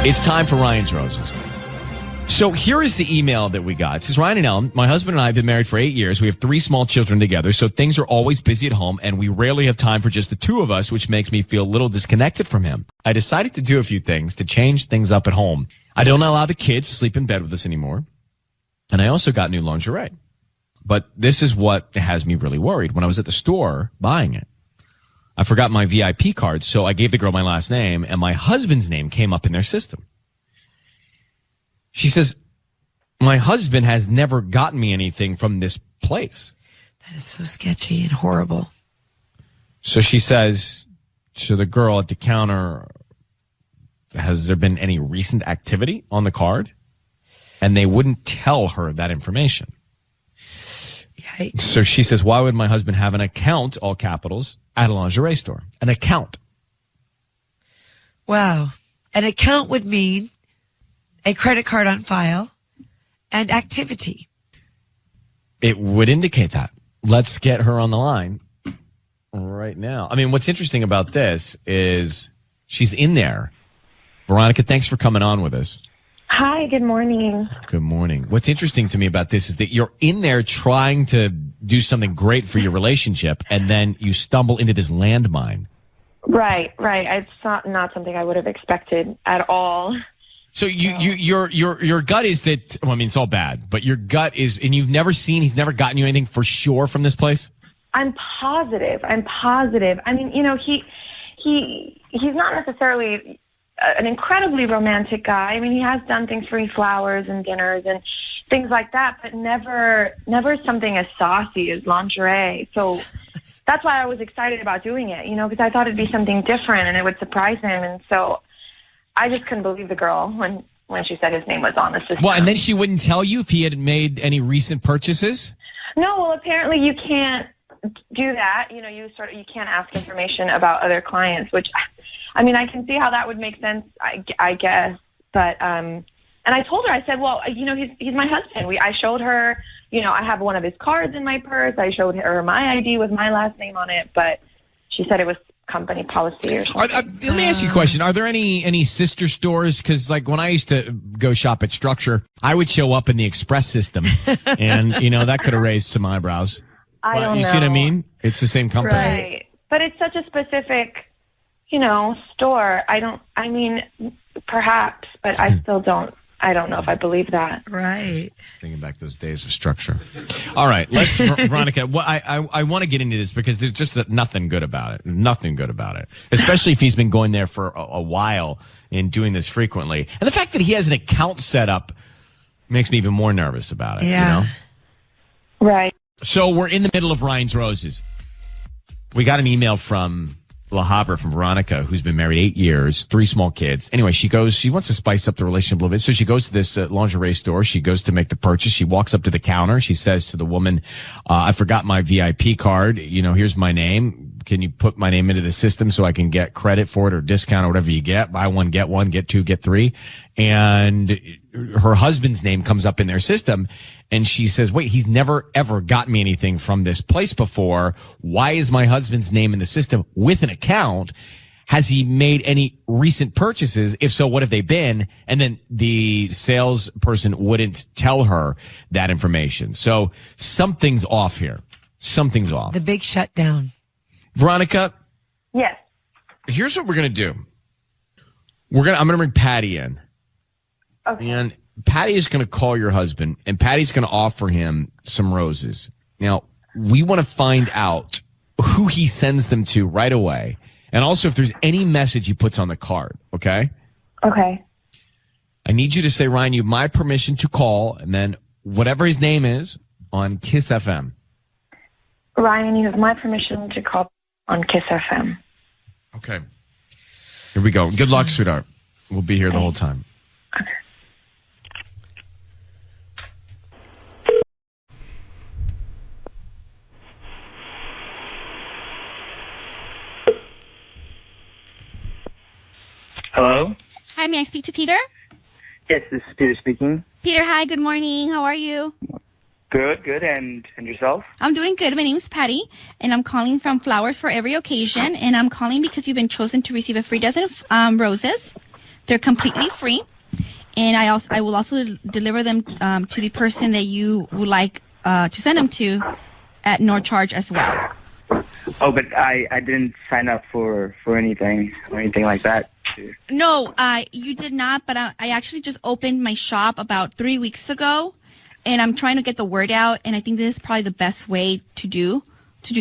It's time for Ryan's Roses. So here is the email that we got. It says, Ryan and Ellen, my husband and I have been married for 8 years. We have 3 small children together, so things are always busy at home, and we rarely have time for just the 2 of us, which makes me feel a little disconnected from him. I decided to do a few things to change things up at home. I don't allow the kids to sleep in bed with us anymore, and I also got new lingerie. But this is what has me really worried. When I was at the store buying it, I forgot my VIP card, so I gave the girl my last name, and my husband's name came up in their system. She says, my husband has never gotten me anything from this place. That is so sketchy and horrible. So she says to the girl at the counter, has there been any recent activity on the card? And they wouldn't tell her that information. Yikes. So she says, why would my husband have an account, all capitals, at a lingerie store? An account. Wow. An account would mean a credit card on file and activity. It would indicate that. Let's get her on the line right now. I mean, what's interesting about this is she's in there. Veronica, thanks for coming on with us. Hi, good morning. Good morning. What's interesting to me about this is that you're in there trying to do something great for your relationship, and then you stumble into this landmine. Right. It's not something I would have expected at all. So your gut is that, well, I mean, it's all bad, but your gut is, and he's never gotten you anything for sure from this place? I'm positive. I mean, you know, he's not necessarily an incredibly romantic guy. I mean, he has done things for me, flowers and dinners and things like that, but never something as saucy as lingerie. So that's why I was excited about doing it, you know, because I thought it'd be something different and it would surprise him. And so I just couldn't believe the girl when she said his name was on the system. Well, and then she wouldn't tell you if he had made any recent purchases? No, well, apparently you can't do that. You know, you can't ask information about other clients, which, I mean, I can see how that would make sense, I guess. But, and I told her, I said, well, you know, he's my husband. I showed her, you know, I have one of his cards in my purse. I showed her my ID with my last name on it, but she said it was company policy or something. Let me ask you a question. Are there any sister stores? Because, like, when I used to go shop at Structure, I would show up in the Express system, and, you know, that could have raised some eyebrows. I don't know. You see what I mean? It's the same company. Right. But it's such a specific, you know, store. I mean, perhaps, but I still don't know if I believe that. Right. Thinking back those days of Structure. All right, let's, Veronica, I want to get into this because there's just nothing good about it. Nothing good about it. Especially if he's been going there for a while and doing this frequently. And the fact that he has an account set up makes me even more nervous about it. Yeah. You know? Right. So we're in the middle of Ryan's Roses. We got an email from La Habra, from Veronica, who's been married 8 years, 3 small kids. Anyway, she wants to spice up the relationship a little bit. So she goes to this lingerie store. She goes to make the purchase. She walks up to the counter. She says to the woman, I forgot my VIP card. You know, here's my name. Can you put my name into the system so I can get credit for it or discount or whatever you get? Buy one, get 2, get 3. And her husband's name comes up in their system. And she says, wait, he's never, ever gotten me anything from this place before. Why is my husband's name in the system with an account? Has he made any recent purchases? If so, what have they been? And then the salesperson wouldn't tell her that information. So something's off here. Something's off. The big shutdown. Veronica? Yes. Here's what we're going to do. I'm going to bring Patty in. Okay. And Patty is going to call your husband, and Patty's going to offer him some roses. Now, we want to find out who he sends them to right away, and also if there's any message he puts on the card, okay? Okay. I need you to say, Ryan, you have my permission to call, and then whatever his name is, on Kiss FM. Ryan, you have my permission to call on Kiss FM. Okay. Here we go. Good luck, sweetheart. We'll be here the whole time. Okay. Hello? Hi, may I speak to Peter? Yes, this is Peter speaking. Peter, hi, good morning. How are you? Good. And yourself? I'm doing good. My name is Patty, and I'm calling from Flowers for Every Occasion, and I'm calling because you've been chosen to receive a free dozen of roses They're completely free. And I will also deliver them to the person that you would like to send them to at no charge as well. Oh, but I didn't sign up for anything or anything like that. No, you did not, but I actually just opened my shop about 3 weeks ago, and I'm trying to get the word out, and I think this is probably the best way to do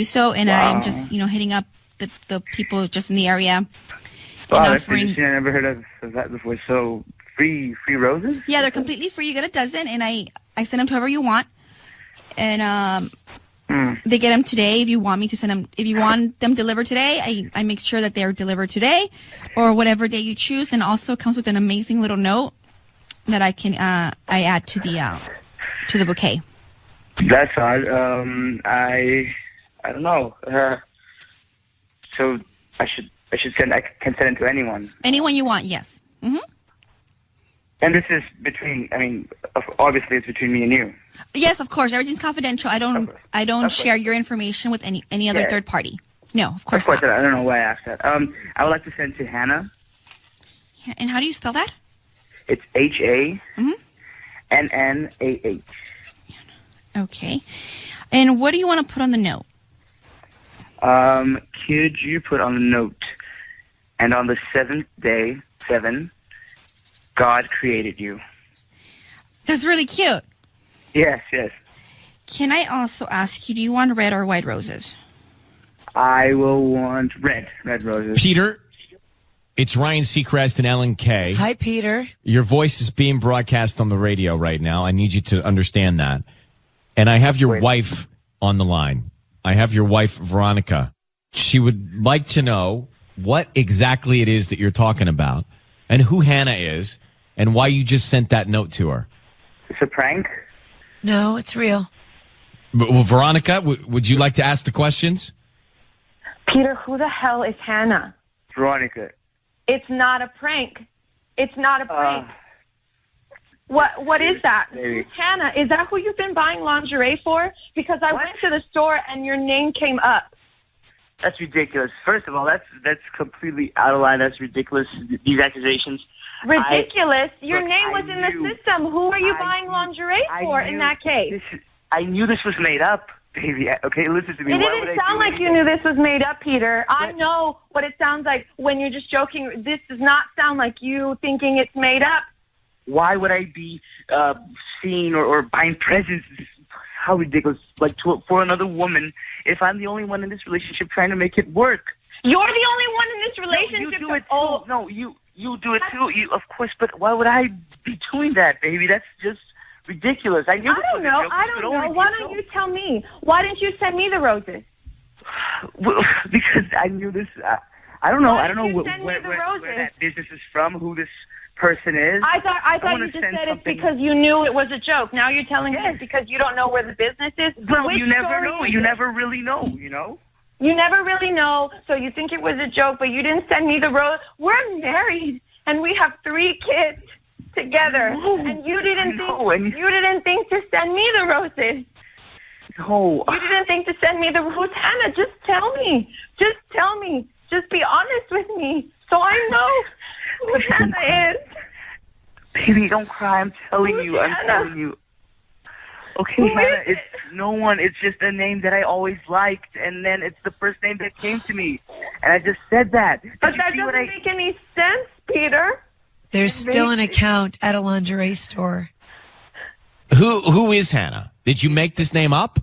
so, and Wow. I'm just, hitting up the people just in the area. Wow, and that's interesting. I never heard of that before. So free roses? Yeah, they're completely free. You get a dozen, and I send them to whoever you want, and they get them today. If you want me to send them, if you want them delivered today, I make sure that they're delivered today, or whatever day you choose. And also comes with an amazing little note that I can I add to the bouquet. That's odd. I don't know. So I can send it to anyone. Anyone you want, yes. Mm-hmm. And this is obviously it's between me and you. Yes, of course. Everything's confidential. I don't share your information with any other third party. No, of course not. I don't know why I asked that. I would like to send to Hannah. And how do you spell that? It's HANNAH. Okay. And what do you want to put on the note? Could you put on the note, and on the seventh day, 7, God created you. That's really cute. Yes. Can I also ask you, do you want red or white roses? I will want red roses. Peter, it's Ryan Seacrest and Ellen Kay. Hi, Peter. Your voice is being broadcast on the radio right now. I need you to understand that. And I have your wife on the line. I have your wife, Veronica. She would like to know what exactly it is that you're talking about and who Hannah is and why you just sent that note to her. It's a prank? No, it's real. Well, Veronica, would you like to ask the questions? Peter, who the hell is Hannah? Veronica. It's not a prank. It's not a prank. What is that? Maybe. Who's Hannah? Is that who you've been buying lingerie for? Because I went to the store and your name came up. That's ridiculous. First of all, that's completely out of line. That's ridiculous. These accusations. Ridiculous? Your name was in the system. Who are you buying lingerie for in that case? I knew this was made up, baby. Okay, listen to me. It didn't sound like you knew this was made up, Peter. I know what it sounds like when you're just joking. This does not sound like you thinking it's made up. Why would I be seeing or buying presents? How ridiculous. Like, for another woman, if I'm the only one in this relationship trying to make it work. You're the only one in this relationship. No, you do it too. No, you do it too. Of course, but why would I be doing that, baby? That's just ridiculous. I don't know. Why don't you tell me? Why didn't you send me the roses? Well, because I knew this. I don't know. I don't know where that business is from, who this person is. I thought you just said it's because you knew it was a joke. Now you're telling me it's because you don't know where the business is. Well, you never know. You never really know, you know? You never really know, so you think it was a joke, but you didn't send me the rose. We're married, and we have 3 kids together, and you didn't think to send me the roses. No. You didn't think to send me the rose. Hannah, just tell me. Just tell me. Just be honest with me, so I know who Hannah is. Baby, don't cry. I'm telling you. Okay, Hannah, it's no one. It's just a name that I always liked, and then it's the first name that came to me, and I just said that. But that doesn't make any sense, Peter. There's still an account at a lingerie store. Who is Hannah? Did you make this name up?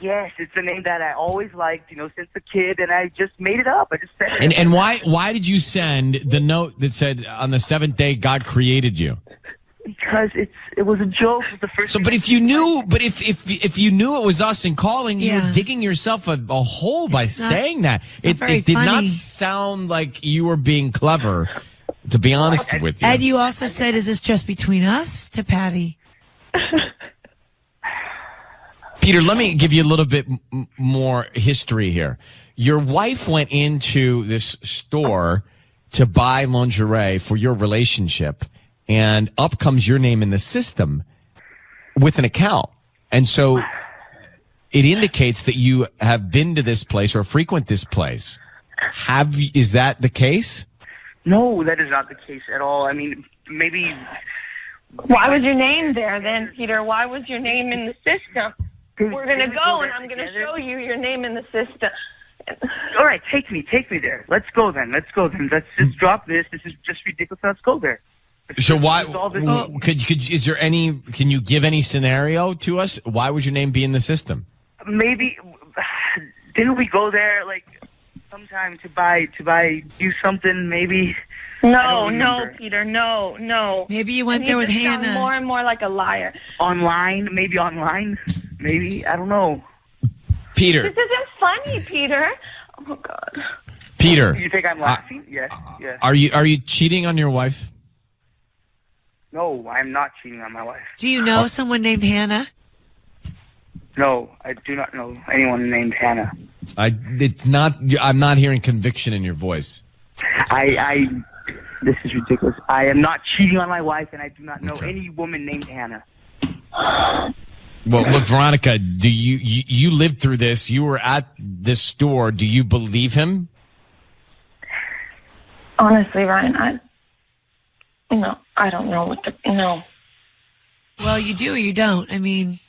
Yes, it's a name that I always liked, since a kid, and I just made it up. I just said it. And why did you send the note that said on the 7th day God created you? Because it was a joke. It was the first. So, but if you knew, if you knew it was us and calling, you were digging yourself a hole by saying that. It did not sound like you were being clever, to be honest with you. And you also said, "Is this just between us?" to Patty. Peter, let me give you a little bit more history here. Your wife went into this store to buy lingerie for your relationship, and up comes your name in the system with an account. And so it indicates that you have been to this place or frequent this place. Is that the case? No, that is not the case at all. I mean, maybe... Why was your name there then, Peter? Why was your name in the system? We're going to go, and I'm going to show you your name in the system. All right, take me there. Let's go then. Let's just drop this. This is just ridiculous. Let's go there. So why is there any? Can you give any scenario to us? Why would your name be in the system? Maybe didn't we go there like sometime to do something? Maybe. No, Peter, no. Maybe you went there with Hannah. Sound more and more like a liar. Online, maybe I don't know. Peter, This isn't funny, Peter. Oh God. Peter, You think I'm laughing? Yes. are you cheating on your wife? No, I'm not cheating on my wife. Do you know someone named Hannah? No, I do not know anyone named Hannah. I'm not hearing conviction in your voice. This is ridiculous. I am not cheating on my wife, and I do not know any woman named Hannah. Well, look, Veronica, do you lived through this? You were at this store. Do you believe him? Honestly, Ryan, I don't know no. Well, you do or you don't. I mean,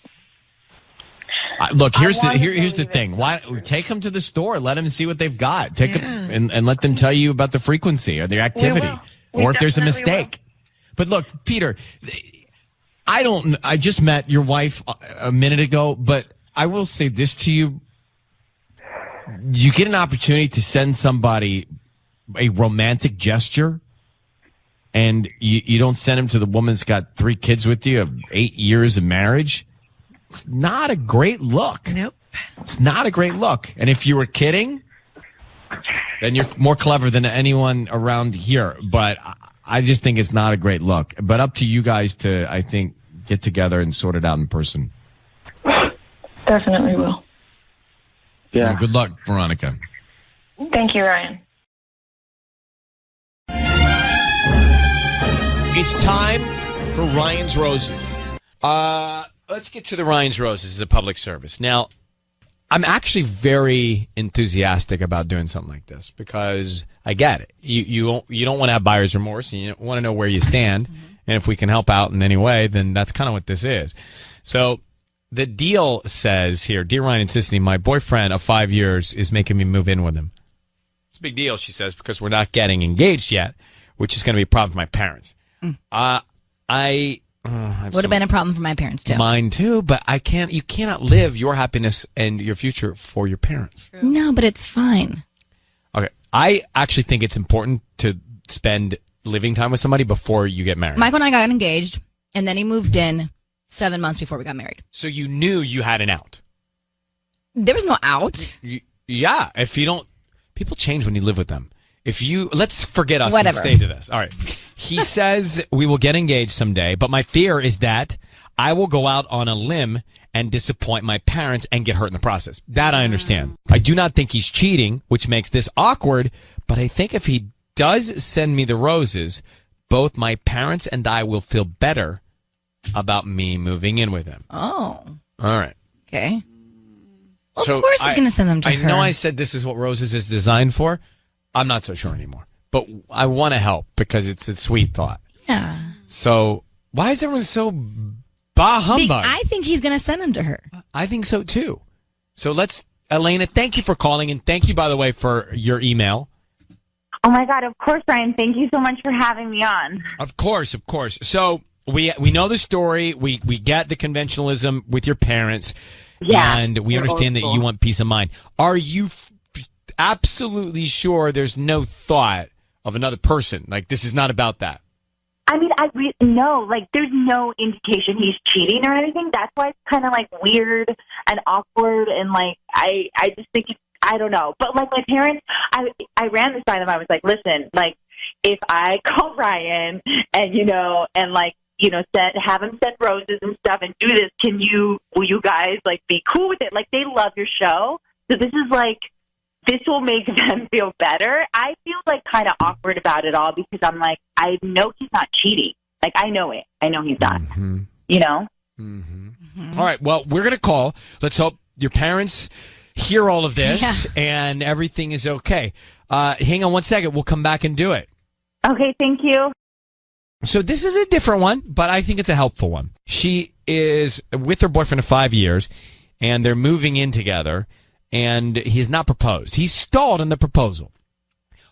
look, here's the thing. Why take them to the store? Let them see what they've got. Take them and let them tell you about the frequency or the activity, or if there's a mistake. But look, Peter, I just met your wife a minute ago, but I will say this to you. You get an opportunity to send somebody a romantic gesture, and you don't send him to the woman that's got 3 kids with you of 8 years of marriage. It's not a great look. nope. It's not a great look. And if you were kidding, then you're more clever than anyone around here. But I just think it's not a great look. But up to you guys to, I think, get together and sort it out in person. Definitely will. Yeah. Well, good luck, Veronica. Thank you, Ryan. It's time for Ryan's Roses. Let's get to the Ryan's Roses as a public service. Now, I'm actually very enthusiastic about doing something like this because I get it. You don't want to have buyer's remorse, and you want to know where you stand. Mm-hmm. And if we can help out in any way, then that's kind of what this is. So the deal says here, Dear Ryan and Sissany, my boyfriend of 5 years is making me move in with him. It's a big deal, she says, because we're not getting engaged yet, which is going to be a problem for my parents. Would have been a problem for my parents too. Mine too, but you cannot live your happiness and your future for your parents. No, but it's fine. Okay. I actually think it's important to spend living time with somebody before you get married. Michael and I got engaged, and then he moved in 7 months before we got married. So you knew you had an out. There was no out. Yeah. If you don't, people change when you live with them. Let's forget us Whatever. And stay to this. All right. He says we will get engaged someday, but my fear is that I will go out on a limb and disappoint my parents and get hurt in the process. That I understand. I do not think he's cheating, which makes this awkward, but I think if he does send me the roses, both my parents and I will feel better about me moving in with him. Oh. All right. Okay. Well, so of course he's going to send them to her. I know I said this is what roses is designed for. I'm not so sure anymore. But I want to help because it's a sweet thought. Yeah. So why is everyone so bah humbug? I think he's going to send them to her. I think so too. So Elena, thank you for calling, and thank you, by the way, for your email. Oh my God, of course, Ryan. Thank you so much for having me on. Of course. So we know the story. We get the conventionalism with your parents. Yeah. And we understand that you want peace of mind. Are you absolutely sure there's no thought of another person? Like, this is not about that. I mean, no, like, there's no indication he's cheating or anything. That's why it's kind of, like, weird and awkward, and, like, I just think I don't know. But, like, my parents, I ran this by them. I was like, listen, like, if I call Ryan and, have him send roses and stuff and do this, will you guys, like, be cool with it? Like, they love your show. So this is, like, this will make them feel better. I feel like kind of awkward about it all because I'm like, I know he's not cheating. Like, I know it. I know he's not. Mm-hmm. You know? Mm-hmm. Mm-hmm. All right. Well, we're going to call. Let's hope your parents hear all of this and everything is okay. Hang on one second. We'll come back and do it. Okay, thank you. So this is a different one, but I think it's a helpful one. She is with her boyfriend of 5 years, and they're moving in together, and he's not proposed. He's stalled in the proposal.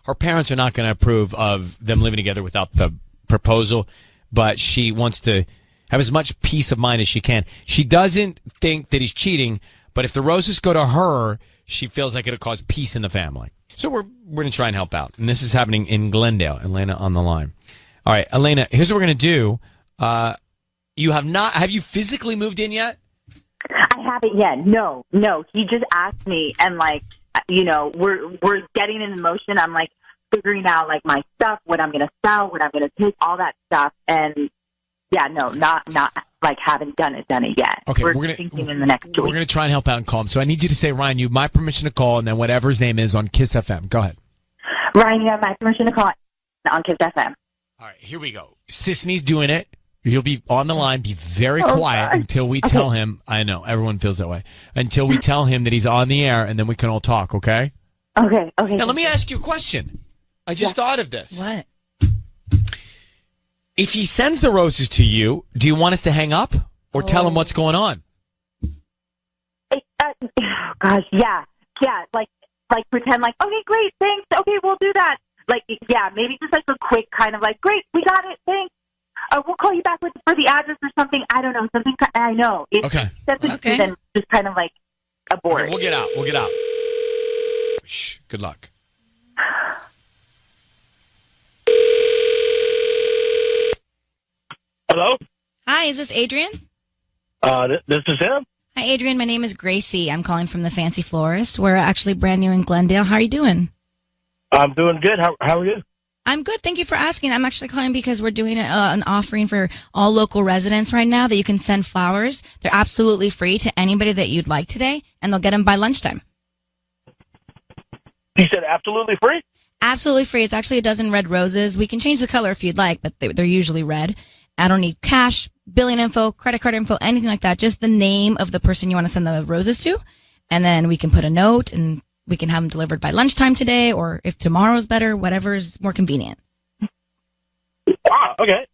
Her parents are not going to approve of them living together without the proposal, but she wants to have as much peace of mind as she can. She doesn't think that he's cheating, but if the roses go to her, she feels like it'll cause peace in the family. So we're going to try and help out. And this is happening in Glendale. Elena on the line. All right, Elena, here's what we're going to do. Have you physically moved in yet? I haven't yet. No. He just asked me, and we're getting in motion. I'm like figuring out like my stuff, what I'm going to sell, what I'm going to take, all that stuff. And not like haven't done it yet. Okay, we're thinking in the next 2 weeks. We're going to try and help out and call him. So I need you to say, Ryan, you have my permission to call, and then whatever his name is on Kiss FM. Go ahead. Ryan, you have my permission to call on Kiss FM. All right, here we go. Sisney's doing it. You'll be on the line. Be very quiet until we tell him. I know, everyone feels that way. Until we tell him that he's on the air, and then we can all talk, okay? Okay. Now, let me ask you a question. I just thought of this. What? If he sends the roses to you, do you want us to hang up or tell him what's going on? Gosh, yeah. Like pretend like, okay, great, thanks. Okay, we'll do that. Like, yeah, maybe just like a quick kind of like, great, we got it, thanks. We'll call you back for the address or something. I don't know, something. I know. That's okay. Then just kind of like abort. Okay, we'll get out. Shh. Good luck. Hello? Hi, is this Adrian? This is him. Hi, Adrian. My name is Gracie. I'm calling from the Fancy Florist. We're actually brand new in Glendale. How are you doing? I'm doing good. How are you? I'm good. Thank you for asking. I'm actually calling because we're doing an offering for all local residents right now that you can send flowers. They're absolutely free to anybody that you'd like today, and they'll get them by lunchtime. You said absolutely free? Absolutely free. It's actually a dozen red roses. We can change the color if you'd like, but they're usually red. I don't need cash, billing info, credit card info, anything like that. Just the name of the person you want to send the roses to, and then we can put a note and we can have them delivered by lunchtime today, or if tomorrow's better, whatever is more convenient. Wow. Okay.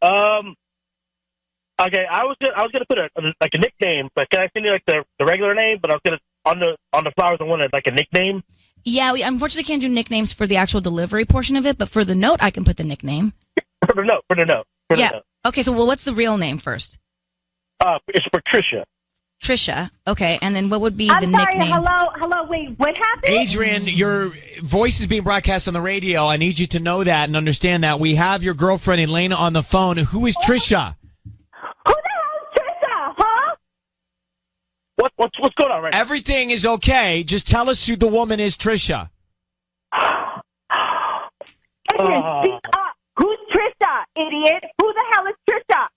Okay. I was gonna put a nickname, but can I send you like the regular name? But I was gonna on the flowers I wanted like a nickname. Yeah, we unfortunately can't do nicknames for the actual delivery portion of it, but for the note, I can put the nickname. For the note. Yeah. Okay. So, what's the real name first? It's Patricia. Trisha. Okay. And then what would be the nickname? Hello. Wait, what happened? Adrian, your voice is being broadcast on the radio. I need you to know that and understand that. We have your girlfriend, Elena, on the phone. Who is Trisha? Who the hell is Trisha, huh? What's going on right now? Everything is okay. Just tell us who the woman is, Trisha. Adrian, speak up. Who's Trisha, idiot? Who the hell is Trisha?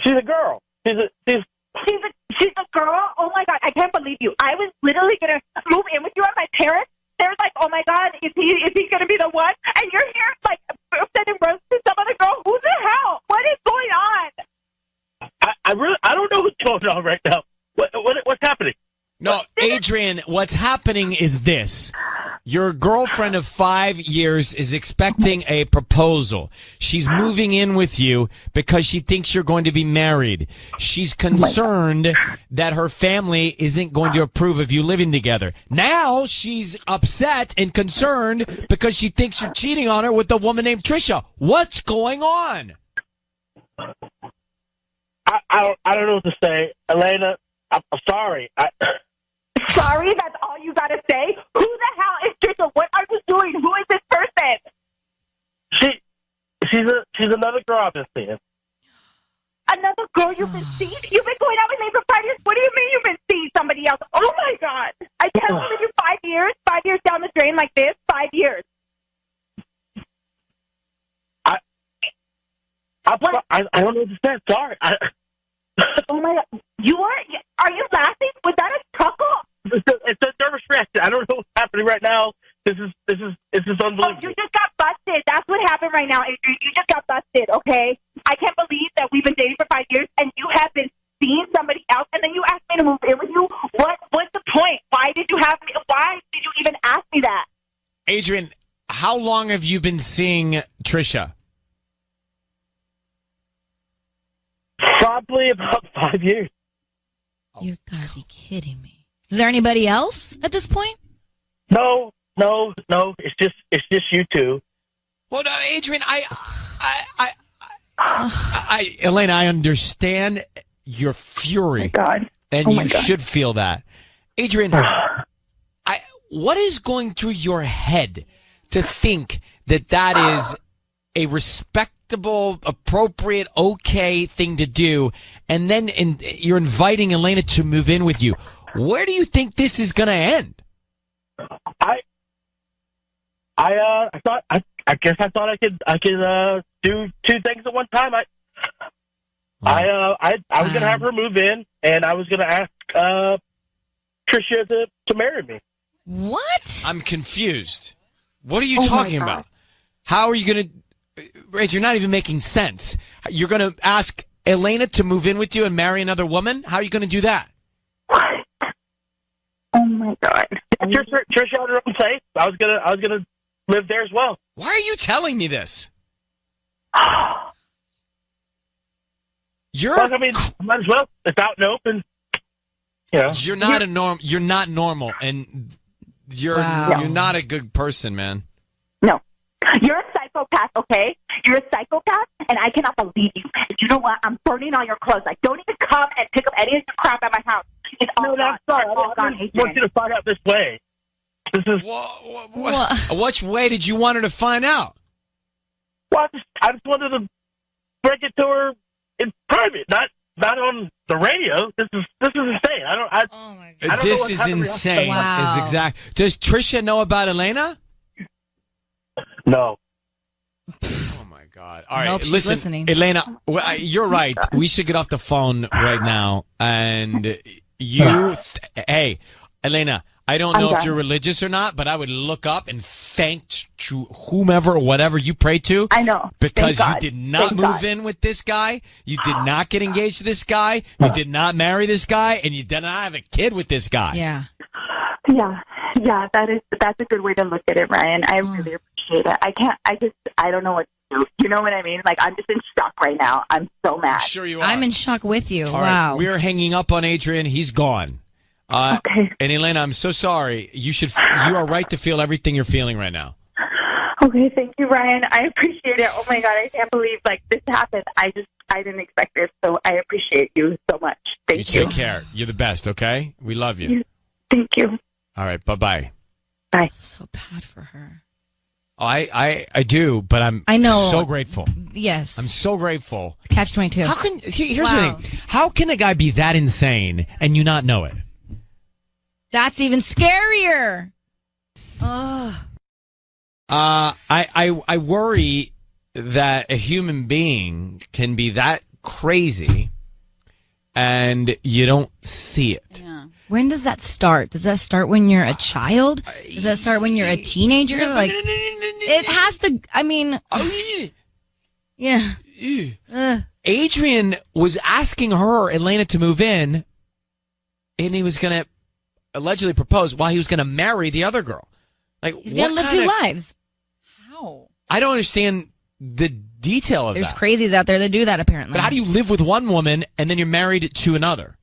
She's a girl. She's a girl? Oh my God, I can't believe you. I was literally gonna move in with you and my parents. They're like, oh my God, is he gonna be the one? And you're here like sending roses to some other girl. Who the hell? What is going on? I don't know what's going on right now. What's happening? No, Adrian, what's happening is this. Your girlfriend of 5 years is expecting a proposal. She's moving in with you because she thinks you're going to be married. She's concerned that her family isn't going to approve of you living together. Now she's upset and concerned because she thinks you're cheating on her with a woman named Trisha. What's going on? I don't know what to say. Elena, I'm sorry. Sorry, that's all you gotta say? Who the hell is Trisha? What are you doing? Who is this person? She's another girl I've been seeing. Another girl you've been seeing? You've been going out with me for 5 years? What do you mean you've been seeing somebody else? Oh my God. I can't believe you 5 years? 5 years down the drain like this? 5 years. I don't know what to say. Sorry. Oh my God. Are you laughing? Was that a chuckle? It's a nervous reaction. I don't know what's happening right now. This is unbelievable. Oh, you just got busted. That's what happened right now, Adrian. You just got busted, okay? I can't believe that we've been dating for 5 years and you have been seeing somebody else and then you asked me to move in with you. What's the point? Why did you even ask me that? Adrian, how long have you been seeing Trisha? Probably about 5 years. You gotta be kidding me. Is there anybody else at this point? No. It's just you two. Well, no, Adrian, Elena, I understand your fury. Oh my God. And Oh my you God. should feel that. Adrian, what is going through your head to think that is a respectable, appropriate, okay thing to do, and then you're inviting Elena to move in with you? Where do you think this is going to end? I guess I thought I could do two things at one time. I was gonna have her move in, and I was gonna ask Trisha to marry me. What? I'm confused. What are you talking about? How are you going to... You're not even making sense. You're going to ask Elena to move in with you and marry another woman? How are you going to do that? Oh my God. Trisha had her own place. I was gonna live there as well. Why are you telling me this? Well, I mean, might as well. It's out and open. You know. You're not normal, and you're not a good person, man. No. You're a psychopath, okay? You're a psychopath, and I cannot believe you. And you know what? I'm burning all your clothes. Like, don't even come and pick up any of your crap at my house. It's all gone. Sorry. It's all gone, I Adrian. want you to find out this way. This is... Which way did you want her to find out? Well, I just wanted to break it to her in private, not on the radio. This is insane. Oh my God. This is insane. Wow. Is exact. Does Trisha know about Elena? No. Oh my God! All right, hope she's listen, listening. Elena. You're right. We should get off the phone right now. And you, hey, Elena. I don't know if you're religious or not, but I would look up and thank whomever or whatever you pray to. I know. Because you did not move in with this guy. You did not get engaged to this guy. You did not marry this guy. And you did not have a kid with this guy. Yeah. Yeah, that's a good way to look at it, Ryan. I really appreciate it. I don't know what to do. You know what I mean? Like, I'm just in shock right now. I'm so mad. Sure you are. I'm in shock with you. All wow. right, we're hanging up on Adrian. He's gone. Okay. And Elena, I'm so sorry. You are right to feel everything you're feeling right now. Okay, thank you, Ryan. I appreciate it. Oh my God, I can't believe this happened. I didn't expect this, so I appreciate you so much. Thank you. Take care. You're the best, okay? We love you. Thank you. All right, bye-bye. Bye. So bad for her. Oh, I do, but I know. so grateful. Yes. I'm so grateful. Catch 22. How can here's the thing. How can a guy be that insane and you not know it? That's even scarier. Oh. I worry that a human being can be that crazy and you don't see it. Yeah. When does that start? Does that start when you're a child? Does that start when you're a teenager? Like, it has to, I mean, yeah. Adrian was asking her, Elena, to move in, and he was going to allegedly propose while he was going to marry the other girl. Like, he's going to live two lives. How? I don't understand the detail of There's that. crazies out there that do that, apparently. But how do you live with one woman and then you're married to another?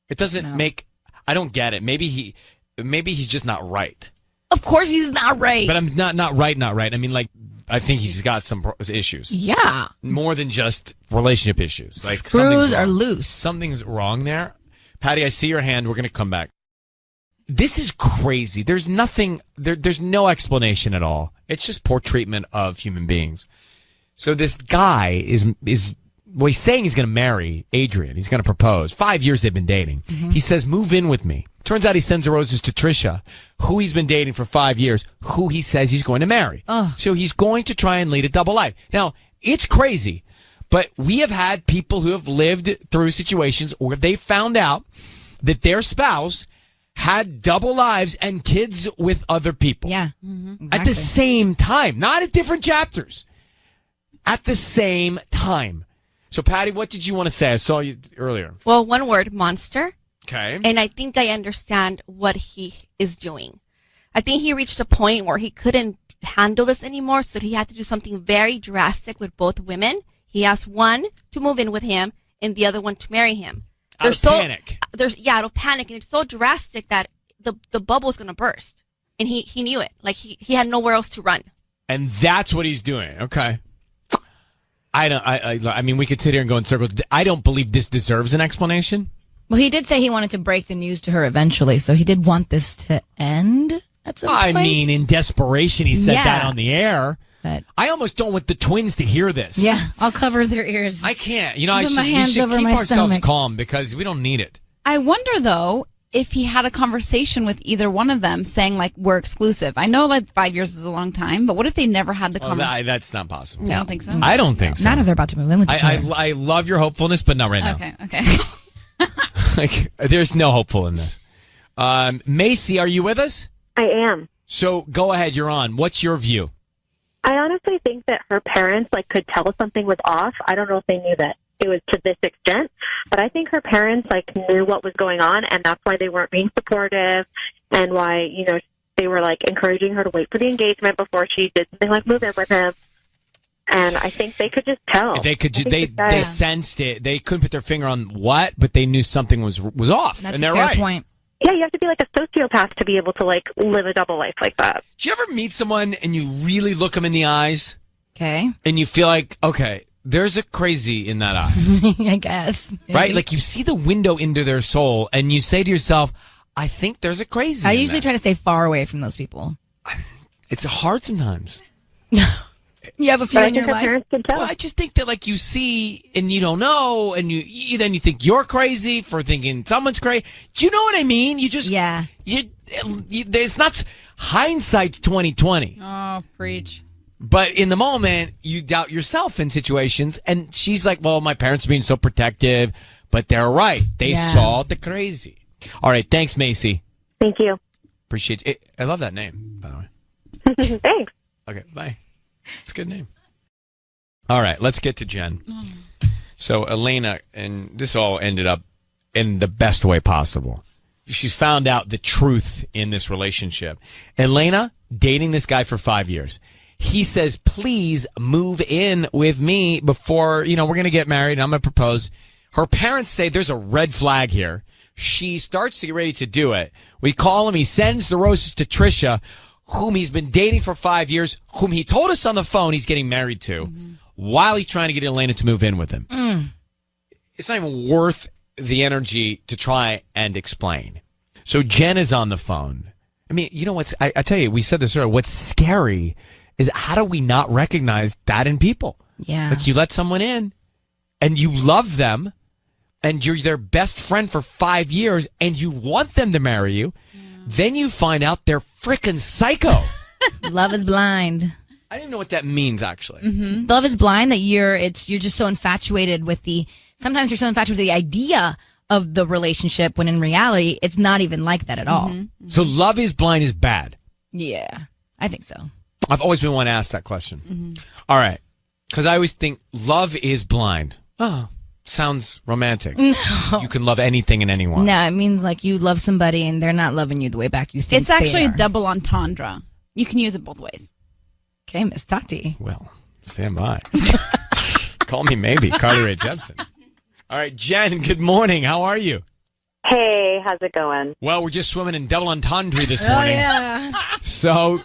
It doesn't make... I don't get it. Maybe he's just not right. Of course he's not right. But I'm not right. I mean, like, I think he's got some issues. Yeah. More than just relationship issues. Like, screws are loose. Something's wrong there. Patty, I see your hand. We're going to come back. This is crazy. There's nothing, there's no explanation at all. It's just poor treatment of human beings. So this guy is well, he's saying he's going to marry Adrian. He's going to propose. 5 years they've been dating. Mm-hmm. He says, move in with me. Turns out he sends the roses to Trisha, who he's been dating for 5 years, who he says he's going to marry. So he's going to try and lead a double life. Now, it's crazy, but we have had people who have lived through situations where they found out that their spouse had double lives and kids with other people. Yeah. Mm-hmm. Exactly. At the same time, not at different chapters. At the same time. So, Patty, what did you want to say? I saw you earlier. Well, one word, monster. Okay. And I think I understand what he is doing. I think he reached a point where he couldn't handle this anymore, so he had to do something very drastic with both women. He asked one to move in with him and the other one to marry him. Out of panic. Out of panic, and it's so drastic that the bubble's gonna burst, and he knew it. Like he had nowhere else to run. And that's what he's doing. Okay. I mean, we could sit here and go in circles. I don't believe this deserves an explanation. Well, he did say he wanted to break the news to her eventually, so he did want this to end at some point. I mean, in desperation, he said that on the air. But I almost don't want the twins to hear this. Yeah, I'll cover their ears. I can't. We my should hands keep over my ourselves stomach. calm because we don't need it. I wonder, though, if he had a conversation with either one of them saying, like, we're exclusive. I know, like, 5 years is a long time, but what if they never had the conversation? That's not possible. I don't think so. I don't think so. Not if they're about to move in with each other. I love your hopefulness, but not right now. Okay. Like, there's no hopeful in this. Macy, are you with us? I am. So go ahead. You're on. What's your view? I honestly think that her parents could tell something was off. I don't know if they knew that it was to this extent, but I think her parents knew what was going on, and that's why they weren't being supportive, and why they were encouraging her to wait for the engagement before she did something like move in with him. And I think they could just tell. They sensed it. They couldn't put their finger on what, but they knew something was off. That's and a they're fair right. point. Yeah, you have to be like a sociopath to be able to live a double life like that. Do you ever meet someone and you really look them in the eyes? Okay. And you feel like, okay, there's a crazy in that eye. I guess. Right? Like you see the window into their soul and you say to yourself, I think there's a crazy I in usually there. try to stay far away from those people. It's hard sometimes. You have a few But I in your think her life? parents could tell. Well, I just think that you see and you don't know, and then you think you're crazy for thinking someone's crazy. Do you know what I mean? You just it's not hindsight's 2020. Oh, preach. But in the moment, you doubt yourself in situations, and she's like, "Well, my parents are being so protective, but they're right. They saw the crazy." All right, thanks, Macy. Thank you. Appreciate it. I love that name, by the way. Thanks. Okay, bye. It's a good name. All right, let's get to Jen. So Elena, and this all ended up in the best way possible. She's found out the truth in this relationship. Elena, dating this guy for 5 years. He says, please move in with me before, we're going to get married and I'm going to propose. Her parents say there's a red flag here. She starts to get ready to do it. We call him. He sends the roses to Trisha, whom he's been dating for 5 years, whom he told us on the phone he's getting married to, while he's trying to get Elena to move in with him. It's not even worth the energy to try and explain. So Jen is on the phone. I mean, you know what's, I tell you, we said this earlier, what's scary is how do we not recognize that in people? Yeah. Like you let someone in and you love them and you're their best friend for 5 years and you want them to marry you. Then you find out they're freaking psycho. Love is blind. I didn't know what that means, actually. Love is blind, that you're just so infatuated with sometimes you're so infatuated with the idea of the relationship when in reality, it's not even like that at all. So love is blind is bad. Yeah, I think so. I've always been one to ask that question. All right. Because I always think love is blind. Oh, sounds romantic. No. You can love anything and anyone. No, it means like you love somebody and they're not loving you the way back you think It's actually they a are. double entendre. You can use it both ways. Okay, Miss Tati. Well, stand by. Call me maybe, Carly Rae Jepsen. All right, Jen, good morning. How are you? Hey, how's it going? Well, we're just swimming in double entendre this morning. yeah. So,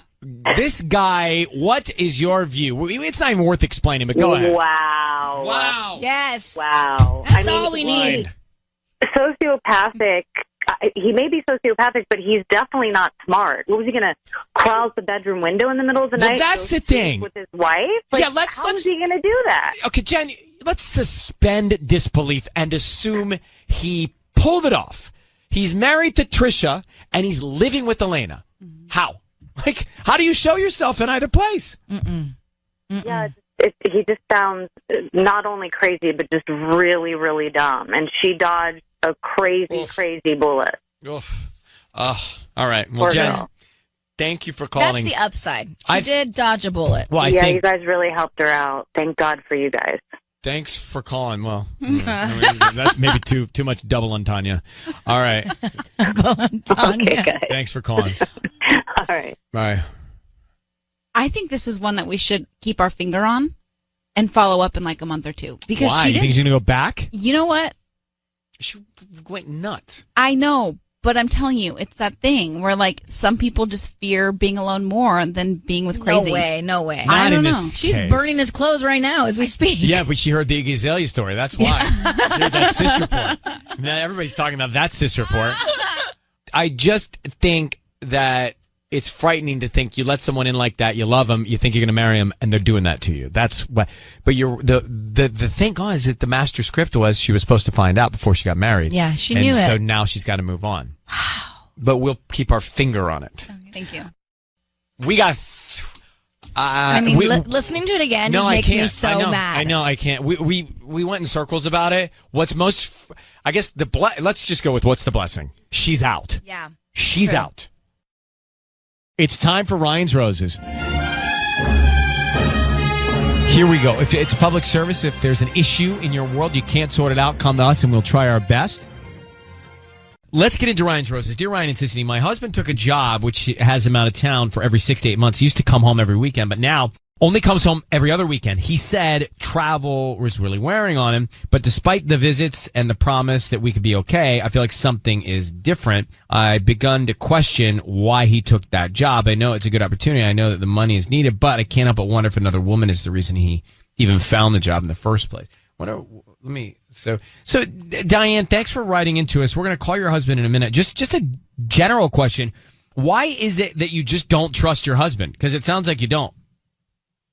this guy, what is your view? It's not even worth explaining, but go ahead. Wow. Wow. Yes. Wow. That's all we need. Sociopathic. He may be sociopathic, but he's definitely not smart. What was he going to crawl out the bedroom window in the middle of the Well, night? that's go the thing. With his wife? Yeah, how is he going to do that? Okay, Jen, let's suspend disbelief and assume he pulled it off. He's married to Trisha and he's living with Elena. How? Like, how do you show yourself in either place? Yeah, he just sounds not only crazy, but just really, really dumb. And she dodged a crazy bullet. Oof. All right. Well, Poor Jen, girl. thank you for That's calling. the upside. She did dodge a bullet. Well, I Yeah, think you guys really helped her out. Thank God for you guys. Thanks for calling. Well, that's maybe too much double entendre. All right. Okay, Thanks for calling. All right. Bye. I think this is one that we should keep our finger on and follow up in like a month or two. Because Why? You think he's going to go back? You know what? She went nuts. I know, but I'm telling you, it's that thing where like some people just fear being alone more than being with crazy. No way. I don't know. She's burning his clothes right now as we speak. Yeah, but she heard the Iggy Azalea story. That's why. She heard that sis report. Now everybody's talking about that sis report. I just think that it's frightening to think you let someone in like that, you love them, you think you're going to marry them, and they're doing that to you. That's what. But the thing is that the master script was she was supposed to find out before she got married. Yeah, she knew it. So now she's got to move on. Wow. But we'll keep our finger on it. Okay. Thank you. We got. Listening to it again just makes me so mad. I know, I can't. We went in circles about it. What's most, I guess, let's just go with what's the blessing. She's out. Yeah. She's out. It's time for Ryan's Roses. Here we go. If it's public service, if there's an issue in your world, you can't sort it out, come to us and we'll try our best. Let's get into Ryan's Roses. Dear Ryan and Sissany, my husband took a job which has him out of town for every 6 to 8 months. He used to come home every weekend, but now only comes home every other weekend. He said travel was really wearing on him, but despite the visits and the promise that we could be okay, I feel like something is different. I've begun to question why he took that job. I know it's a good opportunity. I know that the money is needed, but I can't help but wonder if another woman is the reason he even found the job in the first place. So Diane, thanks for writing into us. We're going to call your husband in a minute. Just a general question. Why is it that you just don't trust your husband? Because it sounds like you don't.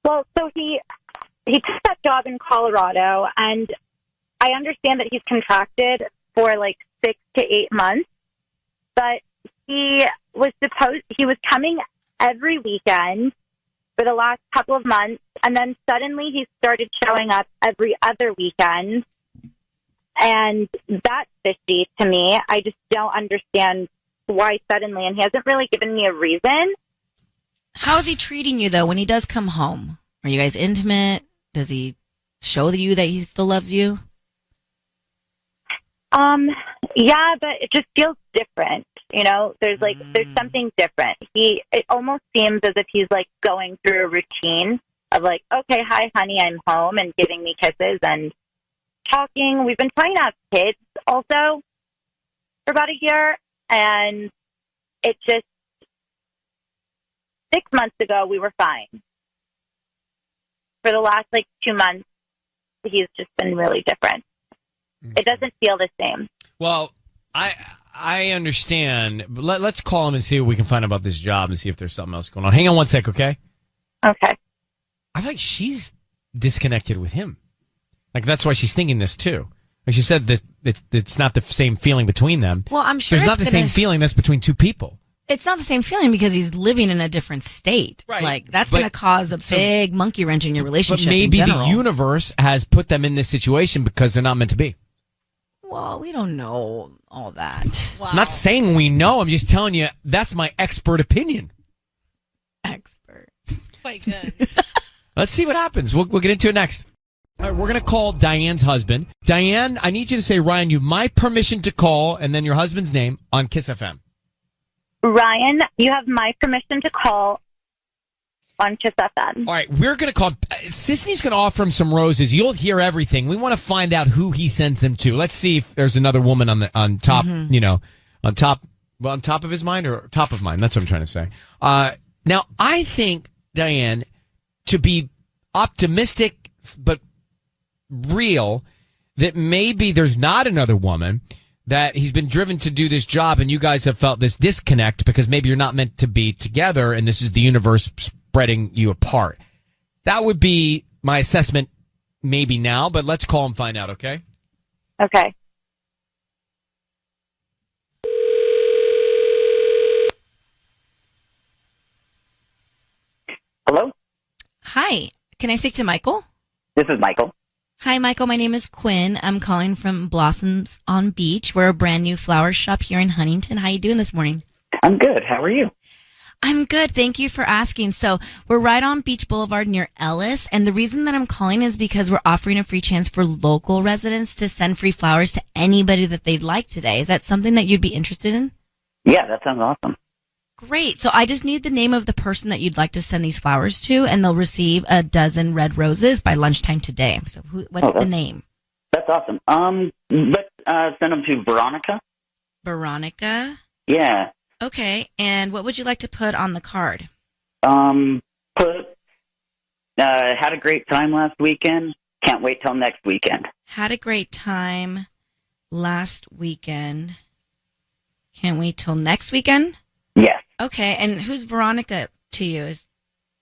Well, so he took that job in Colorado, and I understand that he's contracted for like 6 to 8 months, but he was coming every weekend for the last couple of months, and then suddenly he started showing up every other weekend, and that's fishy to me. I just don't understand why suddenly, and he hasn't really given me a reason. How is he treating you, though, when he does come home? Are you guys intimate? Does he show you that he still loves you? Yeah, but it just feels different. You know, there's something different. It almost seems as if he's like going through a routine of like, okay, hi, honey, I'm home, and giving me kisses and talking. We've been trying to have kids also for about a year, and it just, 6 months ago, we were fine. For the last, 2 months, he's just been really different. Okay. It doesn't feel the same. Well, I understand. But let's call him and see what we can find about this job and see if there's something else going on. Hang on one sec, okay? Okay. I feel like she's disconnected with him. Like, that's why she's thinking this, too. Like she said that it's not the same feeling between them. Well, I'm sure there's not the same feeling that's between two people. It's not the same feeling because he's living in a different state. Right. Like, that's going to cause a big monkey wrench in your relationship. But maybe the universe has put them in this situation because they're not meant to be. Well, we don't know all that. Wow. I'm not saying we know. I'm just telling you that's my expert opinion. Expert. Quite good. Let's see what happens. We'll get into it next. All right, we're going to call Diane's husband. Diane, I need you to say, Ryan, you have my permission to call, and then your husband's name on Kiss FM. Ryan, you have my permission to call on Kiss FM. All right, we're going to call him. Sisney's going to offer him some roses. You'll hear everything. We want to find out who he sends them to. Let's see if there's another woman on top, on top of his mind or top of mind. That's what I'm trying to say. Now, I think, Diane, to be optimistic but real, that maybe there's not another woman, that he's been driven to do this job and you guys have felt this disconnect because maybe you're not meant to be together and this is the universe spreading you apart. That would be my assessment maybe now, but let's call and find out, okay? Okay. Hello? Hi. Can I speak to Michael? This is Michael. Hi, Michael. My name is Quinn. I'm calling from Blossoms on Beach. We're a brand new flower shop here in Huntington. How you doing this morning? I'm good. How are you? I'm good. Thank you for asking. So we're right on Beach Boulevard near Ellis. And the reason that I'm calling is because we're offering a free chance for local residents to send free flowers to anybody that they'd like today. Is that something that you'd be interested in? Yeah, that sounds awesome. Great. So I just need the name of the person that you'd like to send these flowers to, and they'll receive a dozen red roses by lunchtime today. So what's the name? That's awesome. Let's send them to Veronica. Veronica? Yeah. Okay. And what would you like to put on the card? Had a great time last weekend. Can't wait till next weekend. Had a great time last weekend. Can't wait till next weekend? Yes. Okay. And who's Veronica to you? Is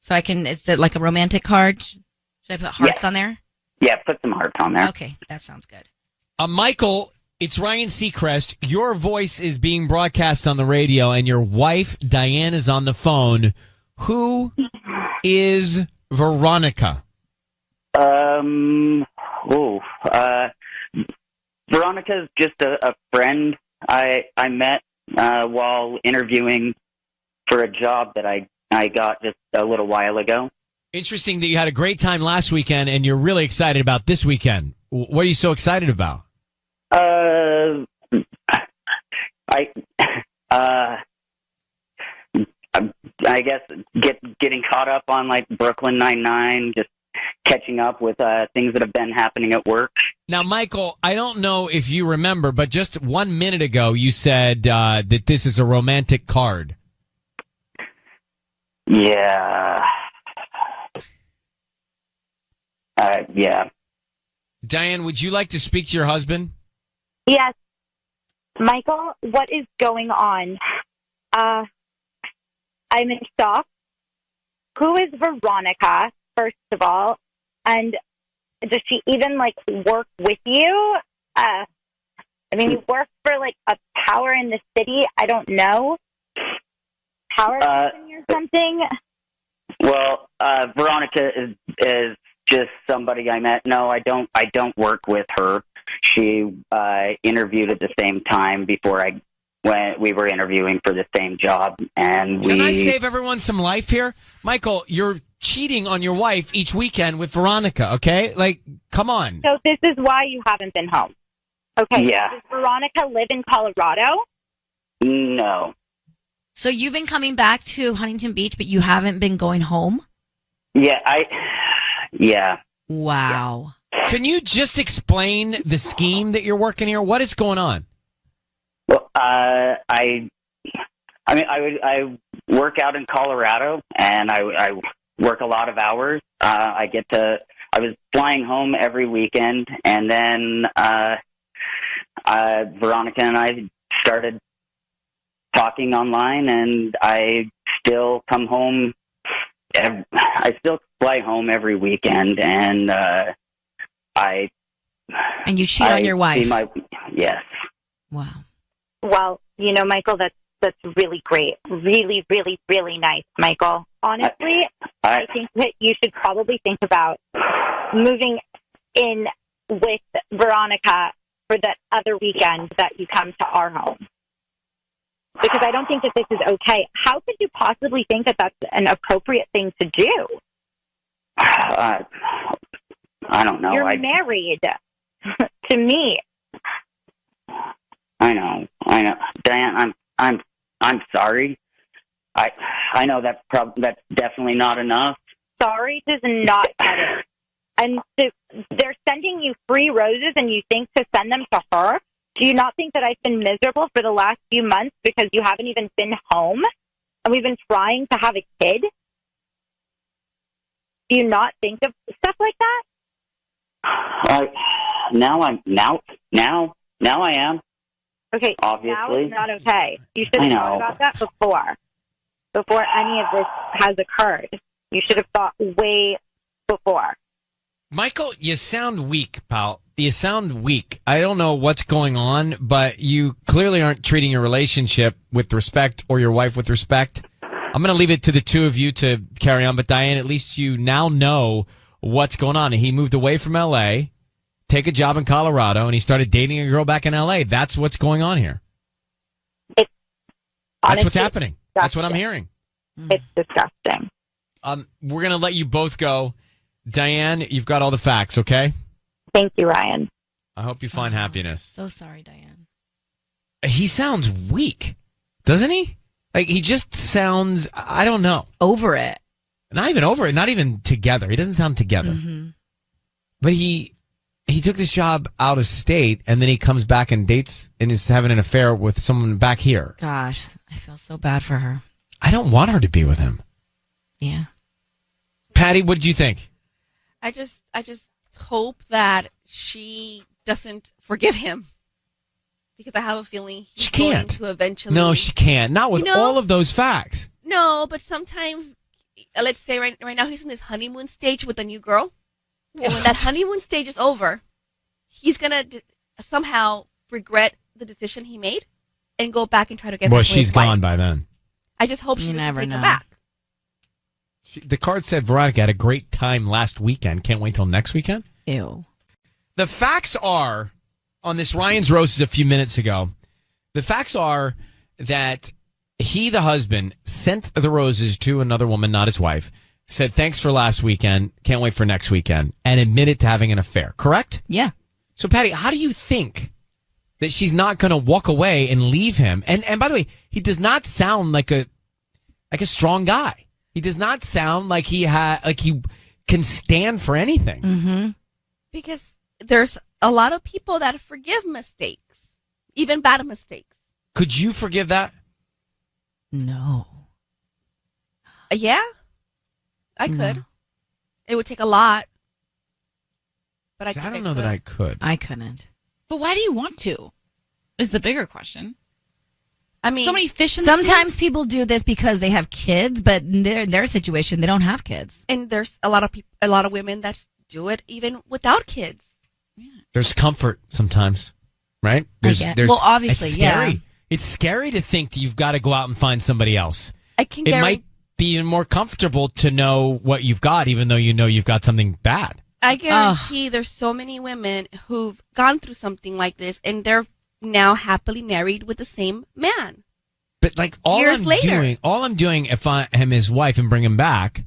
it like a romantic card? Should I put hearts on there? Yeah, put some hearts on there. Okay. That sounds good. Michael, it's Ryan Seacrest. Your voice is being broadcast on the radio, and your wife, Diane, is on the phone. Who is Veronica? Veronica's just a friend I met while interviewing for a job that I got just a little while ago. Interesting that you had a great time last weekend, and you're really excited about this weekend. What are you so excited about? I guess getting caught up on like Brooklyn Nine-Nine, just catching up with things that have been happening at work. Now, Michael, I don't know if you remember, but just 1 minute ago you said that this is a romantic card. Yeah. Yeah. Diane, would you like to speak to your husband? Yes. Michael, what is going on? I'm in shock. Who is Veronica, first of all? And does she even, work with you? You work for, a power in the city? I don't know. Power company or something? Well, Veronica is just somebody I met. No, I don't work with her. She interviewed at the same time when we were interviewing for the same job, and Can I save everyone some life here? Michael, you're cheating on your wife each weekend with Veronica, okay? Come on. So this is why you haven't been home. Okay. Yeah. Does Veronica live in Colorado? No. So you've been coming back to Huntington Beach, but you haven't been going home? Yeah, Yeah. Wow. Can you just explain the scheme that you're working here? What is going on? Well, I work out in Colorado, and I work a lot of hours. I was flying home every weekend, and then Veronica and I started talking online, and I still come home. I still fly home every weekend, and And you cheat on your wife. Yes. Wow. Well, Michael, that's really great. Really, really, really nice, Michael. Honestly, I think that you should probably think about moving in with Veronica for that other weekend that you come to our home. Because I don't think that this is okay. How could you possibly think that that's an appropriate thing to do? I don't know. You're married to me. I know. Diane, I'm sorry. I know that's definitely not enough. Sorry does not cut it. And they're sending you free roses, and you think to send them to her? Do you not think that I've been miserable for the last few months because you haven't even been home, and we've been trying to have a kid? Do you not think of stuff like that? Now I am. Okay, obviously. now it's not okay. You should have thought about that before any of this has occurred. You should have thought way before. Michael, you sound weak, pal. You sound weak. I don't know what's going on, but you clearly aren't treating your relationship with respect or your wife with respect. I'm going to leave it to the two of you to carry on, but Diane, at least you now know what's going on. He moved away from L.A., take a job in Colorado, and he started dating a girl back in L.A. That's what's going on here. That's what's happening. That's what I'm hearing. It's disgusting. We're going to let you both go. Diane, you've got all the facts, okay? Thank you, Ryan. I hope you find happiness. So sorry, Diane. He sounds weak, doesn't he? Like, he just sounds, I don't know. Over it. Not even over it, not even together. He doesn't sound together. Mm-hmm. But he took this job out of state, and then he comes back and dates and is having an affair with someone back here. Gosh, I feel so bad for her. I don't want her to be with him. Yeah. Patty, what did you think? I just hope that she doesn't forgive him. Because I have a feeling he's going to eventually. No, she can't. Not with all of those facts. No, but sometimes, let's say right now he's in this honeymoon stage with a new girl. And when that honeymoon stage is over, he's going to somehow regret the decision he made and go back and try to get back with she's his wife. gone by then. I just hope she never doesn't take know. him back. The card said Veronica had a great time last weekend. Can't wait till next weekend. Ew. The facts are, on this Ryan's Roses a few minutes ago, the facts are that he, the husband, sent the roses to another woman, not his wife, said, thanks for last weekend, can't wait for next weekend, and admitted to having an affair, correct? Yeah. So, Patty, how do you think that she's not going to walk away and leave him? And by the way, he does not sound like a strong guy. He does not sound like he can stand for anything. Mm-hmm. Because there's a lot of people that forgive mistakes, even bad mistakes. Could you forgive that? No. Yeah, I could. It would take a lot. But I don't know that I could. I couldn't. But why do you want to? Is the bigger question. I mean, so many fish in sometimes people do this because they have kids, but in their situation, they don't have kids. And there's a lot of women that do it even without kids. There's comfort sometimes, right? There's well, obviously, it's scary. yeah. It's scary to think that you've got to go out and find somebody else. It might be even more comfortable to know what you've got, even though you know you've got something bad. I guarantee there's so many women who've gone through something like this, and they're now happily married with the same man. But like all I'm doing if I am his wife and bring him back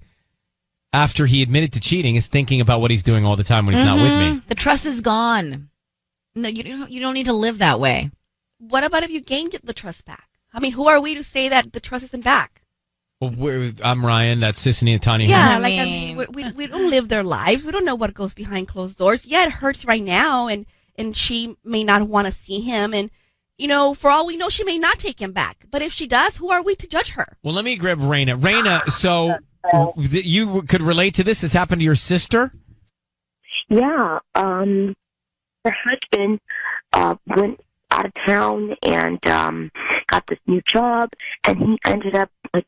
after he admitted to cheating is thinking about what he's doing all the time when he's not with me. The trust is gone. No, you don't need to live that way. What about if you gained the trust back? I mean, who are we to say that the trust isn't back? Well, I'm Ryan. That's Sissany and Tanya. Yeah, we don't live their lives. We don't know what goes behind closed doors. Yeah, it hurts right now, and she may not want to see him, and for all we know, she may not take him back. But if she does, who are we to judge her? Well, let me grab Raina. Raina, so you could relate to this? This happened to your sister? Yeah. Her husband went out of town and got this new job, and he ended up like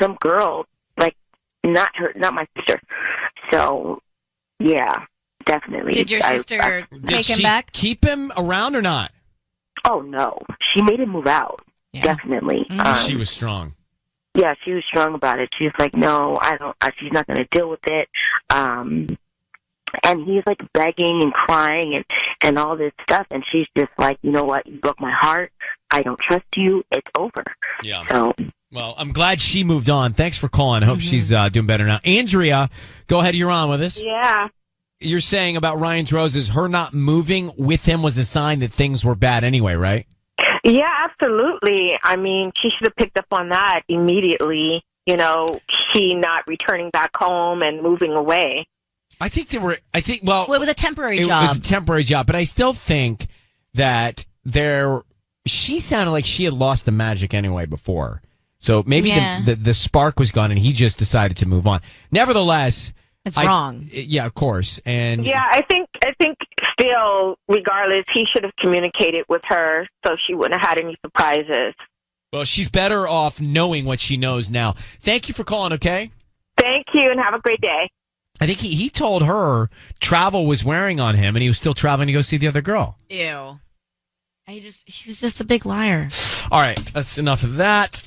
some girl, like not my sister. So, yeah, definitely. Did your sister take him back? Keep him around or not? Oh no, she made him move out. Yeah. Definitely. She was strong. Yeah, she was strong about it. She was like, "No, I don't. She's not going to deal with it." And he's like begging and crying and all this stuff, and she's just like, "You know what? You broke my heart. I don't trust you. It's over." Yeah. So. Well, I'm glad she moved on. Thanks for calling. I hope she's doing better now. Andrea, go ahead. You're on with us. Yeah. You're saying about Ryan's Roses, her not moving with him was a sign that things were bad anyway, right? Yeah, absolutely. I mean, she should have picked up on that immediately. He not returning back home and moving away. I think it was a temporary job. It was a temporary job, but I still think that she sounded like she had lost the magic anyway before. So maybe the spark was gone and he just decided to move on. Nevertheless, it's wrong. Yeah, of course. And yeah, I think still, regardless, he should have communicated with her so she wouldn't have had any surprises. Well, she's better off knowing what she knows now. Thank you for calling, okay? Thank you, and have a great day. I think he told her travel was wearing on him and he was still traveling to go see the other girl. Ew. He's just a big liar. All right, that's enough of that.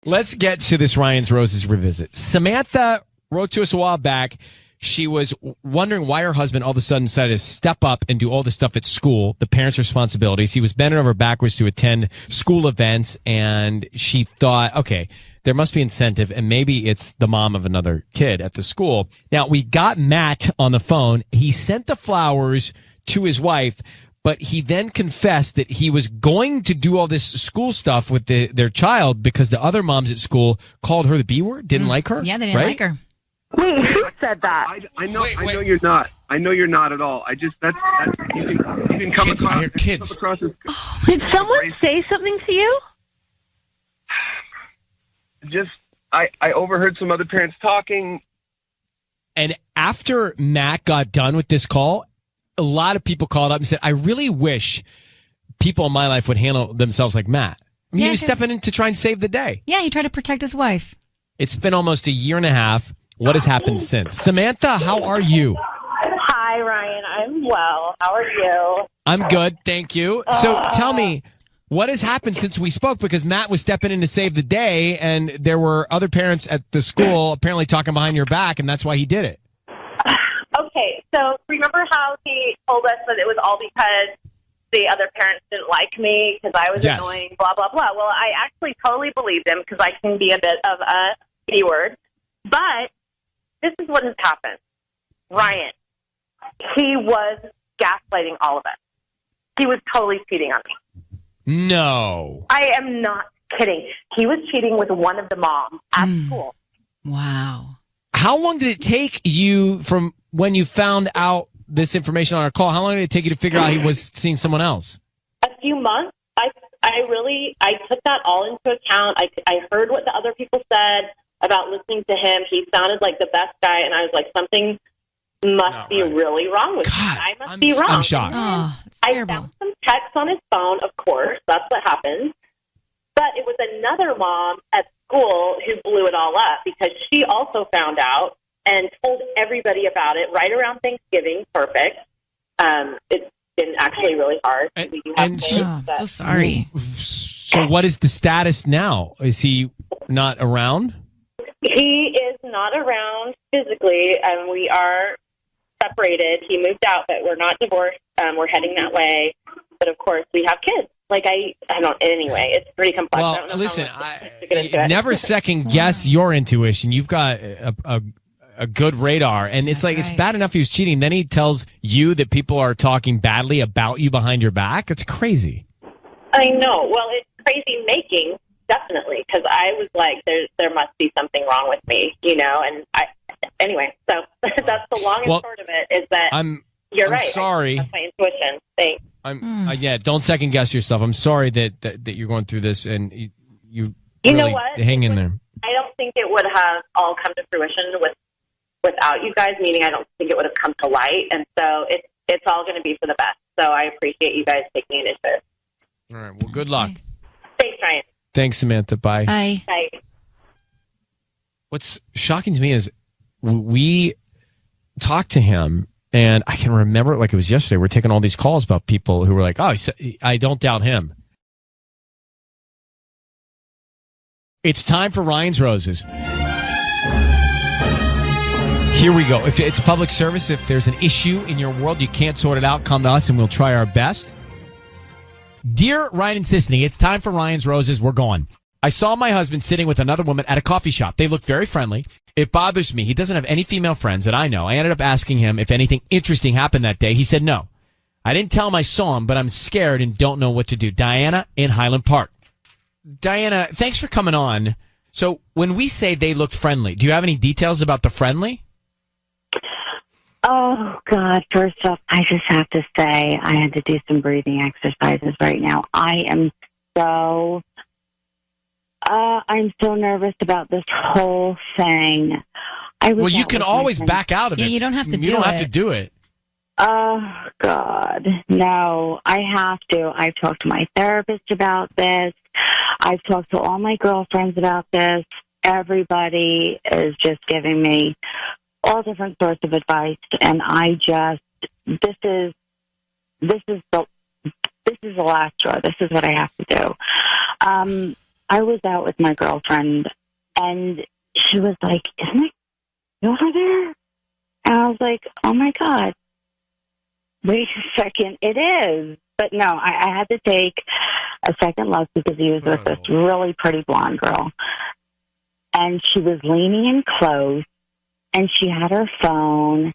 Let's get to this Ryan's Roses revisit. Samantha wrote to us a while back. she was wondering why her husband all of a sudden decided to step up and do all the stuff at school, the parents' responsibilities. He was bending over backwards to attend school events, and she thought, okay, there must be incentive, and maybe it's the mom of another kid at the school. Now, we got Matt on the phone. He sent the flowers to his wife, but he then confessed that he was going to do all this school stuff with their child because the other moms at school called her the B word, didn't like her. Yeah, they didn't like her. Wait, who said that? I know you're not. I know you're not at all. I just that's you can come Kids, across. I hear kids. Come across as, Did someone say something to you? just I overheard some other parents talking. And after Matt got done with this call, a lot of people called up and said, I really wish people in my life would handle themselves like Matt. I mean, he was stepping in to try and save the day. Yeah, he tried to protect his wife. It's been almost a year and a half. What has happened since? Samantha, how are you? Hi, Ryan. I'm well. How are you? I'm good, thank you. So tell me, what has happened since we spoke? Because Matt was stepping in to save the day, and there were other parents at the school apparently talking behind your back, and that's why he did it. Okay, so remember how he told us that it was all because the other parents didn't like me because I was annoying, blah, blah, blah. Well, I actually totally believed him because I can be a bit of a B-word. But this is what has happened. Ryan, he was gaslighting all of us. He was totally cheating on me. No. I am not kidding. He was cheating with one of the moms at school. Wow. How long did it take you from when you found out this information on our call? How long did it take you to figure out he was seeing someone else? A few months. I took that all into account. I heard what the other people said about listening to him. He sounded like the best guy, and I was like, something must be really wrong with me. I must be wrong. I'm shocked. Oh, I found some texts on his phone, of course. That's what happened. But it was another mom at school who blew it all up because she also found out and told everybody about it right around Thanksgiving. Perfect. It's been actually really hard. We do have kids, but- so sorry. So what is the status now? Is he not around? He is not around physically, and we are separated. He moved out, but we're not divorced. We're heading that way. But of course, we have kids. Like I don't. Anyway, it's pretty complex. I don't know listen, to get into it. never second guess your intuition. You've got a good radar, and it's it's bad enough he was cheating. Then he tells you that people are talking badly about you behind your back. It's crazy. I know. Well, it's crazy making, definitely, because I was like, there must be something wrong with me, and anyway, so that's the long and short of it, is that you're right. Sorry. That's my intuition. Thanks. Don't second guess yourself. I'm sorry that you're going through this, and you know really what? hang in there. I don't think it would have all come to fruition without you guys, meaning I don't think it would have come to light, and so it's all going to be for the best. So I appreciate you guys taking initiative. All right. Well, good luck. Thanks, Ryan. Thanks, Samantha. Bye. Bye. Bye. What's shocking to me is we talked to him, and I can remember it like it was yesterday. We're taking all these calls about people who were like, oh, I don't doubt him. It's time for Ryan's Roses. Here we go. If it's a public service, if there's an issue in your world, you can't sort it out, come to us and we'll try our best. Dear Ryan and Sisney, it's time for Ryan's Roses. We're going. I saw my husband sitting with another woman at a coffee shop. They looked very friendly. It bothers me. He doesn't have any female friends that I know. I ended up asking him if anything interesting happened that day. He said no. I didn't tell him I saw him, but I'm scared and don't know what to do. Diana in Highland Park. Diana, thanks for coming on. So when we say they looked friendly, do you have any details about the friendly? Oh, God. First off, I just have to say I had to do some breathing exercises right now. I'm so nervous about this whole thing. Well, you can always back out of it. Yeah, you don't have to do it. You don't have to do it. Oh, God. No, I have to. I've talked to my therapist about this. I've talked to all my girlfriends about this. Everybody is just giving me all different sorts of advice, and this is the last straw. This is what I have to do. I was out with my girlfriend, and she was like, "Isn't it over there?" And I was like, oh my God, wait a second, it is. But no, I had to take a second look because he was with this really pretty blonde girl. And she was leaning in close, and she had her phone,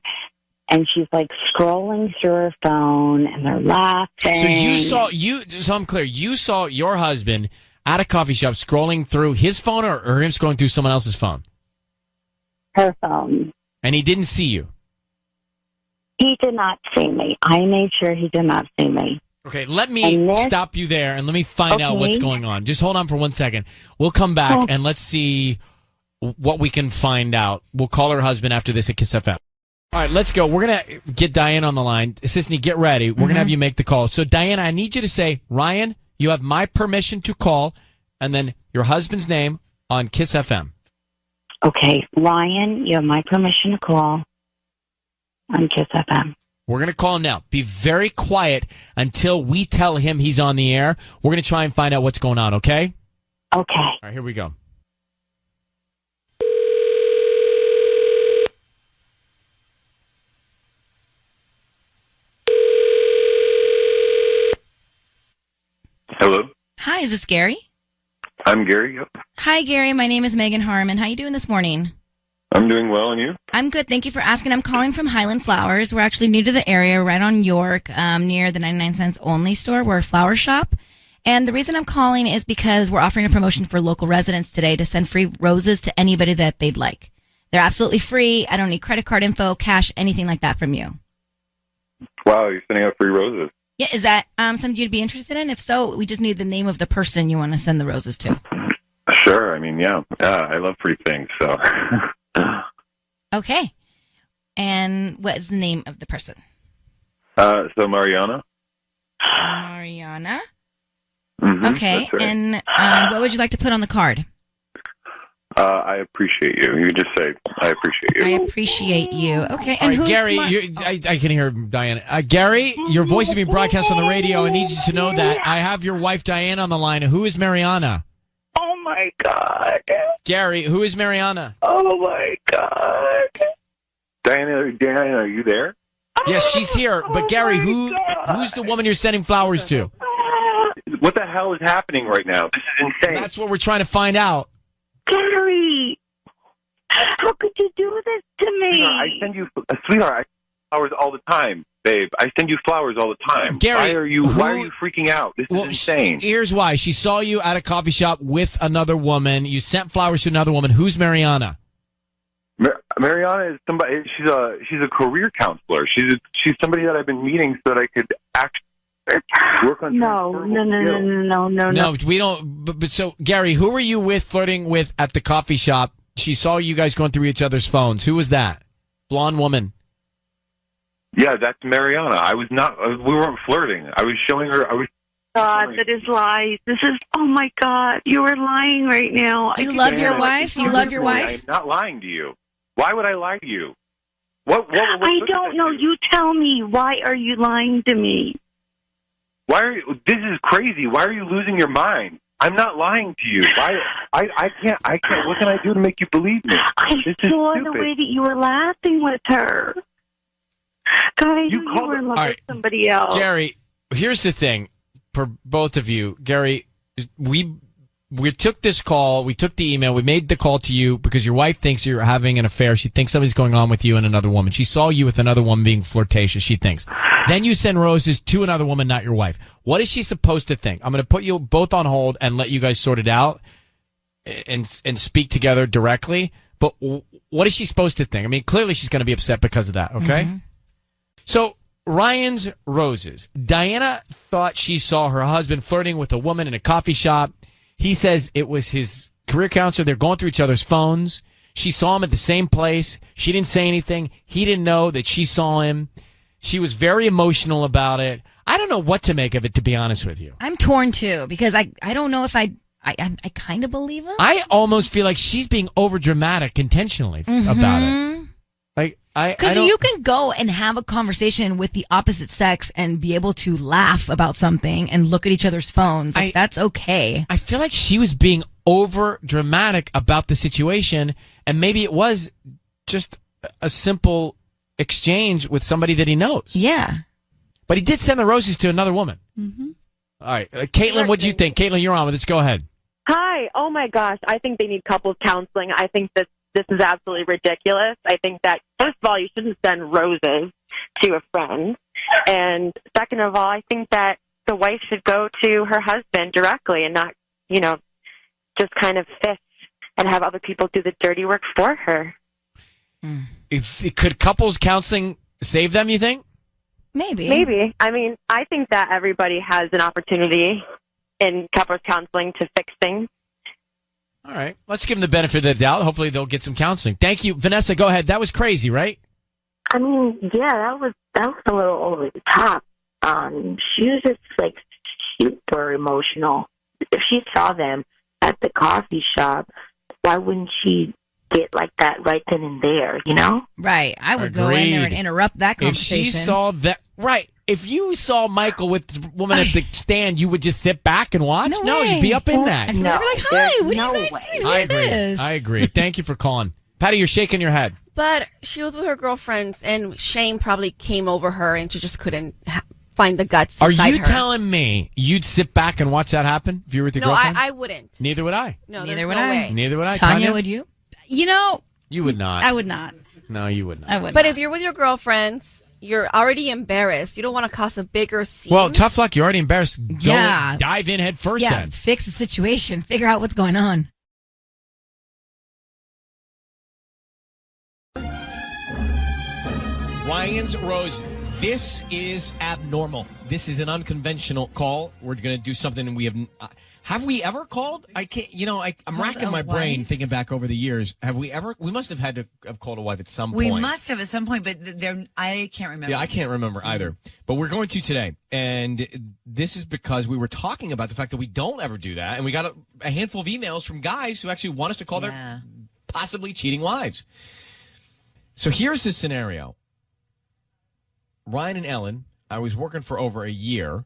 and she's like scrolling through her phone, and they're laughing. So so I'm clear, you saw your husband at a coffee shop scrolling through his phone or him scrolling through someone else's phone? Her phone. And he didn't see you? He did not see me. I made sure he did not see me. Okay, let me stop you there and let me find out what's going on. Just hold on for 1 second. We'll come back and let's see what we can find out. We'll call her husband after this at Kiss FM. All right, let's go. We're going to get Diane on the line. Sisney, get ready. We're going to have you make the call. So, Diane, I need you to say, Ryan, you have my permission to call, and then your husband's name on Kiss FM. Okay, Ryan, you have my permission to call on Kiss FM. We're going to call him now. Be very quiet until we tell him he's on the air. We're going to try and find out what's going on, okay? Okay. All right, here we go. Hello. Hi, is this Gary? I'm Gary. Yep. Hi, Gary. My name is Megan Harmon. How you doing this morning? I'm doing well, and you? I'm good. Thank you for asking. I'm calling from Highland Flowers. We're actually new to the area, right on York, near the 99 cents only store. We're a flower shop. And the reason I'm calling is because we're offering a promotion for local residents today to send free roses to anybody that they'd like. They're absolutely free. I don't need credit card info, cash, anything like that from you. Wow, you're sending out free roses. Yeah, is that something you'd be interested in? If so, we just need the name of the person you want to send the roses to. Sure. I mean, yeah, I love free things, so. Okay. And what is the name of the person? So Mariana. Mariana. Mm-hmm, okay. Right. And what would you like to put on the card? I appreciate you. You just say, I appreciate you. I appreciate you. Okay. All And right, who's Gary, I can hear Diana. Gary, your voice is being broadcast on the radio. I need you to know that I have your wife, Diane, on the line. Who is Mariana? Oh, my God. Gary, who is Mariana? Oh, my God. Diana, are you there? Yes, she's here. But Gary, who's the woman you're sending flowers to? What the hell is happening right now? This is insane. That's what we're trying to find out. Gary, how could you do this to me? Sweetheart, I send you, sweetheart, I send flowers all the time, babe. I send you flowers all the time. Gary, why are you freaking out? This is insane. Here's why. She saw you at a coffee shop with another woman. You sent flowers to another woman. Who's Mariana? Mariana is somebody. She's a career counselor. She's somebody that I've been meeting so that I could actually work on. No, we don't. But so, Gary, who were you flirting with at the coffee shop? She saw you guys going through each other's phones. Who was that? Blonde woman. Yeah, that's Mariana. I was not. We weren't flirting. I was showing her. God, that is lies. This is, oh my God, you are lying right now. You love your wife? You love your wife? I'm not lying to you. Why would I lie to you? What I don't know. You tell me. Why are you lying to me? Why are you? This is crazy. Why are you losing your mind? I'm not lying to you. I can't. What can I do to make you believe me? I saw the way that you were laughing with her. God, I knew you were in love with somebody else. Gary, here's the thing for both of you. Gary, we took this call. We took the email. We made the call to you because your wife thinks you're having an affair. She thinks something's going on with you and another woman. She saw you with another woman being flirtatious, she thinks. Then you send roses to another woman, not your wife. What is she supposed to think? I'm going to put you both on hold and let you guys sort it out and speak together directly. But what is she supposed to think? I mean, clearly she's going to be upset because of that, okay? Mm-hmm. So, Ryan's roses. Diana thought she saw her husband flirting with a woman in a coffee shop. He says it was his career counselor. They're going through each other's phones. She saw him at the same place. She didn't say anything. He didn't know that she saw him. She was very emotional about it. I don't know what to make of it, to be honest with you. I'm torn, too, because I don't know if I kind of believe him. I almost feel like she's being overdramatic intentionally about it. Because you can go and have a conversation with the opposite sex and be able to laugh about something and look at each other's phones. That's okay. I feel like she was being over dramatic about the situation, and maybe it was just a simple exchange with somebody that he knows. Yeah. But he did send the roses to another woman. Mm-hmm. All right. Caitlin, what do you think? Caitlin, you're on with us. Go ahead. Hi. Oh my gosh. I think they need couples counseling. I think this is absolutely ridiculous. I think that, first of all, you shouldn't send roses to a friend. And second of all, I think that the wife should go to her husband directly and not, just kind of fish and have other people do the dirty work for her. Could couples counseling save them, you think? Maybe. I mean, I think that everybody has an opportunity in couples counseling to fix things. All right. Let's give them the benefit of the doubt. Hopefully they'll get some counseling. Thank you. Vanessa, go ahead. That was crazy, right? I mean, yeah, that was a little over the top. She was just like super emotional. If she saw them at the coffee shop, why wouldn't she get like that right then and there, Right. I would go in there and interrupt that conversation. If she saw that, right. If you saw Michael with the woman at the stand, you would just sit back and watch? No, you'd be up in that. No, like, hi, what are you guys doing? I agree. Thank you for calling. Patty, you're shaking your head. But she was with her girlfriends, and shame probably came over her, and she just couldn't find the guts. Are you telling me you'd sit back and watch that happen if you were with your girlfriend? No, I wouldn't. Neither would I. No, Neither would I. Neither would I. Tanya, would you? You would not. I would not. No, you would not. I would But not. if you're with your girlfriends, you're already embarrassed. You don't want to cause a bigger scene. Well, tough luck. You're already embarrassed. Yeah. Dive in head first then. Fix the situation. Figure out what's going on. Ryan's Roses. This is abnormal. This is an unconventional call. We're going to do something we have we ever called? I can't, I'm racking my brain thinking back over the years. Have we ever? We must have had to have called a wife at some point. We must have at some point, but I can't remember. Yeah, I can't remember either. But we're going to today. And this is because we were talking about the fact that we don't ever do that. And we got a handful of emails from guys who actually want us to call their possibly cheating wives. So here's the scenario. Ryan and Ellen, I was working for over a year.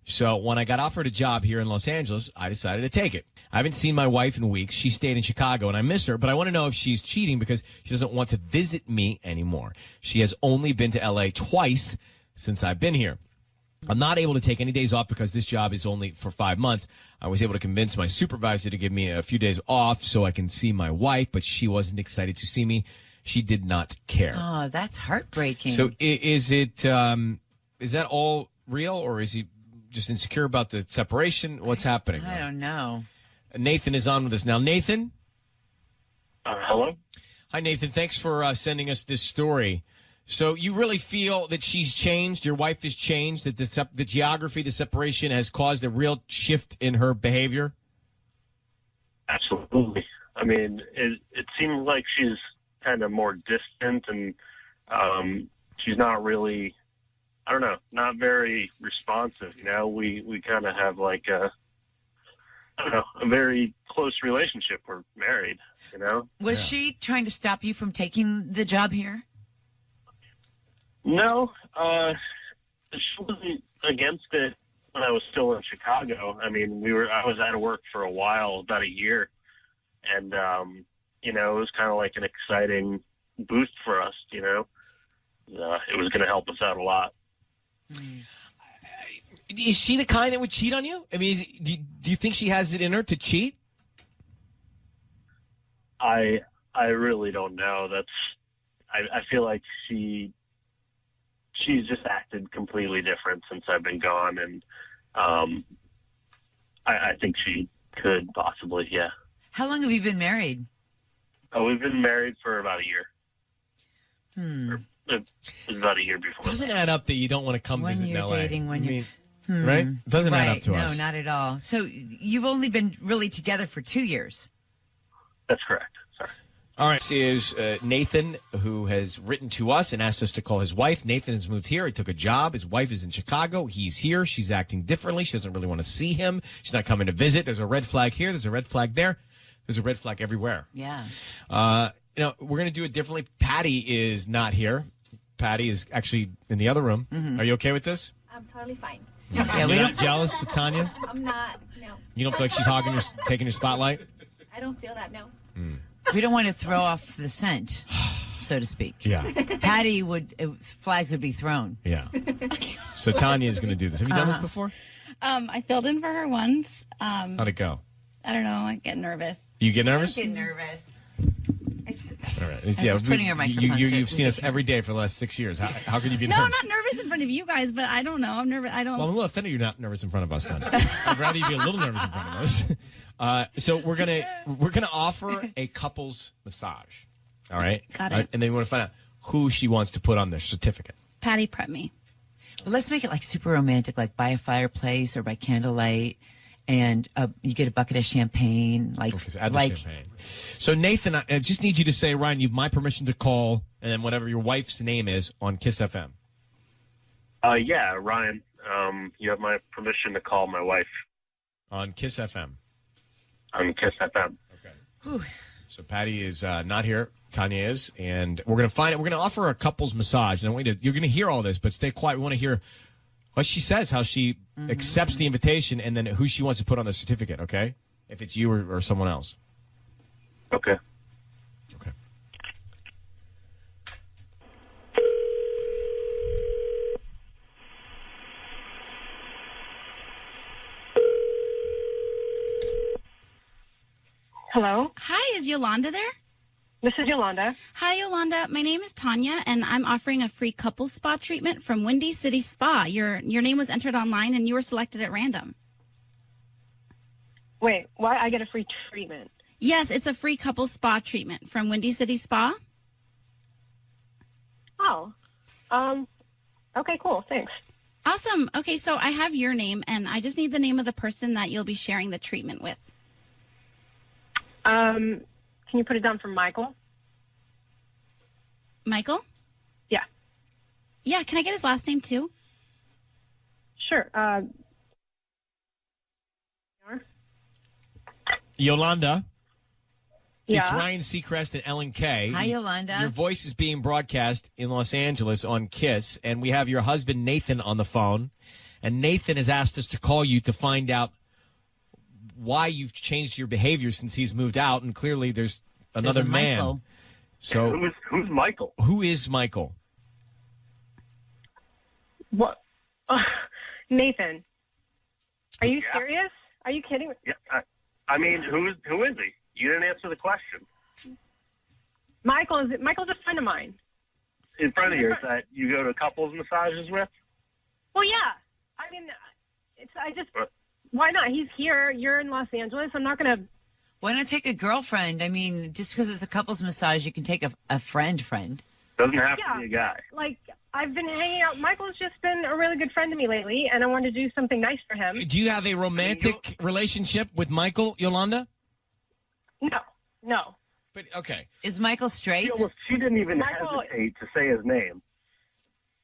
So when I got offered a job here in Los Angeles, I decided to take it. I haven't seen my wife in weeks. She stayed in Chicago, and I miss her, but I want to know if she's cheating because she doesn't want to visit me anymore. She has only been to L.A. twice since I've been here. I'm not able to take any days off because this job is only for 5 months. I was able to convince my supervisor to give me a few days off so I can see my wife, but she wasn't excited to see me. She did not care. Oh, that's heartbreaking. So is that all real, or is he just insecure about the separation? What's happening? I don't know. Nathan is on with us now. Nathan? Hello? Hi, Nathan. Thanks for sending us this story. So you really feel that she's changed, your wife has changed, that the geography, the separation has caused a real shift in her behavior? Absolutely. I mean, it seems like she's kind of more distant, and she's not really, I don't know, not very responsive. We kind of have like a very close relationship. We're married, Was she trying to stop you from taking the job here? No, she wasn't against it when I was still in Chicago. I mean, I was out of work for a while, about a year, and it was kind of like an exciting boost for us. It was going to help us out a lot. Is she the kind that would cheat on you? I mean, do you think she has it in her to cheat? I really don't know. I feel like she's just acted completely different since I've been gone, and I think she could possibly, yeah. How long have you been married? Oh, we've been married for about a year. It was about a year before. Doesn't add up that you don't want to come visit in L.A. Dating, when you're right? Doesn't add up to us. No, not at all. So you've only been really together for 2 years. That's correct. Sorry. All right. This is Nathan, who has written to us and asked us to call his wife. Nathan has moved here. He took a job. His wife is in Chicago. He's here. She's acting differently. She doesn't really want to see him. She's not coming to visit. There's a red flag here. There's a red flag there. There's a red flag everywhere. Yeah. We're going to do it differently. Patty is not here. Patty is actually in the other room. Mm-hmm. Are you okay with this? I'm totally fine. Yeah, you're not jealous of Tanya? I'm not, no. You don't feel like she's taking your spotlight? I don't feel that, no. We don't want to throw off the scent. so to speak. Yeah. Patty flags would be thrown. Yeah. So Tanya is going to do this. Have you done this before? I filled in for her once. How'd it go? I don't know. I get nervous. You get nervous? I get nervous. It's just. All right. Just putting her microphone. You've seen us every day for the last 6 years. How could you be No, nervous? I'm not nervous in front of you guys, but I don't know. I'm nervous. I don't. Well, I'm a little offended you're not nervous in front of us then. I'd rather you be a little nervous in front of us. So we're gonna offer a couple's massage. All right? Got it. And then we want to find out who she wants to put on their certificate. Patty prep me. Well, let's make it like super romantic, like by a fireplace or by candlelight, and you get a bucket of champagne. Like, okay, so add the champagne. So Nathan, I just need you to say, Ryan, you have my permission to call, and then whatever your wife's name is on Kiss FM. Yeah, Ryan. You have my permission to call my wife on Kiss FM. On Kiss FM. Okay. Whew. So Patty is not here. Tanya is, and we're gonna find it. We're gonna offer her a couple's massage, and you're gonna hear all this, but stay quiet. We want to hear what she says, how she accepts the invitation, and then who she wants to put on the certificate. Okay, if it's you or someone else. Okay. Okay. Hello. Hi, is Yolanda there? This is Yolanda. Hi, Yolanda. My name is Tanya, and I'm offering a free couple spa treatment from Windy City Spa. Your name was entered online, and you were selected at random. Wait, why I get a free treatment? Yes, it's a free couple spa treatment from Windy City Spa. Oh. Okay, cool. Thanks. Awesome. Okay, so I have your name, and I just need the name of the person that you'll be sharing the treatment with. Can you put it down for Michael? Michael? Yeah. Yeah, can I get his last name too? Sure. Yolanda. Yeah? It's Ryan Seacrest and Ellen Kay. Hi, Yolanda. Your voice is being broadcast in Los Angeles on KISS, and we have your husband Nathan on the phone. And Nathan has asked us to call you to find out why you've changed your behavior since he's moved out, and clearly there's another man. Michael. So who's Michael? Who is Michael? What? Nathan, are you serious? Are you kidding? Yeah. I mean, who is he? You didn't answer the question. Michael's a friend of mine. In front of you, is that you go to couples massages with? Well, yeah. I mean, why not? He's here. You're in Los Angeles. I'm not going to. Why not take a girlfriend? I mean, just because it's a couple's massage, you can take a friend. Doesn't have to be a guy. Like, I've been hanging out. Michael's just been a really good friend to me lately, and I wanted to do something nice for him. Do you have a romantic relationship with Michael, Yolanda? No. But, okay. Is Michael straight? She didn't even hesitate to say his name.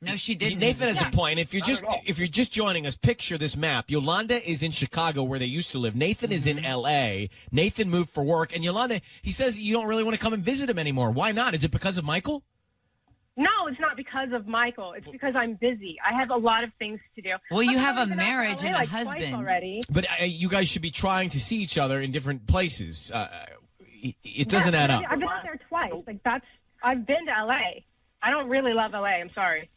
No, she didn't. Nathan has a point. If you're just joining us, picture this map. Yolanda is in Chicago, where they used to live. Nathan is in L.A. Nathan moved for work, and Yolanda, he says you don't really want to come and visit him anymore. Why not? Is it because of Michael? No, it's not because of Michael. It's because I'm busy. I have a lot of things to do. Well, you have a been out to marriage LA and a like twice husband already. But you guys should be trying to see each other in different places. It doesn't add up. I've been out there twice. I've been to LA. I don't really love LA. I'm sorry.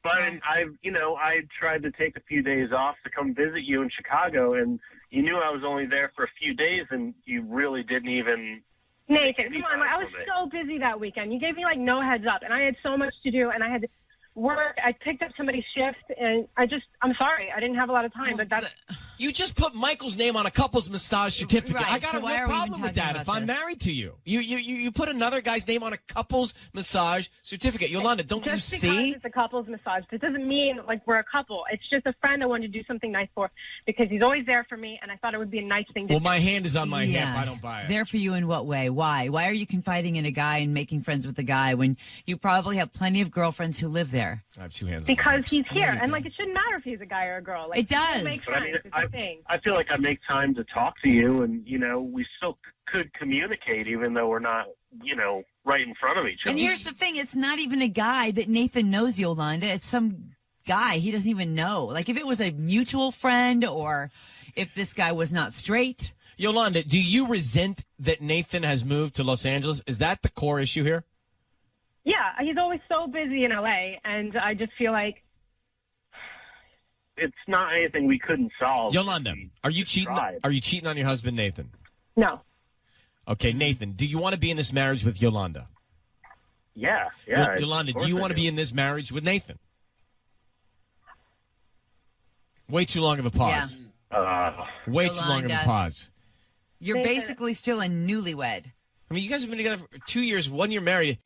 But I tried to take a few days off to come visit you in Chicago, and you knew I was only there for a few days, and you really didn't even. Nathan, come on. I was so busy that weekend. You gave me no heads up, and I had so much to do, and I had to work. I picked up somebody's shift, and I'm sorry. I didn't have a lot of time, but that's. You just put Michael's name on a couple's massage certificate. Right, I got so a why real are we problem even with that talking if about I'm this? married to you. You put another guy's name on a couple's massage certificate. Yolanda, don't you Just see? because it's a couple's massage, it doesn't mean we're a couple. It's just a friend I wanted to do something nice for because he's always there for me, and I thought it would be a nice thing to Well, do. my hand is on my hip. I don't buy it. There for you in what way? Why? Why are you confiding in a guy and making friends with a guy when you probably have plenty of girlfrils who live there? I have two hands on my Because hips. he's here, and it shouldn't matter if he's a guy or a girl. It does. Make But I friends. mean, It's a thing. I feel like I make time to talk to you, and we still could communicate, even though we're not, right in front of each other. And here's the thing: it's not even a guy that Nathan knows, Yolanda. It's some guy he doesn't even know. Like if it was a mutual friend, or if this guy was not straight. Yolanda, do you resent that Nathan has moved to Los Angeles? Is that the core issue here? Yeah, he's always so busy in LA, and I just feel like It's not anything we couldn't solve. Yolanda, are you cheating? Are you cheating on your husband, Nathan? no. Okay, Nathan, do you want to be in this marriage with Yolanda? Yeah. Yolanda, do you want to be in this marriage with Nathan? Way too long of a pause. Way too long of a Yolanda. pause. You're basically still a newlywed. I mean, you guys have been together for 2 years, 1 year married.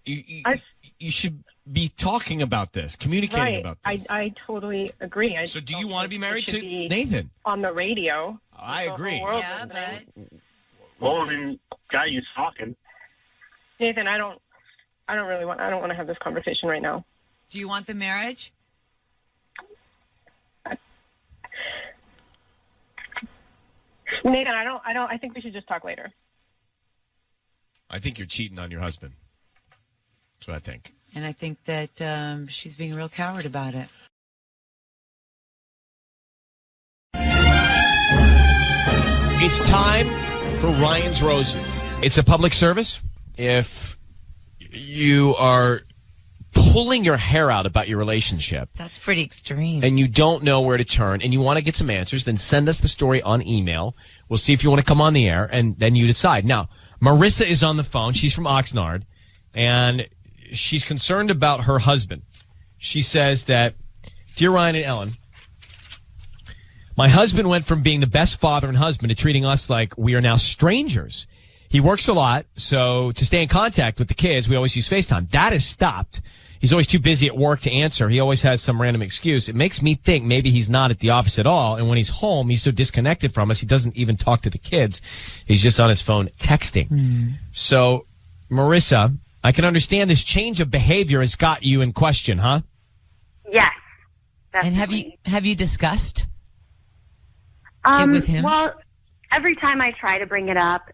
You should be talking about this, communicating about this. I totally agree. So do you want to be married to be Nathan? on the radio? I agree. Yeah, but Well, I mean, got you talking. Nathan, I don't want to have this conversation right now. Do you want the marriage? Nathan, I think we should just talk later. I think you're cheating on your husband. That's what I think. And I think that she's being a real coward about it. It's time for Ryan's Roses. It's a public service. If you are pulling your hair out about your relationship, That's pretty extreme. and you don't know where to turn, and you want to get some answers, then send us the story on email. We'll see if you want to come on the air, and then you decide. Now, Marissa is on the phone. She's from Oxnard, and she's concerned about her husband. She says that, "Dear Ryan and Ellen, my husband went from being the best father and husband to treating us like we are now strangers. He works a lot, so to stay in contact with the kids, we always use FaceTime. That has stopped. He's always too busy at work to answer. He always has some random excuse. It makes me think maybe he's not at the office at all, and when he's home, he's so disconnected from us, he doesn't even talk to the kids. He's just on his phone texting." So, Marissa, I can understand this change of behavior has got you in question, huh? Yes. And have you discussed it with him? Well, every time I try to bring it up,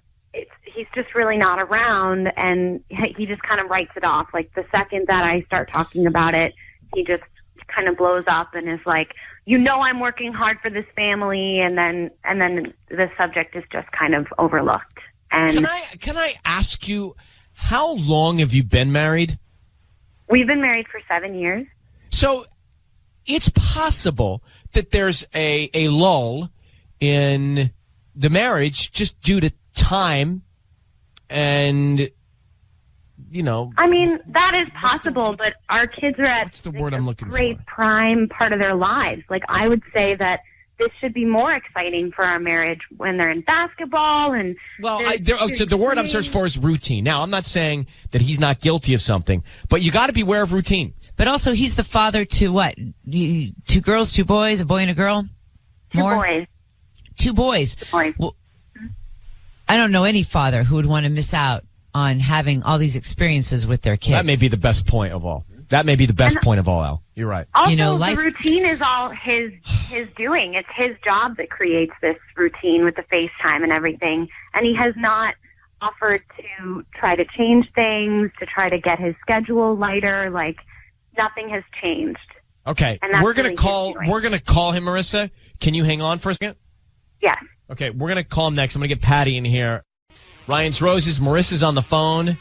he's just really not around, and he just kind of writes it off. Like the second that I start talking about it, he just kind of blows up and is like, I'm working hard for this family, and then the subject is just kind of overlooked. And Can I ask you, how long have you been married? We've been married for 7 years. So it's possible that there's a lull in the marriage just due to time and, I mean, that is possible, but our kids are at the word I'm looking great prime part of their lives. Like, I would say that this should be more exciting for our marriage when they're in basketball and. Well, so the word I'm searching for is routine. Now, I'm not saying that he's not guilty of something, but you got to be aware of routine. But also, he's the father to what? 2 girls, 2 boys, a boy and a girl? More? 2 boys. 2 boys. 2 boys. Well, I don't know any father who would want to miss out on having all these experiences with their kids. That may be the best point of all. Al. You're right. Also, the routine is all his doing. It's his job that creates this routine with the FaceTime and everything. And he has not offered to try to change things, to try to get his schedule lighter. Like, nothing has changed. Okay, we're gonna call him, Marissa. Can you hang on for a second? Yes. Okay, we're gonna call him next. I'm gonna get Patty in here. Ryan's Roses. Marissa's on the phone.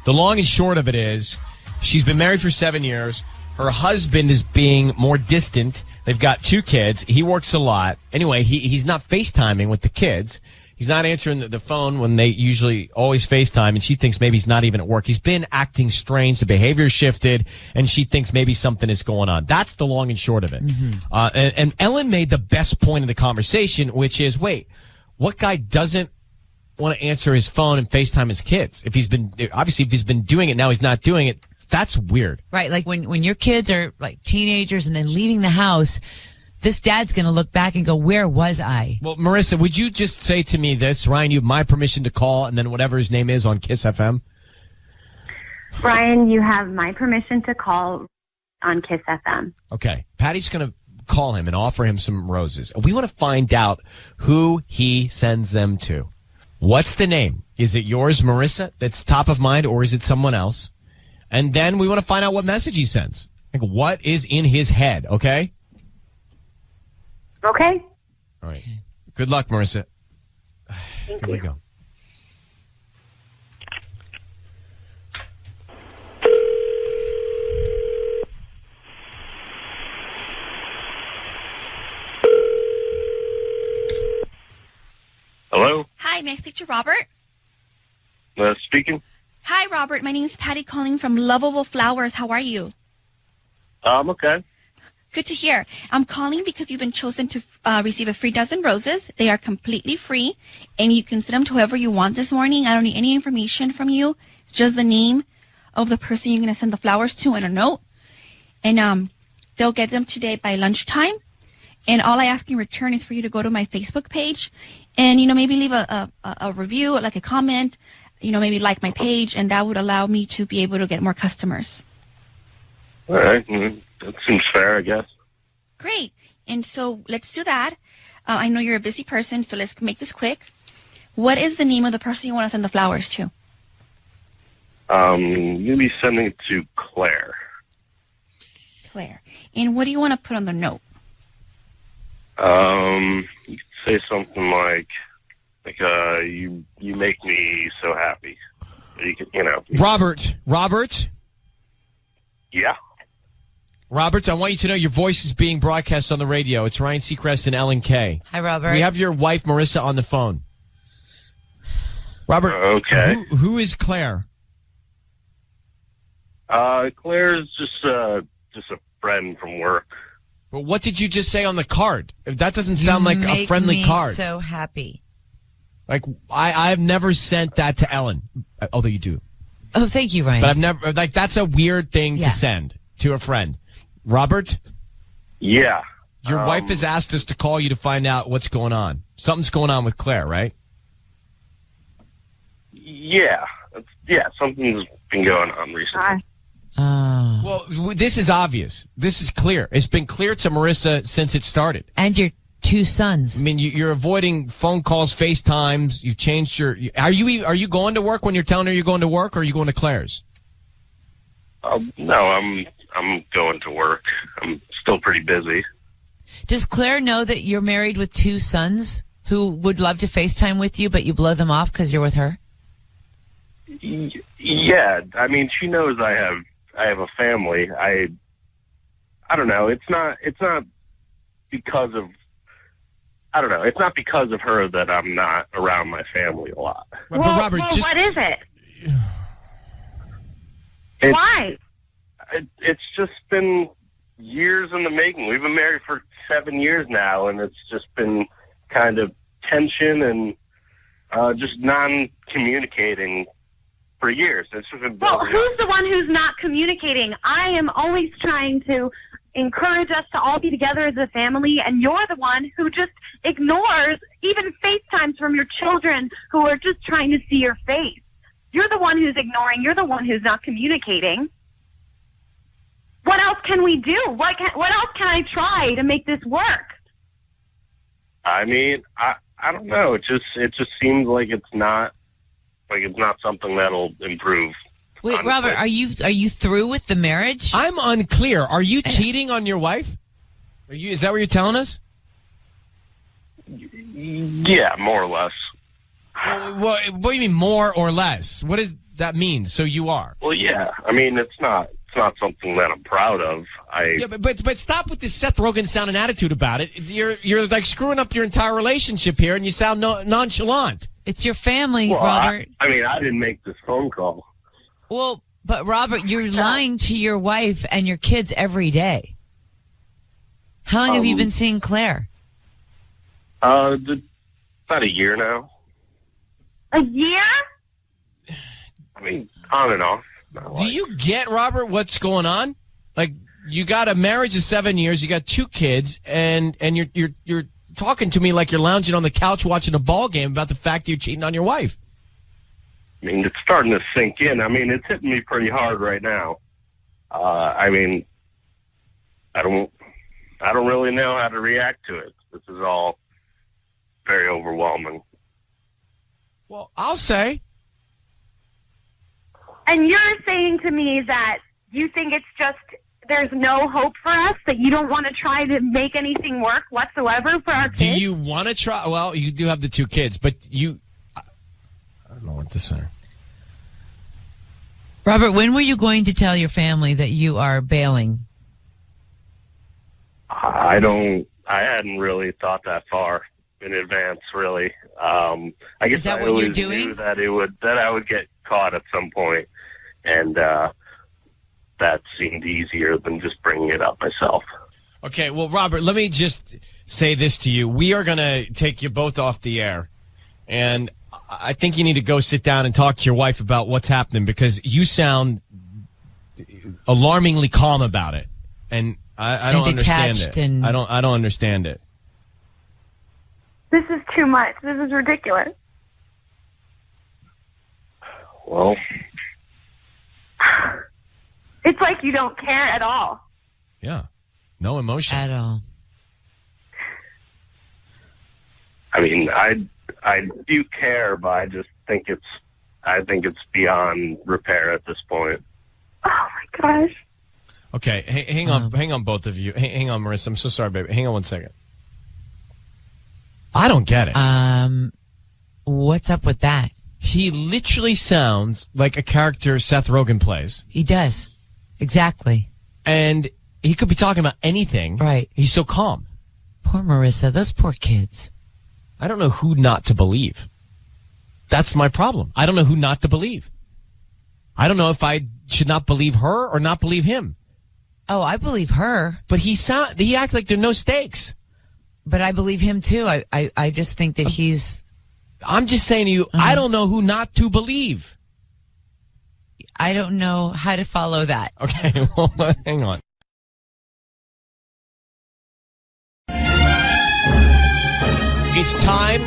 The long and short of it is, she's been married for 7 years. Her husband is being more distant. They've got 2 kids. He works a lot. Anyway, he's not FaceTiming with the kids. He's not answering the phone when they usually always FaceTime, and she thinks maybe he's not even at work. He's been acting strange. The behavior shifted, and she thinks maybe something is going on. That's the long and short of it. And Ellen made the best point of the conversation, which is, wait, what guy doesn't want to answer his phone and FaceTime his kids? If he's been doing it, now he's not doing it. That's weird. Right, like when your kids are like teenagers and then leaving the house, this dad's going to look back and go, where was I? Well, Marissa, would you just say to me this? Ryan, you have my permission to call, and then whatever his name is on Kiss FM? Ryan, you have my permission to call on Kiss FM. Okay. Patty's going to call him and offer him some roses. We want to find out who he sends them to. What's the name? Is it yours, Marissa, that's top of mind, or is it someone else? And then we want to find out what message he sends. Like, what is in his head, okay? Okay. All right. Good luck, Marissa. Thank Here you. we go. may I speak to Robert? Speaking. Hi, Robert. My name is Patty calling from Lovable Flowers. How are you? I'm okay. Good to hear. I'm calling because you've been chosen to receive a free dozen roses. They are completely free, and you can send them to whoever you want this morning. I don't need any information from you, just the name of the person you're going to send the flowers to and a note. And they'll get them today by lunchtime. And all I ask in return is for you to go to my Facebook page and, maybe leave a review, like a comment, maybe like my page, and that would allow me to be able to get more customers. All right. That seems fair, I guess. Great. And so let's do that. I know you're a busy person, so let's make this quick. What is the name of the person you want to send the flowers to? You'll be sending it to Claire. Claire. And what do you want to put on the note? You could say something like you make me so happy. You could, Robert. Yeah. Robert, I want you to know your voice is being broadcast on the radio. It's Ryan Seacrest and Ellen K. Hi, Robert. We have your wife, Marissa, on the phone. Robert, okay. Who is Claire? Claire's just a friend from work. Well, what did you just say on the card? That doesn't sound like a friendly card. So happy. Like I've never sent that to Ellen, although you do. Oh, thank you, Ryan. But I've never that's a weird thing to send to a friend. Robert? Yeah. Your wife has asked us to call you to find out what's going on. Something's going on with Claire, right? Yeah. Something's been going on recently. Well, this is obvious. This is clear. It's been clear to Marissa since it started. And your 2 sons. I mean, you're avoiding phone calls, FaceTimes. You've changed your. Are you going to work when you're telling her you're going to work, or are you going to Claire's? No, I'm going to work. I'm still pretty busy. Does Claire know that you're married with 2 sons who would love to FaceTime with you, but you blow them off because you're with her? Yeah, I mean, she knows I have a family. I don't know. It's not because of. I don't know. It's not because of her that I'm not around my family a lot. But Robert, what is it? It's, Why? It's just been years in the making. We've been married for 7 years now, and it's just been kind of tension and just non-communicating for years. It's just been Well, building who's up. the one who's not communicating? I am always trying to encourage us to all be together as a family, and you're the one who just ignores even FaceTimes from your children who are just trying to see your face. You're the one who's ignoring. You're the one who's not communicating. What else can we do? What else can I try to make this work? I mean, I don't know. It just seems like it's not something that'll improve. Wait, honestly. Robert, are you through with the marriage? I'm unclear. Are you cheating on your wife? Is that what you're telling us? Yeah, more or less. Well, what do you mean more or less? What does that mean? So you are? Well, yeah. I mean, it's not something that I'm proud of. Yeah, but stop with this Seth Rogen sounding attitude about it. You're like screwing up your entire relationship here, and you sound nonchalant. It's your family, Well, Robert. I mean, I didn't make this phone call. Well, but Robert, you're lying to your wife and your kids every day. How long have you been seeing Claire? About a year now. A year? I mean, on and off. Do you get, Robert, what's going on? Like, you got a marriage of 7 years, you got 2 kids, and you're talking to me like you're lounging on the couch watching a ball game about the fact that you're cheating on your wife. I mean, it's starting to sink in. I mean, it's hitting me pretty hard right now. I mean, I don't really know how to react to it. This is all very overwhelming. Well, I'll say. And you're saying to me that you think it's just there's no hope for us, that you don't want to try to make anything work whatsoever for our kids? Do you want to try? Well, you do have the 2 kids, but I don't know what to say. Robert, when were you going to tell your family that you are bailing? I hadn't really thought that far. in advance, really. I guess Is that I what you're always doing? knew that I would get caught at some point, and that seemed easier than just bringing it up myself. Okay, well, Robert, let me just say this to you. We are going to take you both off the air, and I think you need to go sit down and talk to your wife about what's happening, because you sound alarmingly calm about it, and I don't understand detached it. and- I don't understand it. This is too much. This is ridiculous. Well, It's like you don't care at all. Yeah, no emotion at all. I mean, I do care, but I just think it's beyond repair at this point. Oh my gosh. Okay, hang on, both of you. Hang on, Marissa. I'm so sorry, baby. Hang on one second. I don't get it. What's up with that? He literally sounds like a character Seth Rogen plays. He does. Exactly. And he could be talking about anything. Right. He's so calm. Poor Marissa. Those poor kids. I don't know who not to believe. That's my problem. I don't know who not to believe. I don't know if I should not believe her or not believe him. Oh, I believe her. But he acts like there are no stakes. But I believe him too. I just think that he's... I'm just saying to you, I don't know who not to believe. I don't know how to follow that. Okay, well, hang on. It's time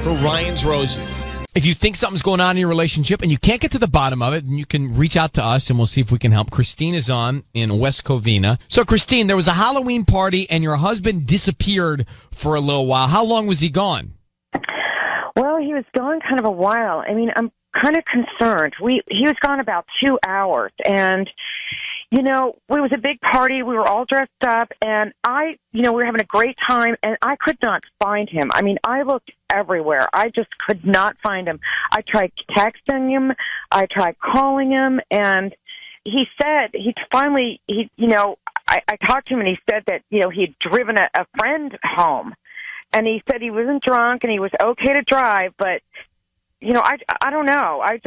for Ryan's Roses. If you think something's going on in your relationship and you can't get to the bottom of it, then you can reach out to us and we'll see if we can help. Christine is on in West Covina. So, Christine, there was a Halloween party and your husband disappeared for a little while. How long was he gone? Well, he was gone kind of a while. I mean, I'm kind of concerned. He was gone about 2 hours, and it was a big party. We were all dressed up, and we were having a great time, and I could not find him. I mean, I looked everywhere. I just could not find him. I tried texting him. I tried calling him, and he said I talked to him, and he said that, he'd driven a friend home, and he said he wasn't drunk and he was okay to drive, but, I don't know. I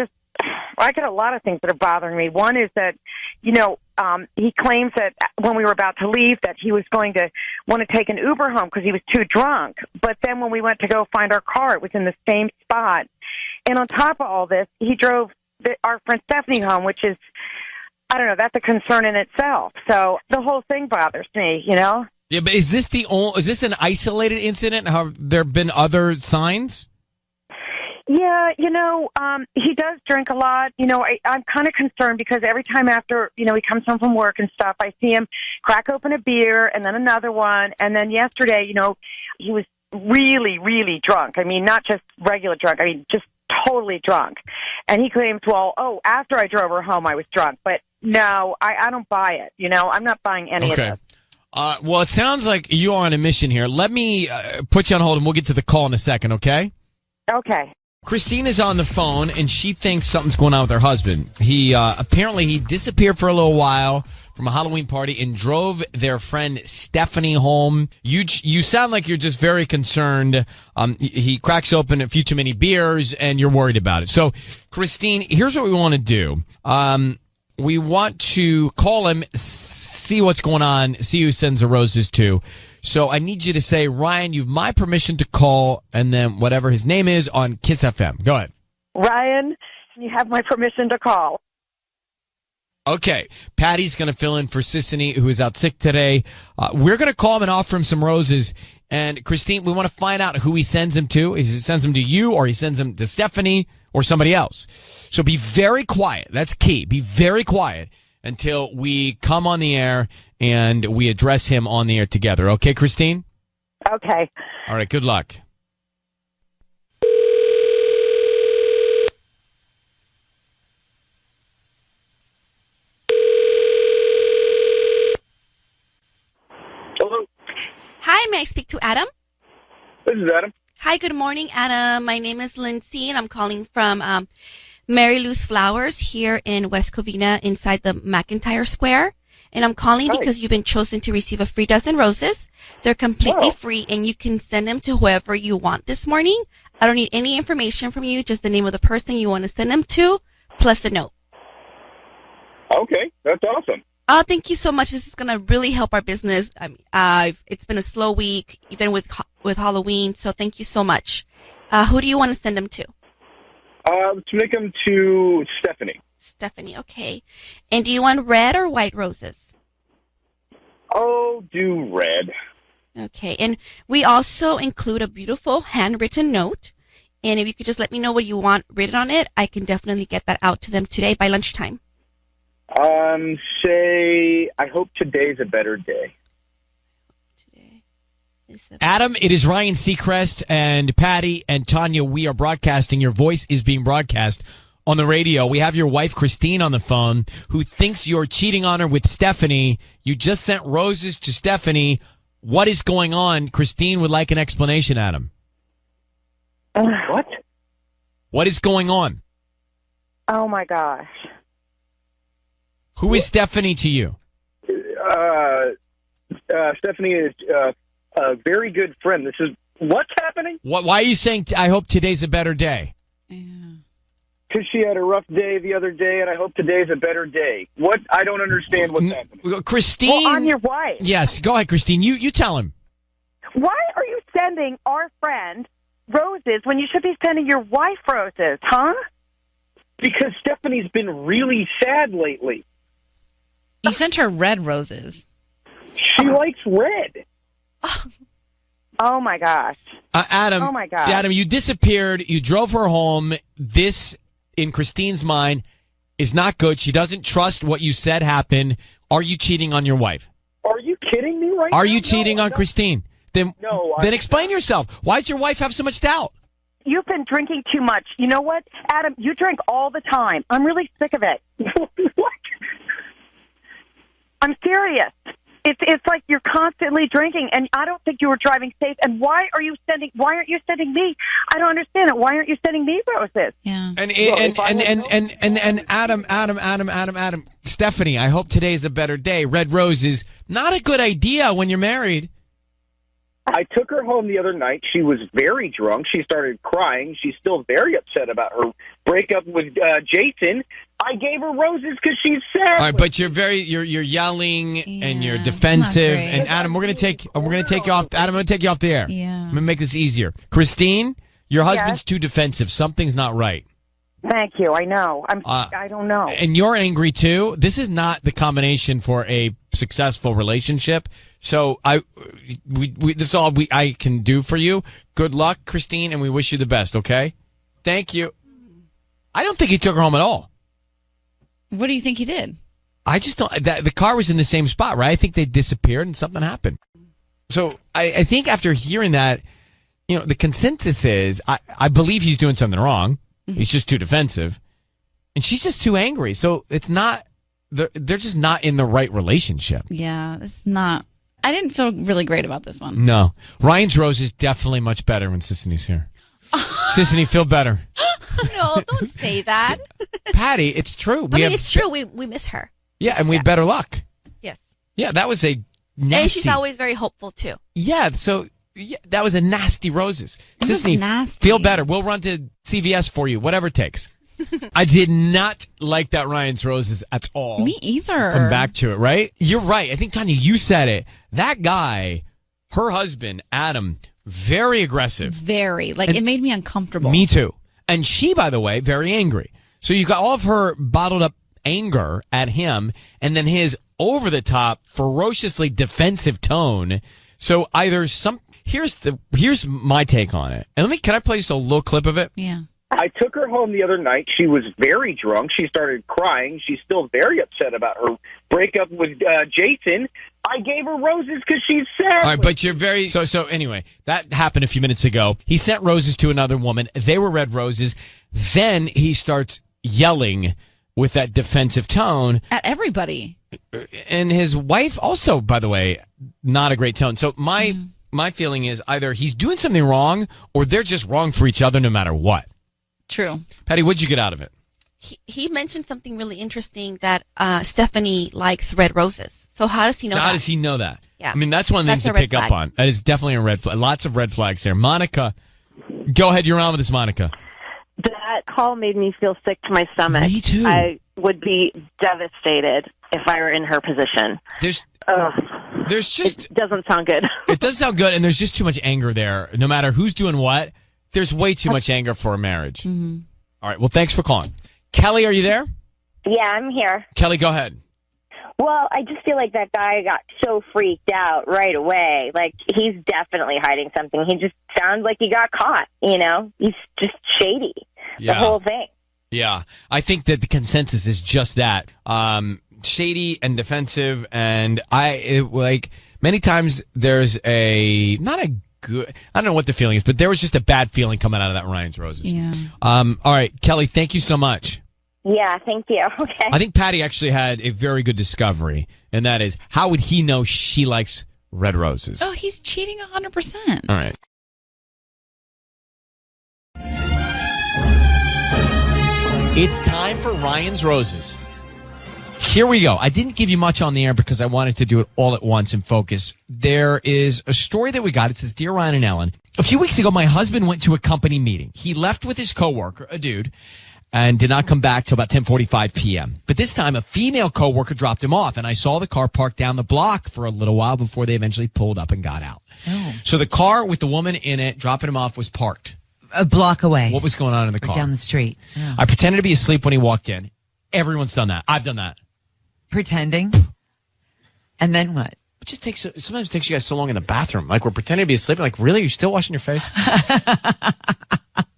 got a lot of things that are bothering me. One is that, he claims that when we were about to leave that he was going to want to take an Uber home because he was too drunk. But then when we went to go find our car, it was in the same spot. And on top of all this, he drove our friend Stephanie home, which is, I don't know, that's a concern in itself. So the whole thing bothers me, Yeah, but is this an isolated incident? Have there been other signs? Yeah, he does drink a lot. I'm kind of concerned because every time after, he comes home from work and stuff, I see him crack open a beer and then another one. And then yesterday, he was really, really drunk. I mean, not just regular drunk. I mean, just totally drunk. And he claims, after I drove her home, I was drunk. But no, I don't buy it. I'm not buying any of this. Well, it sounds like you are on a mission here. Let me put you on hold and we'll get to the call in a second, okay? Okay. Christine is on the phone, and she thinks something's going on with her husband. He apparently disappeared for a little while from a Halloween party and drove their friend Stephanie home. You sound like you're just very concerned. He cracks open a few too many beers, and you're worried about it. So, Christine, here's what we want to do. We want to call him, see what's going on, see who sends the roses to. So I need you to say, Ryan, you've my permission to call, and then whatever his name is on Kiss FM. Go ahead. Ryan, you have my permission to call. Okay. Patty's going to fill in for Sissany, who is out sick today. We're going to call him and offer him some roses. And Christine, we want to find out who he sends them to. He sends them to you, or he sends them to Stephanie, or somebody else. So be very quiet. That's key. Be very quiet until we come on the air and we address him on the air together. Okay, Christine? Okay. All right, good luck. Hello. Hi, may I speak to Adam? This is Adam. Hi, good morning, Adam. My name is Lindsay, and I'm calling from Mary Lou's Flowers here in West Covina inside the McIntyre Square. And I'm calling because you've been chosen to receive a free dozen roses. They're completely free, and you can send them to whoever you want this morning. I don't need any information from you, just the name of the person you want to send them to, plus a note. Okay, that's awesome. Oh, thank you so much. This is going to really help our business. It's been a slow week, even with Halloween, so thank you so much. Who do you want to send them to? To make them to Stephanie. Stephanie, okay. And do you want red or white roses? Oh, do red. Okay, and we also include a beautiful handwritten note. And if you could just let me know what you want written on it, I can definitely get that out to them today by lunchtime. Say, I hope today's a better day. Adam, it is Ryan Seacrest and Patty and Tanya. We are broadcasting. Your voice is being broadcast on the radio. We have your wife, Christine, on the phone, who thinks you're cheating on her with Stephanie. You just sent roses to Stephanie. What is going on? Christine would like an explanation, Adam. What? What is going on? Oh, my gosh. Who is Stephanie to you? Stephanie is a very good friend. This is what's happening? Why are you saying, I hope today's a better day? Because she had a rough day the other day, and I hope today's a better day. What? I don't understand what's happening. Christine? Well, I'm your wife. Yes, go ahead, Christine. You tell him. Why are you sending our friend roses when you should be sending your wife roses, huh? Because Stephanie's been really sad lately. You sent her red roses. She likes red. Oh, my gosh. Adam. Oh, my gosh. Adam, you disappeared. You drove her home. This, in Christine's mind, is not good. She doesn't trust what you said happened. Are you cheating on your wife? Are you kidding me right now? Are you cheating on Christine? Then I'm explain yourself. Why does your wife have so much doubt? You've been drinking too much. You know what, Adam? You drink all the time. I'm really sick of it. What? I'm serious. It's like you're constantly drinking, and I don't think you were driving safe. And why aren't you sending me? I don't understand it. Why aren't you sending me roses? Yeah. And Adam, Stephanie, I hope today's a better day. Red roses, not a good idea when you're married. I took her home the other night. She was very drunk. She started crying. She's still very upset about her breakup with Jason. I gave her roses because she's sad. All right, but you're yelling and you're defensive. And Adam, we're gonna take you off. Adam, I'm gonna take you off the air. Yeah. I'm gonna make this easier. Christine, your husband's too defensive. Something's not right. Thank you. I know. I don't know. And you're angry too. This is not the combination for a successful relationship. So this is all I can do for you. Good luck, Christine, and we wish you the best. Okay. Thank you. I don't think he took her home at all. What do you think he did? I just don't. The car was in the same spot, right? I think they disappeared and something happened. So I think after hearing that, the consensus is I believe he's doing something wrong. He's just too defensive, and she's just too angry. So it's not. They're just not in the right relationship. Yeah, it's not. I didn't feel really great about this one. No, Ryan's rose is definitely much better when Sisney's here. Sisney, feel better. No, don't say that. Patty, it's true. It's true. We miss her. Yeah, and we have better luck. Yes. Yeah, that was a nasty. And she's always very hopeful too. Yeah, so that was a nasty roses. Sisney, feel better. We'll run to CVS for you, whatever it takes. I did not like that Ryan's roses at all. Me either. Come back to it, right? You're right. I think, Tanya, you said it. That guy, her husband, Adam, very aggressive. Very. It made me uncomfortable. Me too. And she, by the way, very angry. So you got all of her bottled up anger at him and then his over-the-top, ferociously defensive tone. So either here's my take on it. And can I play just a little clip of it? Yeah. I took her home the other night. She was very drunk. She started crying. She's still very upset about her breakup with Jason. I gave her roses because she's sad. All right, but you're very... So anyway, that happened a few minutes ago. He sent roses to another woman. They were red roses. Then he starts yelling with that defensive tone. At everybody. And his wife also, by the way, not a great tone. So my feeling is either he's doing something wrong or they're just wrong for each other no matter what. True. Patty, what'd you get out of it? he mentioned something really interesting that Stephanie likes red roses. So how does he know that? How does he know that? Yeah. I mean, that's one of the things That's to a red pick up flag. on. That is definitely a red flag. Lots of red flags there. Monica, go ahead. You're on with us, Monica. That call made me feel sick to my stomach. Me too. I would be devastated if I were in her position. There's just... It doesn't sound good. It does sound good, and there's just too much anger there. No matter who's doing what, there's way too much anger for a marriage. Mm-hmm. All right, well, thanks for calling. Kelly, are you there? Yeah, I'm here. Kelly, go ahead. Well, I just feel like that guy got so freaked out right away. Like, he's definitely hiding something. He just sounds like he got caught, you know? He's just shady. Yeah. The whole thing. Yeah, I think that the consensus is just that. Shady and defensive, and many times there's not a good, I don't know what the feeling is, but there was just a bad feeling coming out of that Ryan's Roses. Yeah. All right, Kelly, thank you so much. Yeah, thank you. Okay. I think Patty actually had a very good discovery, and that is, how would he know she likes red roses? Oh, he's cheating 100%. All right. It's time for Ryan's Roses. Here we go. I didn't give you much on the air because I wanted to do it all at once and focus. There is a story that we got. It says, Dear Ryan and Ellen, a few weeks ago, my husband went to a company meeting. He left with his coworker, a dude, and did not come back till about 10:45 p.m. But this time, a female coworker dropped him off, and I saw the car parked down the block for a little while before they eventually pulled up and got out. Oh. So the car with the woman in it dropping him off was parked. A block away. What was going on in the Or car? down the street. Oh. I pretended to be asleep when he walked in. Everyone's done that. I've done that. Pretending? And then what? It just sometimes it takes you guys so long in the bathroom. Like, we're pretending to be asleep. Like, really? You're still washing your face?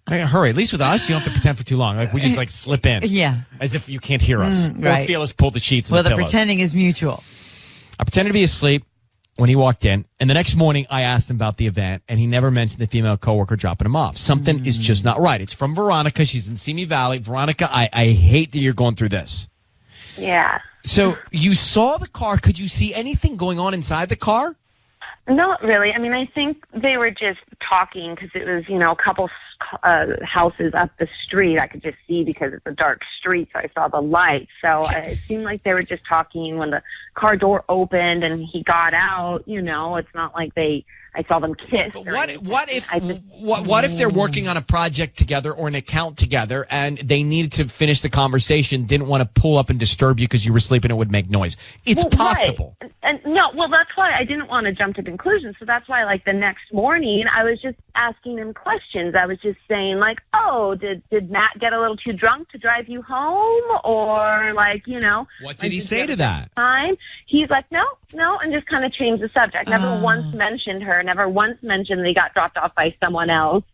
Hurry. At least with us, you don't have to pretend for too long. Like, we just, slip in. Yeah. As if you can't hear us. Right. Or feel us pull the sheets and Well, the the pillows. pretending is mutual. I pretended to be asleep when he walked in. And the next morning, I asked him about the event, and he never mentioned the female coworker dropping him off. Something is just not right. It's from Veronica. She's in Simi Valley. Veronica, I hate that you're going through this. Yeah. So you saw the car. Could you see anything going on inside the car? Not really. I mean, I think they were just talking because it was, a couple houses up the street. I could just see because it's a dark street, so I saw the light. So it seemed like they were just talking when the car door opened and he got out. It's not like I saw them kiss. But what if they're working on a project together or an account together and they needed to finish the conversation, didn't want to pull up and disturb you because you were sleeping, it would make noise. It's possible. Right. And that's why I didn't want to jump to conclusions. So that's why, the next morning, I was just asking him questions. I was just saying, did Matt get a little too drunk to drive you home? Or, What did he say to that? Time? He's like, no, and just kind of changed the subject. Never once mentioned her. Never once mentioned they got dropped off by someone else.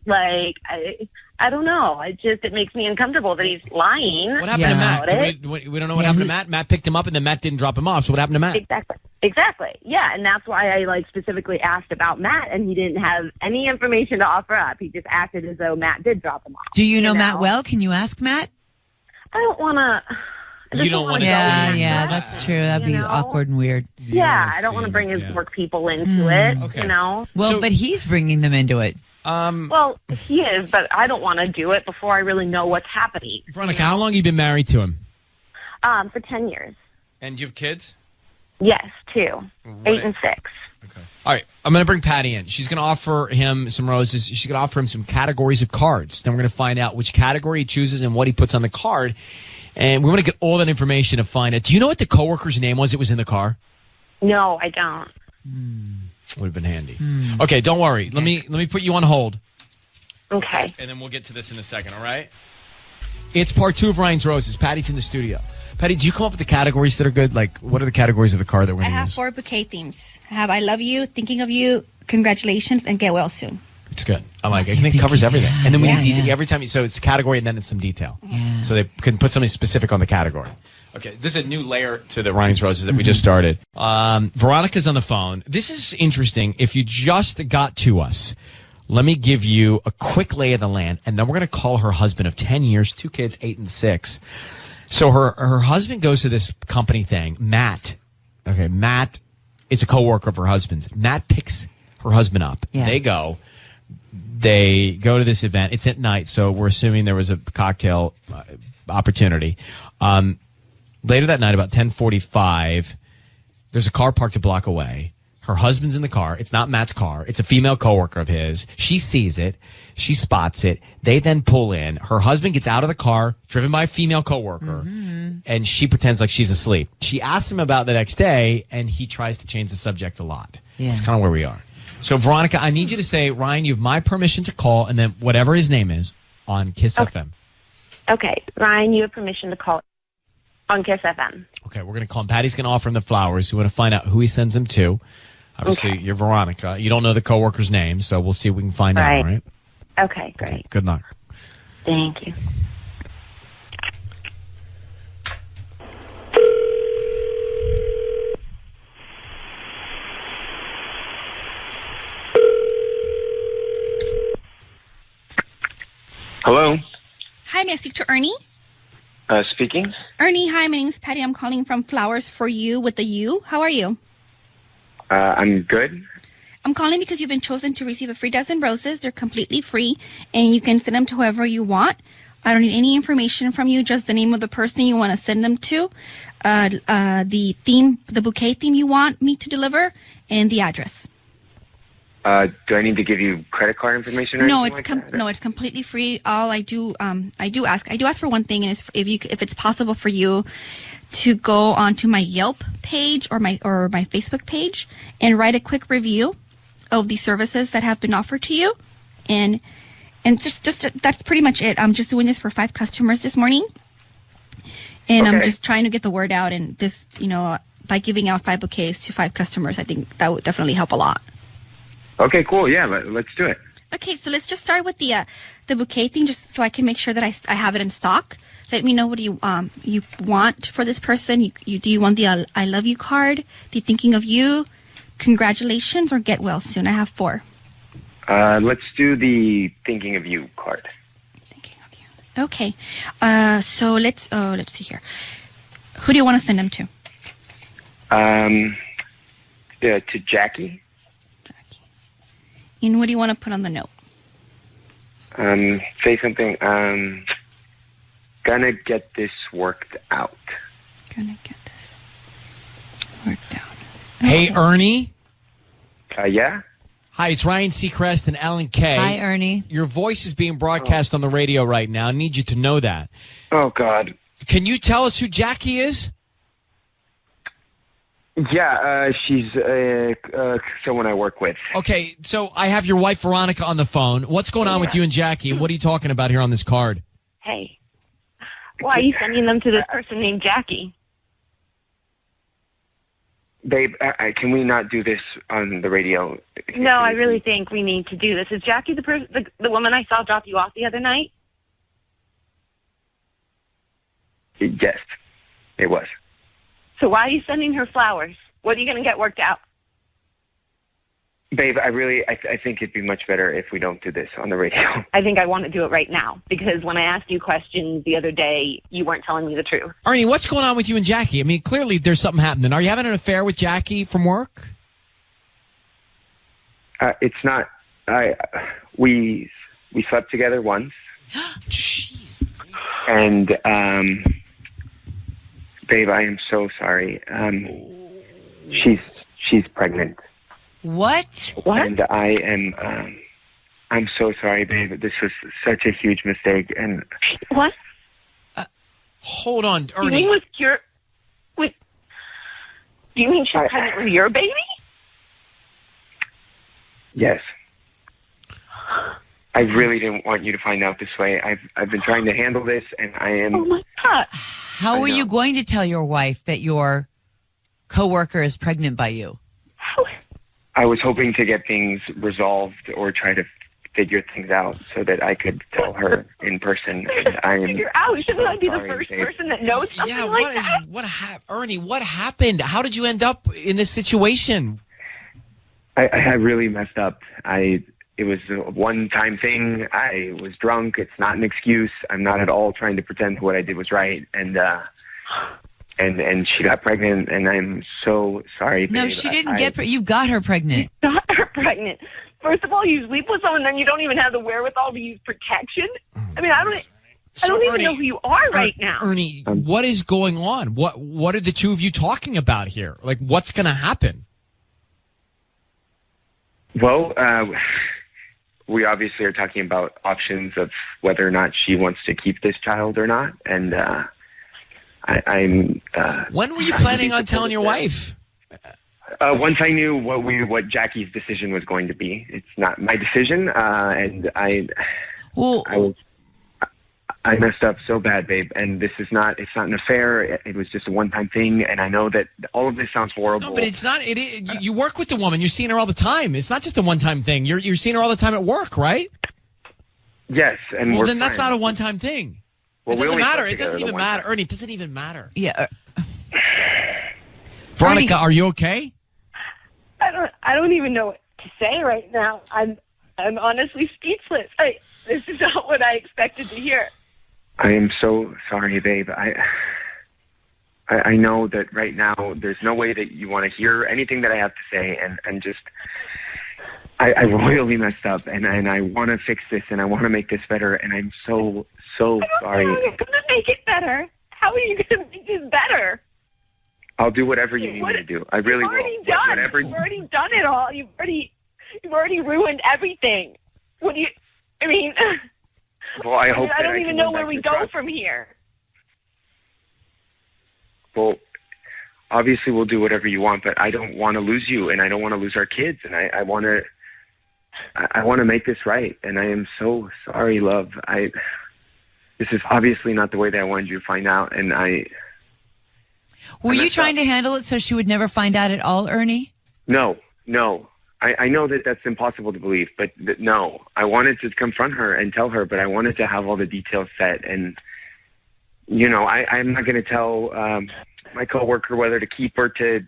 I don't know. It makes me uncomfortable that he's lying. What happened to Matt? We don't know what happened to Matt. Matt picked him up and then Matt didn't drop him off. So what happened to Matt? Exactly. Yeah, and that's why I specifically asked about Matt, and he didn't have any information to offer up. He just acted as though Matt did drop him off. Do you know Matt well? Can you ask Matt? I don't want to. You don't want to. Yeah, that's true. That'd be awkward and weird. Yeah, I don't want to bring his work people into it. Okay. Well, but he's bringing them into it. Well, he is, but I don't want to do it before I really know what's happening. Veronica, how long have you been married to him? For 10 years. And you have kids? Yes, 2, 8 and 6. All right, I'm going to bring Patty in. She's going to offer him some roses. She's going to offer him some categories of cards. Then we're going to find out which category he chooses and what he puts on the card. And we want to get all that information to find it. Do you know what the coworker's name was that was in the car? No, I don't. Would have been handy. Okay, don't worry. Let me put you on hold. Okay. And then we'll get to this in a second, all right? It's part 2 of Ryan's Roses. Patty's in the studio. Patty, do you come up with the categories that are good? What are the categories of the card that we're I going to have use? 4 bouquet themes. I have I love you, thinking of you, congratulations, and get well soon. It's good. I like it. I think it covers everything. And then we need detail every time. So it's category and then it's some detail. Yeah. So they can put something specific on the category. Okay, this is a new layer to the Ryan's Roses that we just started. Veronica's on the phone. This is interesting. If you just got to us, let me give you a quick lay of the land, and then we're going to call her husband of 10 years, 2 kids, 8 and 6. So her husband goes to this company thing, Matt. Okay, Matt is a coworker of her husband's. Matt picks her husband up. Yeah. They go. They go to this event. It's at night, so we're assuming there was a cocktail opportunity. Later that night, about 10:45, there's a car parked a block away. Her husband's in the car. It's not Matt's car. It's a female coworker of his. She sees it. She spots it. They then pull in. Her husband gets out of the car, driven by a female coworker, and she pretends like she's asleep. She asks him about the next day, and he tries to change the subject a lot. Yeah. That's kind of where we are. So, Veronica, I need you to say, Ryan, you have my permission to call, and then whatever his name is, on Kiss FM. Okay, Ryan, you have permission to call on Kiss FM. Okay, we're going to call him. Patty's going to offer him the flowers. We want to find out who he sends them to. Obviously, you're Veronica. You don't know the coworker's name, so we'll see if we can find out, all right? Okay, great. Okay, good luck. Thank you. Hello. Hi, may I speak to Ernie? Speaking. Ernie, hi, my name's Patty. I'm calling from Flowers for You with the U. How are you? I'm good. I'm calling because you've been chosen to receive a free dozen roses. They're completely free, and you can send them to whoever you want. I don't need any information from you, just the name of the person you want to send them to, the theme, the bouquet theme you want me to deliver, and the address. Do I need to give you credit card information? Or No, anything it's it's completely free. All I do ask for one thing, and is if it's possible for you to go onto my Yelp page or my Facebook page and write a quick review of the services that have been offered to you, and just that's pretty much it. I'm just doing this for 5 customers this morning, and I'm just trying to get the word out. And this, by giving out 5 bouquets to 5 customers, I think that would definitely help a lot. Okay, cool. Yeah, let's do it. Okay, so let's just start with the bouquet thing, just so I can make sure that I have it in stock. Let me know what you want for this person. Do you want the I love you card, the thinking of you, congratulations, or get well soon? I have 4. Let's do the thinking of you card. Okay, so let's see here. Who do you want to send them to? To Jackie. And what do you want to put on the note? Say something. Gonna get this worked out. Gonna get this worked out. Hey, Ernie. Yeah? Hi, it's Ryan Seacrest and Alan Kay. Hi, Ernie. Your voice is being broadcast on the radio right now. I need you to know that. Oh, God. Can you tell us who Jackie is? Yeah, she's someone I work with. Okay, so I have your wife, Veronica, on the phone. What's going on with you and Jackie? What are you talking about here on this card? Hey, why are you sending them to this person named Jackie? Babe, can we not do this on the radio? No, I really think we need to do this. Is Jackie the woman I saw drop you off the other night? Yes, it was. So why are you sending her flowers? What are you going to get worked out? Babe, I think it'd be much better if we don't do this on the radio. I think I want to do it right now, because when I asked you questions the other day, you weren't telling me the truth. Ernie, what's going on with you and Jackie? I mean, clearly there's something happening. Are you having an affair with Jackie from work? It's not. We slept together once. And, babe, I am so sorry. She's pregnant. What? And I am, I'm so sorry, babe. This was such a huge mistake. And what? Hold on, Ernie. You mean do you mean she's pregnant with your baby? Yes. I really didn't want you to find out this way. I've been trying to handle this, and I am. Oh my God! How are you going to tell your wife that your coworker is pregnant by you? I was hoping to get things resolved or try to figure things out so that I could tell her in person. And I am figure out. Shouldn't I be the sorry, first babe. person that knows something like that? Ernie, what happened? How did you end up in this situation? I really messed up. It was a one-time thing. I was drunk. It's not an excuse. I'm not at all trying to pretend what I did was right. And she got pregnant, and I'm so sorry, babe. No, she didn't get pregnant. You got her pregnant. Got her pregnant. First of all, you sleep with someone, then you don't even have the wherewithal to use protection. I mean, I don't even know who you are right now. Ernie, what is going on? What are the two of you talking about here? Like, what's going to happen? Well, we obviously are talking about options of whether or not she wants to keep this child or not. And I'm. When were you planning on telling your wife? Once I knew what Jackie's decision was going to be. It's not my decision, and I messed up so bad, babe. And it's not an affair. It was just a one-time thing. And I know that all of this sounds horrible. No, but it's not. You work with the woman. You're seeing her all the time. It's not just a one-time thing. You're seeing her all the time at work, right? Yes, and well, then that's not a one-time thing. Well, it doesn't matter. It doesn't even matter, Ernie. It doesn't even matter. Yeah. Veronica, are you okay? I don't even know what to say right now. I'm honestly speechless. This is not what I expected to hear. I am so sorry, babe. I know that right now there's no way that you want to hear anything that I have to say, and just I royally messed up, and I want to fix this, and I want to make this better, and I'm so sorry. How are you going to make it better? How are you going to make this better? I'll do whatever you need me to do. I really will. You've already done it all. You've already ruined everything. What do you? I mean. Well, I hope. I don't even know where we go from here. Well, obviously we'll do whatever you want, but I don't want to lose you, and I don't want to lose our kids, and I want to make this right, and I am so sorry, love. This is obviously not the way that I wanted you to find out, and Were you trying to handle it so she would never find out at all, Ernie? No. I know that that's impossible to believe, but no. I wanted to confront her and tell her, but I wanted to have all the details set. And, I'm not going to tell my coworker whether to keep her to,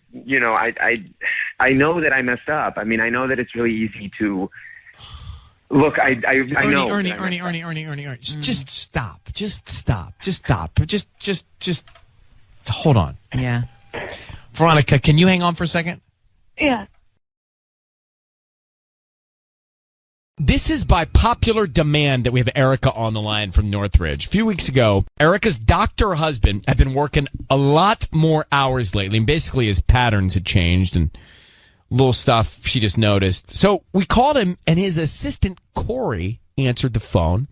I know that I messed up. I mean, I know that it's really easy to... Look, I know. Ernie. Just stop. Just stop. Just hold on. Yeah. Veronica, can you hang on for a second? Yeah. This is by popular demand that we have Erica on the line from Northridge. A few weeks ago, Erica's doctor husband had been working a lot more hours lately, and basically his patterns had changed and little stuff she just noticed. So we called him, and his assistant, Corey, answered the phone.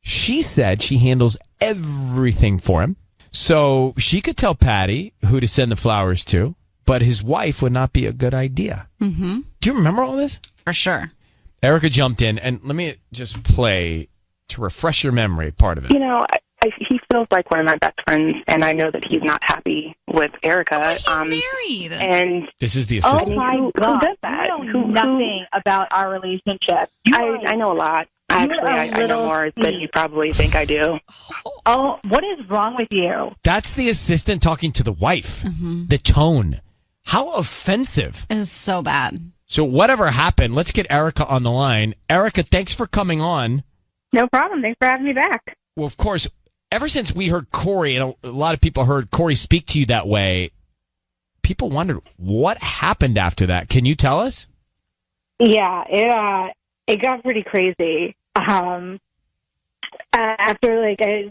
She said she handles everything for him. So she could tell Patty who to send the flowers to, but his wife would not be a good idea. Mm-hmm. Do you remember all this? For sure. Erica jumped in, and let me just play to refresh your memory part of it. He feels like one of my best friends, and I know that he's not happy with Erica. But he's married. And this is the assistant. Oh my God! Who does that? You know nothing about our relationship. I know a lot. Actually, I know more than you probably think I do. Oh, what is wrong with you? That's the assistant talking to the wife. Mm-hmm. The tone. How offensive. It is so bad. So whatever happened, let's get Erica on the line. Erica, thanks for coming on. No problem. Thanks for having me back. Well, of course, ever since we heard Corey, and a lot of people heard Corey speak to you that way, people wondered what happened after that. Can you tell us? Yeah, it got pretty crazy. After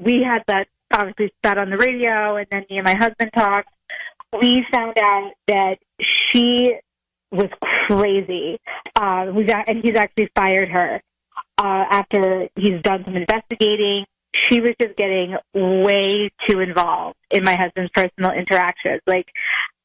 we had that obviously sat on the radio, and then me and my husband talked. We found out that she was crazy. And he's actually fired her after he's done some investigating. She was just getting way too involved in my husband's personal interactions. Like,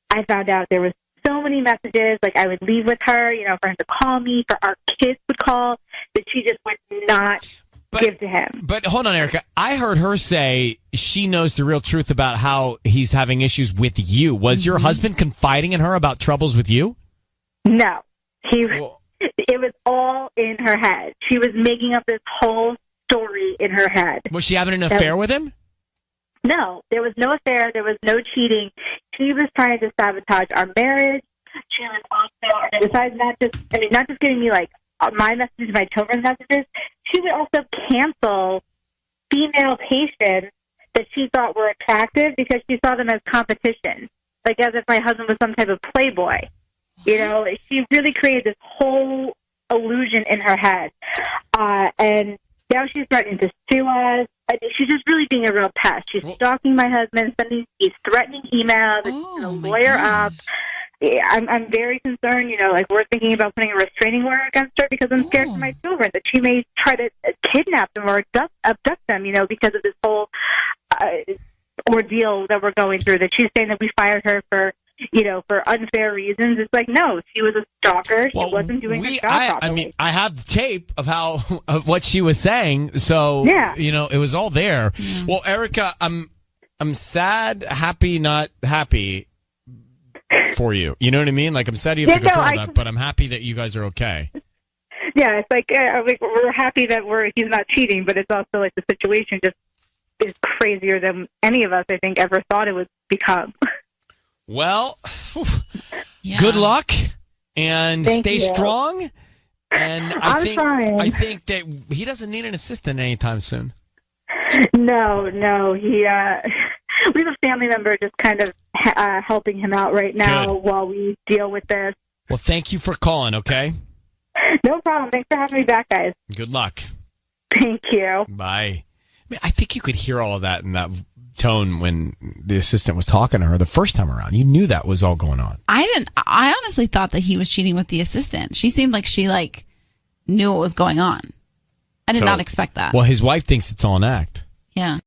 I found out there was so many messages, like I would leave with her, for him to call me, for our kids would call, that she just would not give to him. But hold on, Erica. I heard her say she knows the real truth about how he's having issues with you. Was your husband confiding in her about troubles with you? No. It was all in her head. She was making up this whole story in her head. Was she having an affair with him? No, there was no affair. There was no cheating. She was trying to sabotage our marriage. She was also, and besides not just giving me like my messages, my children's messages, she would also cancel female patients that she thought were attractive because she saw them as competition, like as if my husband was some type of playboy. She really created this whole illusion in her head. And now she's threatening to sue us. I mean, she's just really being a real pest. She's stalking my husband, sending these threatening emails, she's going to lawyer up. Yeah, I'm very concerned. Like we're thinking about putting a restraining order against her because I'm scared for my children that she may try to kidnap them or abduct them. Because of this whole ordeal that we're going through. That she's saying that we fired her for unfair reasons. It's like, no, she was a stalker. She wasn't doing her job properly. I mean, I have the tape of what she was saying. So it was all there. Yeah. Well, Erica, I'm sad, happy, not happy. For you. You know what I mean? Like, I'm sad you have to go through that, but I'm happy that you guys are okay. Yeah, it's like we're happy that he's not cheating, but it's also like the situation just is crazier than any of us, I think, ever thought it would become. Well, good luck and stay strong. And I think that he doesn't need an assistant anytime soon. No, he. We have a family member just kind of helping him out right now while we deal with this. Well, thank you for calling, okay? No problem. Thanks for having me back, guys. Good luck. Thank you. Bye. I think you could hear all of that in that tone when the assistant was talking to her the first time around. You knew that was all going on. I honestly thought that he was cheating with the assistant. She seemed like she knew what was going on. I did not expect that. Well, his wife thinks it's all an act. Yeah.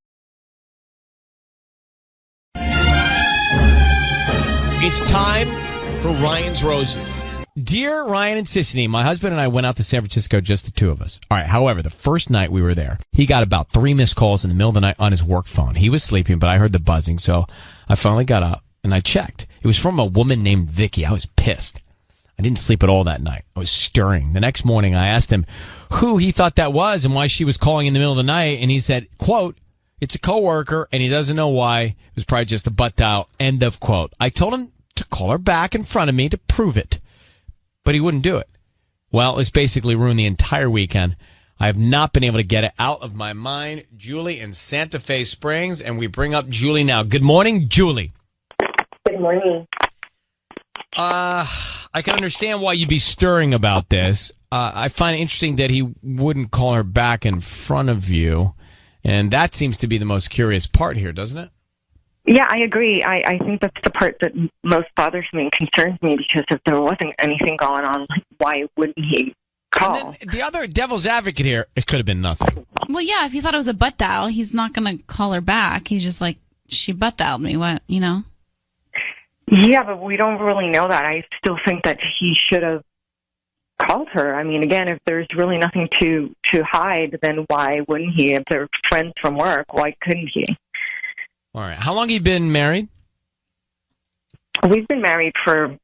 It's time for Ryan's Roses. Dear Ryan and Sissany, my husband and I went out to San Francisco, just the two of us. All right, however, the first night we were there, he got about 3 missed calls in the middle of the night on his work phone. He was sleeping, but I heard the buzzing, so I finally got up and I checked. It was from a woman named Vicky. I was pissed. I didn't sleep at all that night. I was stirring. The next morning, I asked him who he thought that was and why she was calling in the middle of the night, and he said, quote, "It's a coworker, and he doesn't know why. It was probably just a butt dial." End of quote. I told him to call her back in front of me to prove it, but he wouldn't do it. Well, it's basically ruined the entire weekend. I have not been able to get it out of my mind. Julie in Santa Fe Springs, and we bring up Julie now. Good morning, Julie. Good morning. I can understand why you'd be stirring about this. I find it interesting that he wouldn't call her back in front of you. And that seems to be the most curious part here, doesn't it? Yeah, I agree. I think that's the part that most bothers me and concerns me, because if there wasn't anything going on, why wouldn't he call? And then the other devil's advocate here, it could have been nothing. Well, yeah, if you thought it was a butt dial, he's not going to call her back. He's just like, she butt dialed me. What, Yeah, but we don't really know that. I still think that he should have called her. I mean, again, if there's really nothing to hide, then why wouldn't he? If they're friends from work, why couldn't he? All right. How long have you been married? We've been married for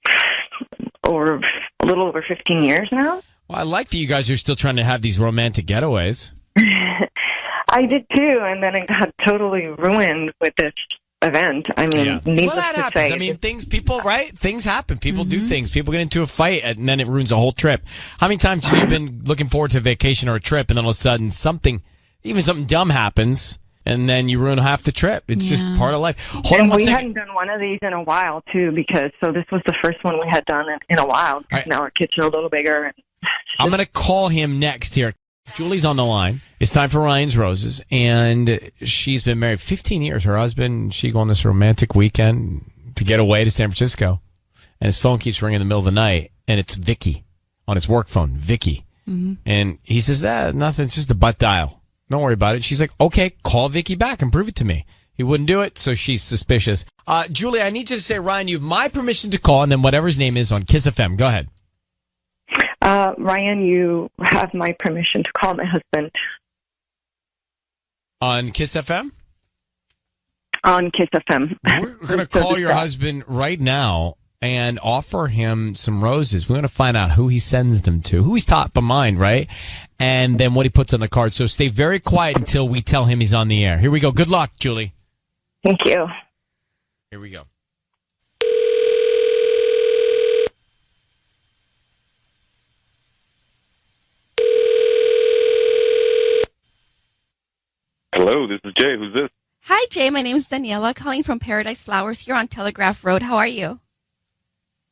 a little over 15 years now. Well, I like that you guys are still trying to have these romantic getaways. I did too, and then it got totally ruined with this event. I mean, needless that to happens. say. I mean, things happen. People do things. People get into a fight, and then it ruins a whole trip. How many times have you been looking forward to a vacation or a trip, and then all of a sudden something dumb happens, and then you ruin half the trip? It's just part of life. Hold on one second. We hadn't done one of these in a while, too, so this was the first one we had done in a while. Right. Now our kids are a little bigger. I'm going to call him next here. Julie's on the line. It's time for Ryan's Roses, and she's been married 15 years. Her husband, she go on this romantic weekend to get away to San Francisco, and his phone keeps ringing in the middle of the night, and it's Vicky on his work phone, Vicky. Mm-hmm. And he says, nothing, it's just a butt dial. Don't worry about it. She's like, okay, call Vicky back and prove it to me. He wouldn't do it, so she's suspicious. Julie, I need you to say, Ryan, you have my permission to call, and then whatever his name is on Kiss FM. Go ahead. Ryan, you have my permission to call my husband. On Kiss FM? On Kiss FM. We're going to call your husband right now and offer him some roses. We're going to find out who he sends them to, who he's top of mind, right? And then what he puts on the card. So stay very quiet until we tell him he's on the air. Here we go. Good luck, Julie. Thank you. Here we go. Hello, this is Jay. Who's this? Hi, Jay. My name is Daniela, calling from Paradise Flowers here on Telegraph Road. How are you?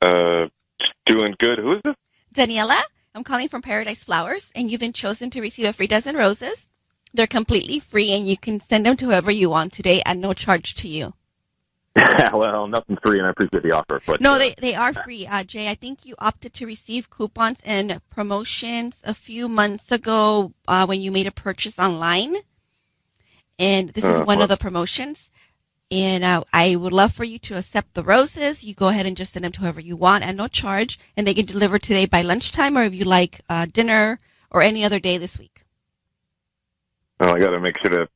Doing good. Who is this? Daniela. I'm calling from Paradise Flowers, and you've been chosen to receive a free dozen roses. They're completely free, and you can send them to whoever you want today at no charge to you. Well, nothing's free, and I appreciate the offer. But No, they are free, Jay. I think you opted to receive coupons and promotions a few months ago when you made a purchase online. And this is one of the promotions. And I would love for you to accept the roses. You go ahead and just send them to whoever you want at no charge. And they can deliver today by lunchtime, or if you like dinner or any other day this week. well, I got to make sure to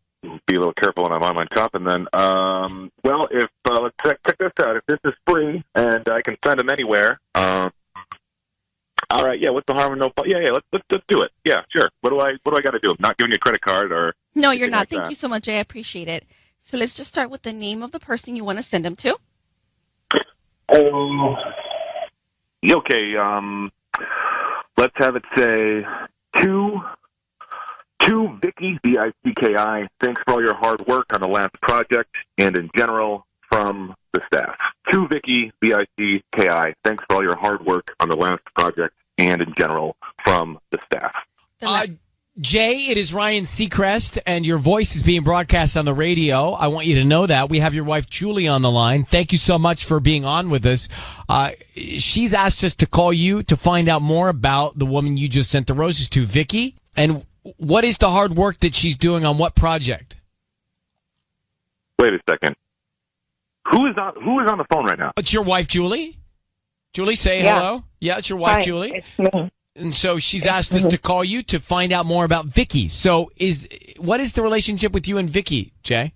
be a little careful when I'm online shopping then. Well, if let's check this out. If this is free and I can send them anywhere, all right, yeah, what's the harm in no? Yeah, let's do it. Yeah, sure. What do I got to do? I'm not giving you a credit card or No, you're not. like Thank that. you so much, Jay. I appreciate it. So let's just start with the name of the person you want to send them to. Okay, let's have it say to Vicky, Vicki. Thanks for all your hard work on the last project and in general from the staff. To Vicky, Vicki. Thanks for all your hard work on the last project and in general from the staff. Jay, it is Ryan Seacrest, and your voice is being broadcast on the radio. I want you to know that. We have your wife, Julie, on the line. Thank you so much for being on with us. She's asked us to call you to find out more about the woman you just sent the roses to, Vicky. And what is the hard work that she's doing on what project? Wait a second. Who is on the phone right now? It's your wife, Julie. Julie, say hello. Yeah, it's your wife, Hi, Julie. it's me. And so she's asked us to call you to find out more about Vicky. So what is the relationship with you and Vicky, Jay?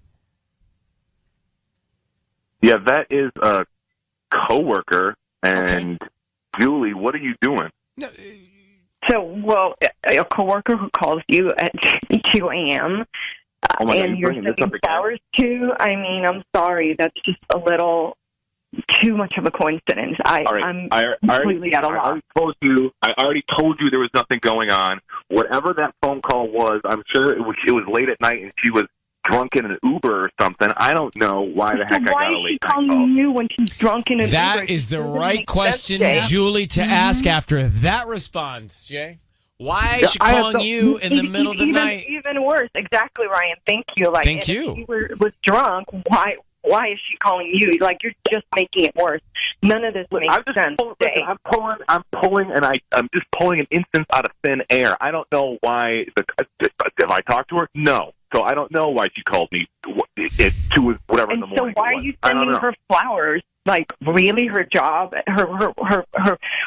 Yeah, that is a coworker. And Julie, what are you doing? So, well, a coworker who calls you at 2 a.m. Oh my God, and you're you're bringing this sending up again? flowers to. I mean, I'm sorry, that's just a little too much of a coincidence. I'm completely at a loss. I already told you there was nothing going on. Whatever that phone call was, I'm sure it was late at night and she was drunk in an Uber or something. I don't know why the heck I got a late night call. Why is she calling you when she's drunk in an Uber? That is the right question, Julie, to ask after that response, Jay. Why is she calling you in the middle of the night? Even worse. Exactly, Ryan. Thank you. Thank you. If she was drunk, why is she calling you? Like, you're just making it worse. None of this makes sense. I'm pulling, and I'm just pulling an instance out of thin air. I don't know why. Did I talk to her? No. So I don't know why she called me to whatever in the morning. So why are you sending her flowers? Like, really, her job, her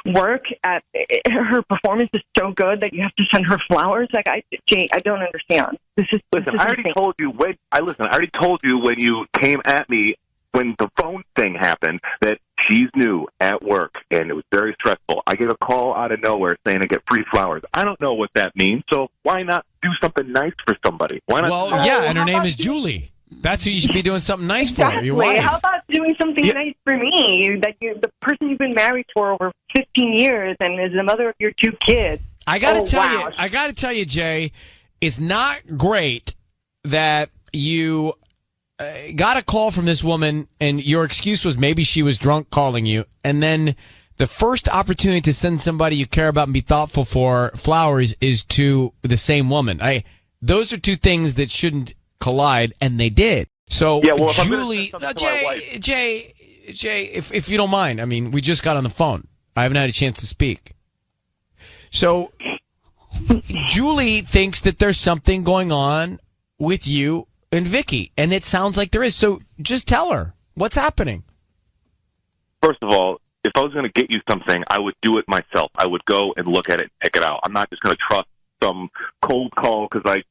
work at her performance is so good that you have to send her flowers. Like, Jay, I don't understand. Listen, I already told you I already told you when you came at me when the phone thing happened that she's new at work and it was very stressful. I get a call out of nowhere saying I get free flowers. I don't know what that means. So why not do something nice for somebody? Why not? Well, yeah, and her name is Julie. That's who you should be doing something nice for, your wife. How about doing something nice for me? The person you've been married for over 15 years and is the mother of your 2 kids. I got to tell you, Jay, it's not great that you got a call from this woman and your excuse was maybe she was drunk calling you, and then the first opportunity to send somebody you care about and be thoughtful for flowers is to the same woman. Those are two things that shouldn't collide, and they did. So, Julie, Jay, if you don't mind, I mean, we just got on the phone. I haven't had a chance to speak. So, Julie thinks that there's something going on with you and Vicky, and it sounds like there is. So, just tell her what's happening. First of all, if I was going to get you something, I would do it myself. I would go and look at it and pick it out. I'm not just going to trust some cold call because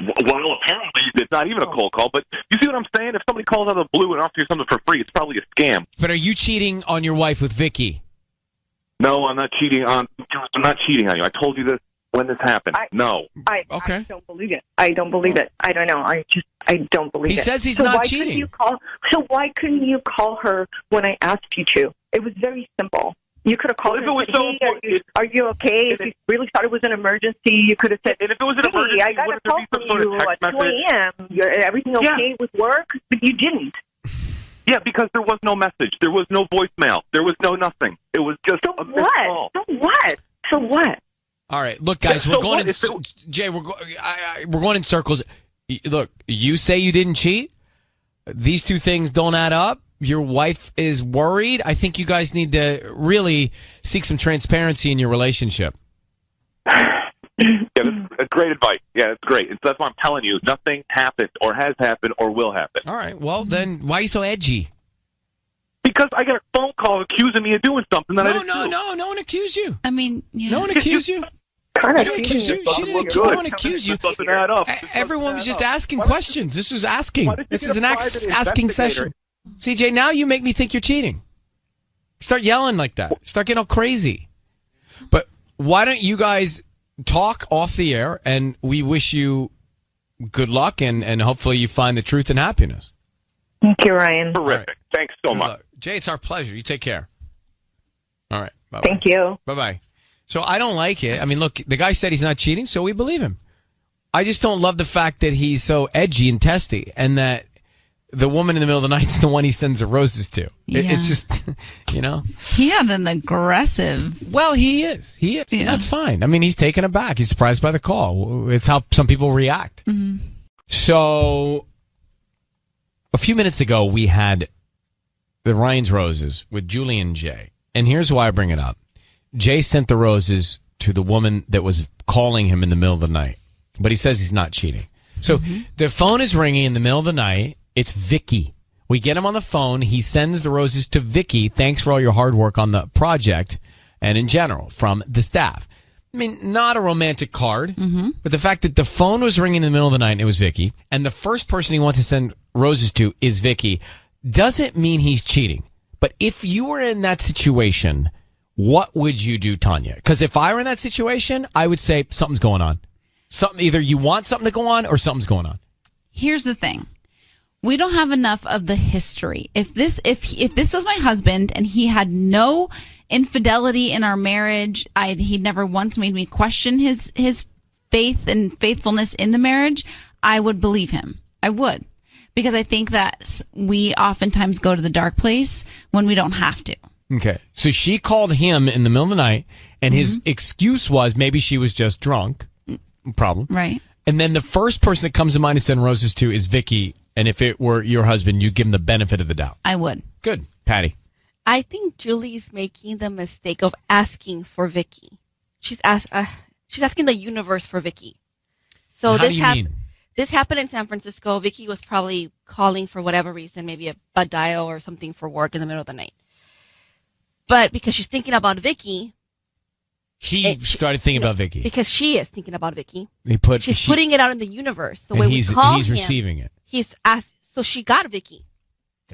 well, apparently it's not even a cold call, but you see what I'm saying? If somebody calls out of the blue and offers you something for free, it's probably a scam. But are you cheating on your wife with Vicky? No, I'm not cheating on you. I told you this when this happened. No. I don't believe it. I don't believe it. I don't know. I don't believe it. He says he's not cheating. So why couldn't you call her when I asked you to? It was very simple. You could have called her and said, are you okay? If you really thought it was an emergency, you could have said, and if it was an emergency, I got a call from you at 2 a.m. Everything okay with work? But you didn't. Yeah, because there was no message. There was no voicemail. There was no nothing. It was just a missed call. So what? All right, look, guys, Yeah, we're so going what? in. Jay, we're going in circles. Look, you say you didn't cheat. These two things don't add up. Your wife is worried. I think you guys need to really seek some transparency in your relationship. Yeah, that's great advice. Yeah, it's great. That's why I'm telling you, nothing happened or has happened or will happen. All right. Well, then why are you so edgy? Because I got a phone call accusing me of doing something that I didn't do. No one accused you. I mean, No one accused you. Kind I of didn't accuse you. She didn't. No one accused you. Doesn't add up. Everyone was just asking questions. This was asking. Why did you This get is a an private asking session. CJ, now you make me think you're cheating. Start yelling like that. Start getting all crazy. But why don't you guys talk off the air, and we wish you good luck, and hopefully you find the truth and happiness. Thank you, Ryan. Terrific. Right. Thanks so much. Jay, it's our pleasure. You take care. All right. Bye-bye. Thank you. Bye-bye. So I don't like it. I mean, look, the guy said he's not cheating, so we believe him. I just don't love the fact that he's so edgy and testy, and that the woman in the middle of the night is the one he sends the roses to. It's just, you know. He had an aggressive. Well, he is. Yeah. That's fine. I mean, he's taken aback. He's surprised by the call. It's how some people react. Mm-hmm. So a few minutes ago, we had the Ryan's Roses with Julie and Jay. And here's why I bring it up. Jay sent the roses to the woman that was calling him in the middle of the night. But he says he's not cheating. So the phone is ringing in the middle of the night. It's Vicky. We get him on the phone. He sends the roses to Vicky. Thanks for all your hard work on the project and in general from the staff. I mean, not a romantic card, but the fact that the phone was ringing in the middle of the night and it was Vicky, and the first person he wants to send roses to is Vicky, doesn't mean he's cheating. But if you were in that situation, what would you do, Tanya? Because if I were in that situation, I would say something's going on. Either you want something to go on or something's going on. Here's the thing. We don't have enough of the history. If this was my husband and he had no infidelity in our marriage, he never once made me question his faith and faithfulness in the marriage, I would believe him. I would. Because I think that we oftentimes go to the dark place when we don't have to. Okay. So she called him in the middle of the night, and his excuse was maybe she was just drunk. Problem. Right. And then the first person that comes to mind to send roses to is Vicky. And if it were your husband, you'd give him the benefit of the doubt. I would. Good. Patty. I think Julie's making the mistake of asking for Vicky. She's asking the universe for Vicky. So How do you mean? This happened in San Francisco. Vicky was probably calling for whatever reason, maybe a dial or something for work in the middle of the night. But because she's thinking about Vicky, He started thinking about Vicky. because she is thinking about Vicky. She's she- putting it out in the universe. So and when he's we call he's him, receiving it. he's asked. So she got Vicky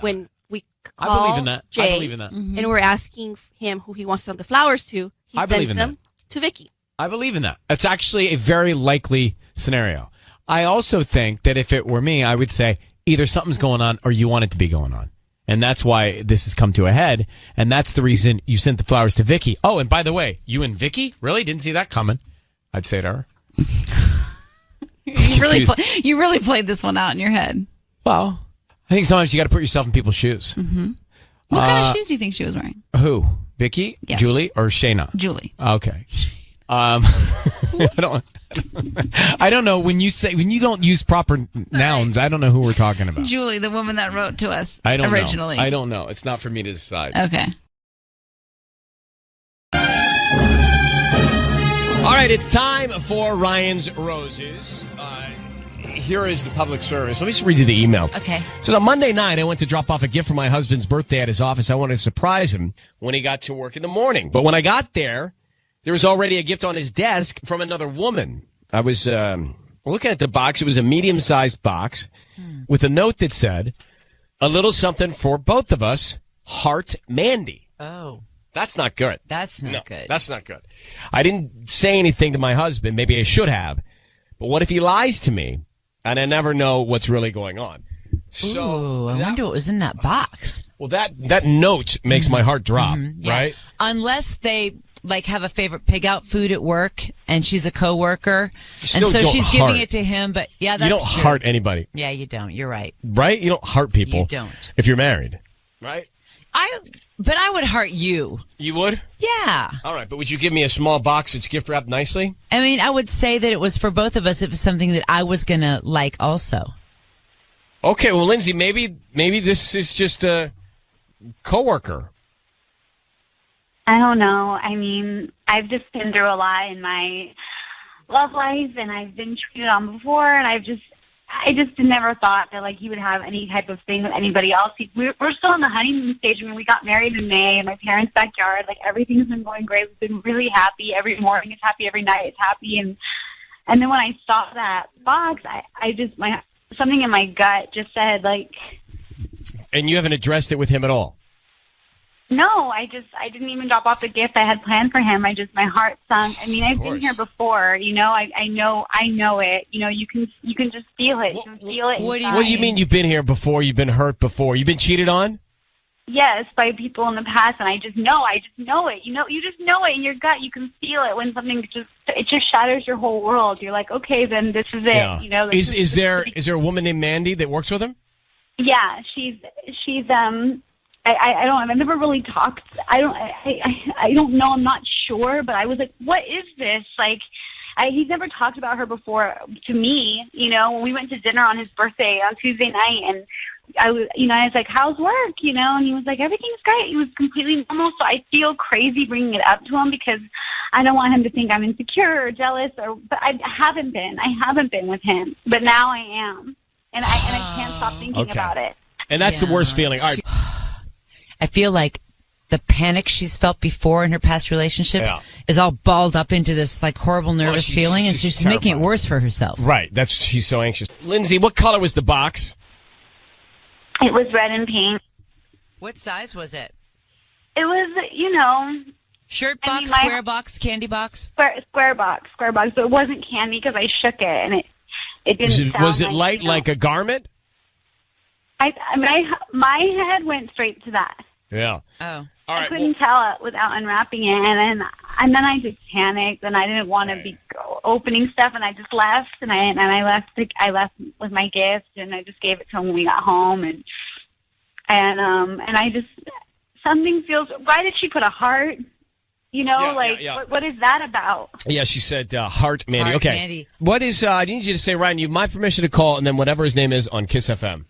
when we I call believe in that. Jay, I believe in that. and we're asking him who he wants to send the flowers to. He I believe sends in them to Vicky. I believe in that. It's actually a very likely scenario. I also think that if it were me, I would say either something's going on or you want it to be going on. And that's why this has come to a head. And that's the reason you sent the flowers to Vicky. Oh, and by the way, you and Vicky? Really? Didn't see that coming. I'd say to her. You really played this one out in your head. Well, I think sometimes you got to put yourself in people's shoes. Mm-hmm. What kind of shoes do you think she was wearing? Who? Vicky? Yes. Julie? Or Shayna? Julie. Okay. I don't know when you don't use proper nouns. I don't know who we're talking about. Julie, the woman that wrote to us I don't originally. know. I don't know. It's not for me to decide. Okay. All right, it's time for Ryan's Roses. Here is the public service. Let me just read you the email. Okay. So on Monday night, I went to drop off a gift for my husband's birthday at his office. I wanted to surprise him when he got to work in the morning. But when I got there was already a gift on his desk from another woman. I was looking at the box. It was a medium-sized box with a note that said, "A little something for both of us, Heart Mandy." Oh. That's not good. That's not good. That's not good. I didn't say anything to my husband. Maybe I should have. But what if he lies to me and I never know what's really going on? So I wonder what was in that box. Well, that note makes my heart drop, Yeah. right? Unless they have a favorite pig out food at work and she's a coworker, still and so don't she's heart. giving it to him. But yeah, that's You don't true. heart anybody, Yeah, you don't. You're right. right? You don't heart people. You don't. If you're married, right? But I would heart you. You would? Yeah. All right, but would you give me a small box that's gift wrapped nicely? I mean, I would say that it was for both of us. It was something that I was going to like also. Okay, well, Lindsay, maybe this is just a coworker. I don't know. I mean, I've just been through a lot in my love life, and I've been cheated on before, and I just never thought that like he would have any type of thing with anybody else. We're still in the honeymoon stage. I mean, we got married in May in my parents' backyard. Like everything's been going great. We've been really happy. Every morning it's happy. Every night it's happy. And then when I saw that box, I just something in my gut just said like. And you haven't addressed it with him at all? No, I didn't even drop off the gift I had planned for him. My heart sunk. I mean, I've been here before, you know, I know it. You know, you can just feel it. You can feel it. What do you mean you've been here before? You've been hurt before? You've been cheated on? Yes, by people in the past, and I just know it. You know, you just know it in your gut. You can feel it when something just shatters your whole world. You're like, okay, then this is it. Yeah. You know, Is there a woman named Mandy that works with him? Yeah, she's I don't. I've never really talked. I don't know. I'm not sure. But I was like, what is this? Like, he's never talked about her before to me. You know, when we went to dinner on his birthday on Tuesday night, and I was like, how's work? You know, and he was like, everything's great. He was completely normal. So I feel crazy bringing it up to him because I don't want him to think I'm insecure or jealous. But I haven't been. I haven't been with him. But now I am, and I can't stop thinking about it. And that's the worst feeling. All right. I feel like the panic she's felt before in her past relationships is all balled up into this like horrible nervous feeling, and she's making it worse for herself. Right. She's so anxious. Lindsay, what color was the box? It was red and pink. What size was it? It was, you know... Shirt box, square box, candy box? Square box. So it wasn't candy because I shook it, and it didn't sound Was it light like a garment? My head went straight to that. Yeah. Oh. All right. I couldn't tell it without unwrapping it, and then I just panicked, and I didn't want to be opening stuff, and I just left, and I left with my gift, and I just gave it to him when we got home, and I just something feels. Why did she put a heart? You know, What is that about? Yeah, she said heart, Mandy. Heart, okay. Mandy. What is? I need you to say, Ryan, you have my permission to call, and then whatever his name is on Kiss FM.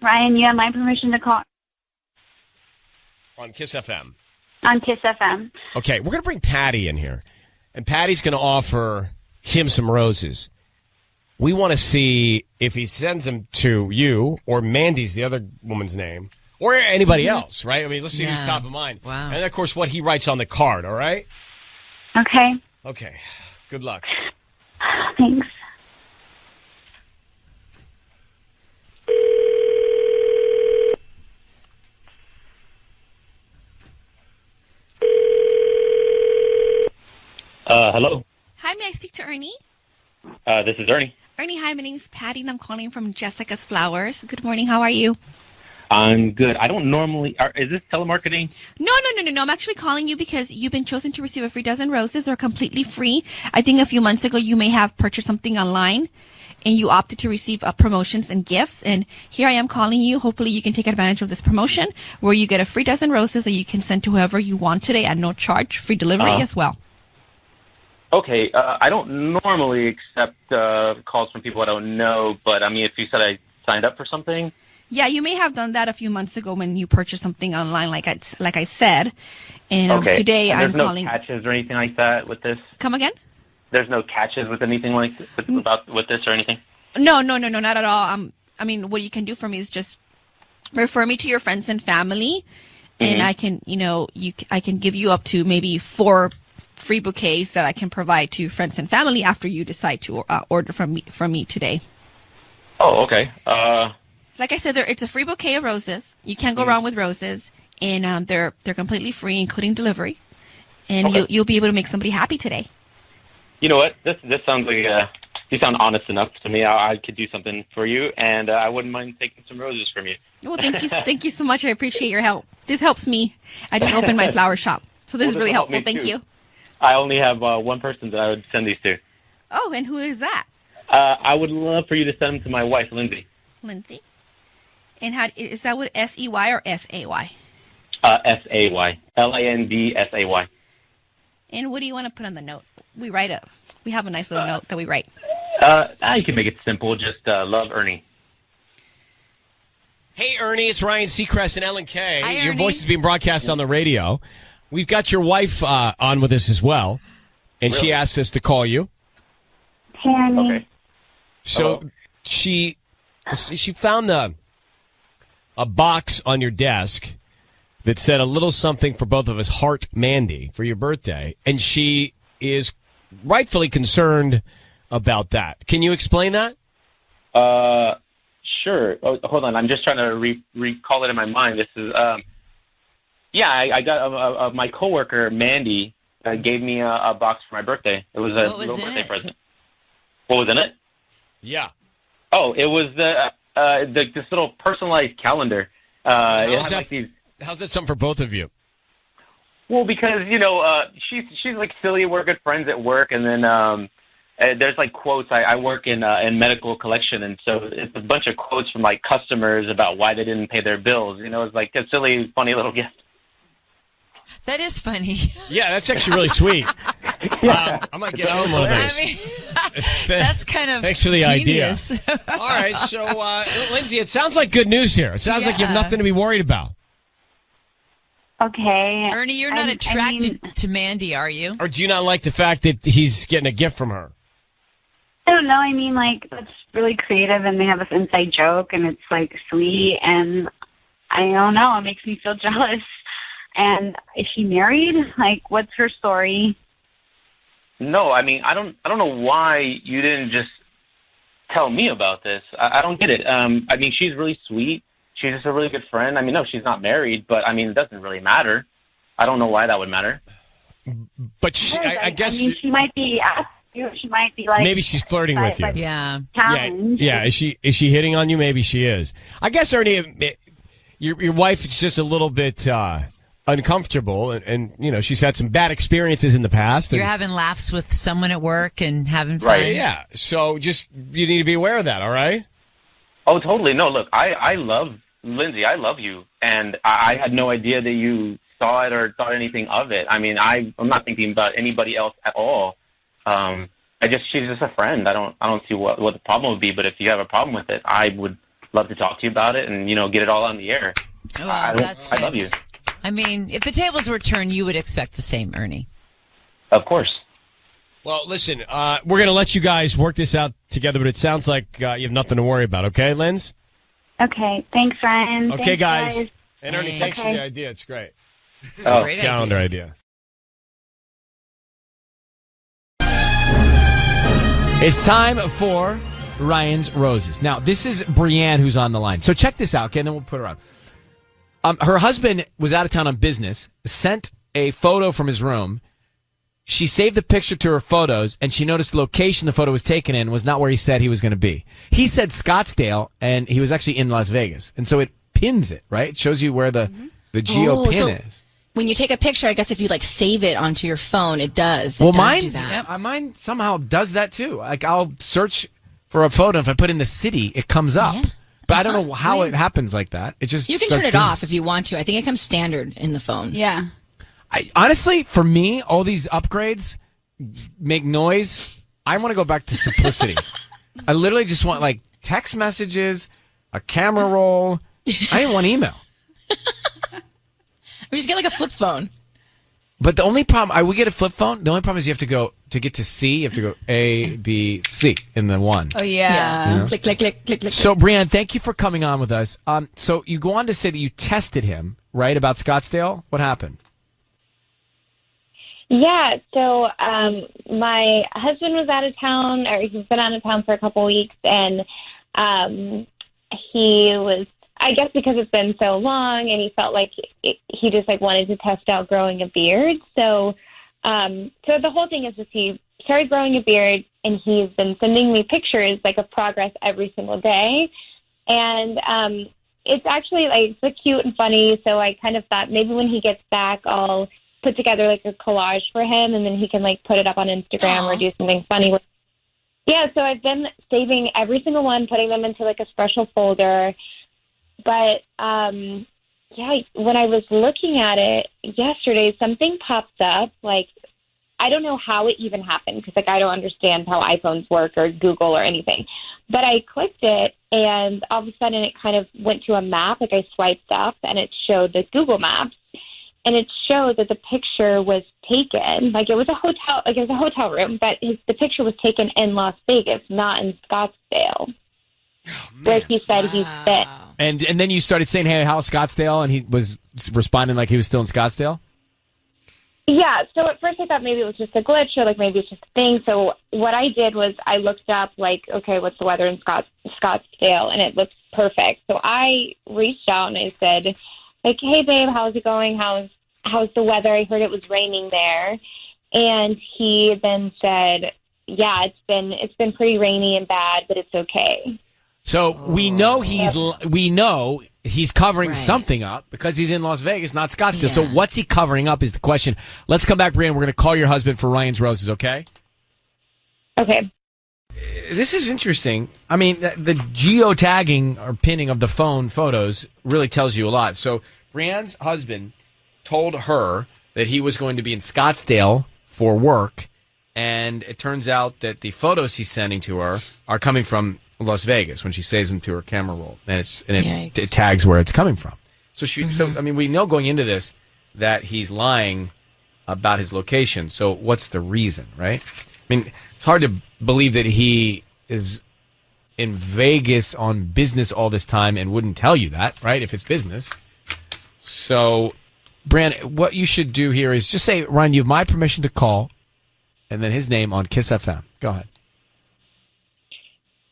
Ryan, you have my permission to call. On Kiss FM. On Kiss FM. Okay, we're going to bring Patty in here. And Patty's going to offer him some roses. We want to see if he sends them to you or Mandy's, the other woman's name, or anybody else, right? I mean, let's see who's top of mind. Wow. And, of course, what he writes on the card, all right? Okay. Okay. Good luck. Thanks. Hello. Hi, may I speak to Ernie? This is Ernie. Ernie, hi, my name is Patty, and I'm calling from Jessica's Flowers. Good morning, how are you? I'm good. I don't normally... is this telemarketing? No. I'm actually calling you because you've been chosen to receive a free dozen roses or completely free. I think a few months ago you may have purchased something online, and you opted to receive promotions and gifts. And here I am calling you. Hopefully you can take advantage of this promotion where you get a free dozen roses that you can send to whoever you want today at no charge, free delivery as well. Okay. I don't normally accept calls from people I don't know, but I mean, if you said I signed up for something... Yeah, you may have done that a few months ago when you purchased something online, like I said. And today I'm calling... There's no catches or anything like that with this? Come again? There's no catches with anything like with this or anything? No, not at all. I mean, what you can do for me is just refer me to your friends and family, and I can, I can give you up to maybe 4 free bouquets that I can provide to friends and family after you decide to order from me today. Oh, okay. Like I said, it's a free bouquet of roses. You can't go wrong with roses, and they're completely free, including delivery. And you'll be able to make somebody happy today. You know what? This sounds like you sound honest enough to me. I could do something for you, and I wouldn't mind taking some roses from you. Well, thank you so much. I appreciate your help. This helps me. I just opened my flower shop, so this is really helpful. Thank you. I only have one person that I would send these to. Oh, and who is that? I would love for you to send them to my wife, Lindsay. Lindsay. And is that with SEY or SAY? S-A-Y. Lindsay. And what do you want to put on the note? We have a nice little note that we write. You can make it simple. Just love Ernie. Hey, Ernie, it's Ryan Seacrest and Ellen Kay. Hi, Your Ernie. voice is being broadcast on the radio. We've got your wife on with us as well, and she asked us to call you. Hey, Ernie. Okay. So she found a box on your desk that said a little something for both of us, heart Mandy, for your birthday, and she is rightfully concerned about that. Can you explain that? Sure. Oh, hold on. I'm just trying to recall it in my mind. This is, I got my coworker, Mandy, gave me a box for my birthday. It was a little birthday present. What was in it? Yeah. Oh, it was this little personalized calendar. How's that something for both of you? Well, because, she's like silly. We're good friends at work. And then there's like quotes. I work in medical collection. And so it's a bunch of quotes from like customers about why they didn't pay their bills. It's like a silly, funny little gift. That is funny. Yeah, that's actually really sweet. I might get on one of those. I mean, that's kind of Thanks for the genius. idea. All right, so Lindsay, it sounds like good news here. It sounds like you have nothing to be worried about. Okay. Ernie, you're not attracted to Mandy, are you? Or do you not like the fact that he's getting a gift from her? I don't know. I mean, like, that's really creative, and they have this inside joke, and it's, like, sweet, and I don't know. It makes me feel jealous. And is she married? Like, what's her story? No, I mean, I don't know why you didn't just tell me about this. I don't get it. I mean, she's really sweet. She's just a really good friend. I mean, no, she's not married, but I mean, it doesn't really matter. I don't know why that would matter. But I guess she might be asking you. She might be like, maybe she's flirting with you. Yeah. Yeah. Is she hitting on you? Maybe she is. I guess, Ernie, your wife is just a little bit uncomfortable, and she's had some bad experiences in the past. You're having laughs with someone at work and having fun. Right, yeah. So you need to be aware of that, all right? Oh, totally. No, look, I love Lindsay. I love you, and I had no idea that you saw it or thought anything of it. I mean, I'm not thinking about anybody else at all. She's just a friend. I don't see what the problem would be, but if you have a problem with it, I would love to talk to you about it and, get it all on the air. Well, I love you. I mean, if the tables were turned, you would expect the same, Ernie. Of course. Well, listen, we're going to let you guys work this out together, but it sounds like you have nothing to worry about. Okay, Linz? Okay. Thanks, Ryan. Okay, Thanks, guys. And Ernie, thanks for the idea. It's great. It's a great calendar idea. It's time for Ryan's Roses. Now, this is Brianne who's on the line. So check this out, okay, and then we'll put her on. Her husband was out of town on business, sent a photo from his room. She saved the picture to her photos, and she noticed the location the photo was taken in was not where he said he was going to be. He said Scottsdale, and he was actually in Las Vegas. And so it pins it, right? It shows you where the geo pin is. When you take a picture, I guess if you save it onto your phone, it does. Mine, do that. mine somehow does that too. Like I'll search for a photo. If I put in the city, it comes up. Yeah. But I don't know how it happens like that. It just you can turn it off if you want to. I think it comes standard in the phone. Yeah. Honestly, for me, all these upgrades make noise. I want to go back to simplicity. I literally just want text messages, a camera roll. I didn't want email. We just get a flip phone. But the only problem, we get a flip phone. The only problem is you have to go, to get to C, you have to go A, B, C in the one. Oh, yeah. You know? Click, click, click, click, click. So, Brianne, thank you for coming on with us. So you go on to say that you tested him, right, about Scottsdale? What happened? Yeah, so my husband was out of town, or he's been out of town for a couple weeks, and he was, I guess because it's been so long, and he felt like he just wanted to test out growing a beard. So the whole thing is just he started growing a beard, and he's been sending me pictures of progress every single day, and it's actually it's cute and funny. So I kind of thought maybe when he gets back, I'll put together a collage for him, and then he can put it up on Instagram or do something funny with. Yeah, so I've been saving every single one, putting them into a special folder. But yeah, when I was looking at it yesterday, something popped up. Like, I don't know how it even happened because, like, I don't understand how iPhones work or Google or anything. But I clicked it, and all of a sudden it kind of went to a map. Like, I swiped up, and it showed the Google Maps. And it showed that the picture was taken, like it was a hotel room, but the picture was taken in Las Vegas, not in Scottsdale, where he said he's fit. And then you started saying, hey, how's Scottsdale? And he was responding like he was still in Scottsdale? Yeah, so at first I thought maybe it was just a glitch or like maybe it's just a thing. So what I did was I looked up like, okay, what's the weather in Scottsdale? And it looks perfect. So I reached out and I said, like, hey, babe, how's it going? How's the weather? I heard it was raining there. And he then said, yeah, it's been pretty rainy and bad, but it's okay. So we know he's covering something up because he's in Las Vegas, not Scottsdale. Yeah. So what's he covering up is the question. Let's come back, Brian. We're going to call your husband for Ryan's Roses, okay? Okay. This is interesting. I mean, the geotagging or pinning of the phone photos really tells you a lot. So Brianne's husband told her that he was going to be in Scottsdale for work, and it turns out that the photos he's sending to her are coming from Las Vegas when she saves them to her camera roll, and it tags where it's coming from. So I mean, we know going into this that he's lying about his location. So what's the reason, right? I mean, it's hard to believe that he is in Vegas on business all this time and wouldn't tell you that, right? If it's business. So, Bran, what you should do here is just say, Ryan, you have my permission to call, and then his name on Kiss FM. Go ahead.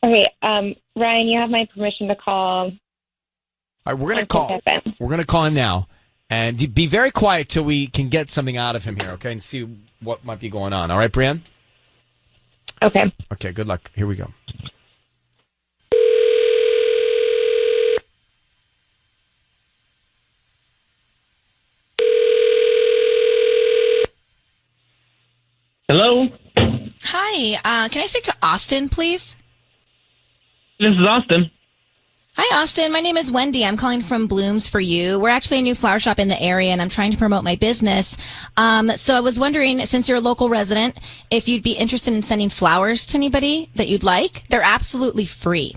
Okay, Ryan, you have my permission to call. All right, we're going to call. We're going to call him now, and be very quiet till we can get something out of him here, okay, and see what might be going on. All right, Brian? Okay. Okay, good luck. Here we go. Hello? Hi, can I speak to Austin, please? This is Austin. Hi, Austin. My name is Wendy. I'm calling from Blooms for You. We're actually a new flower shop in the area, and I'm trying to promote my business. So I was wondering, since you're a local resident, if you'd be interested in sending flowers to anybody that you'd like. They're absolutely free.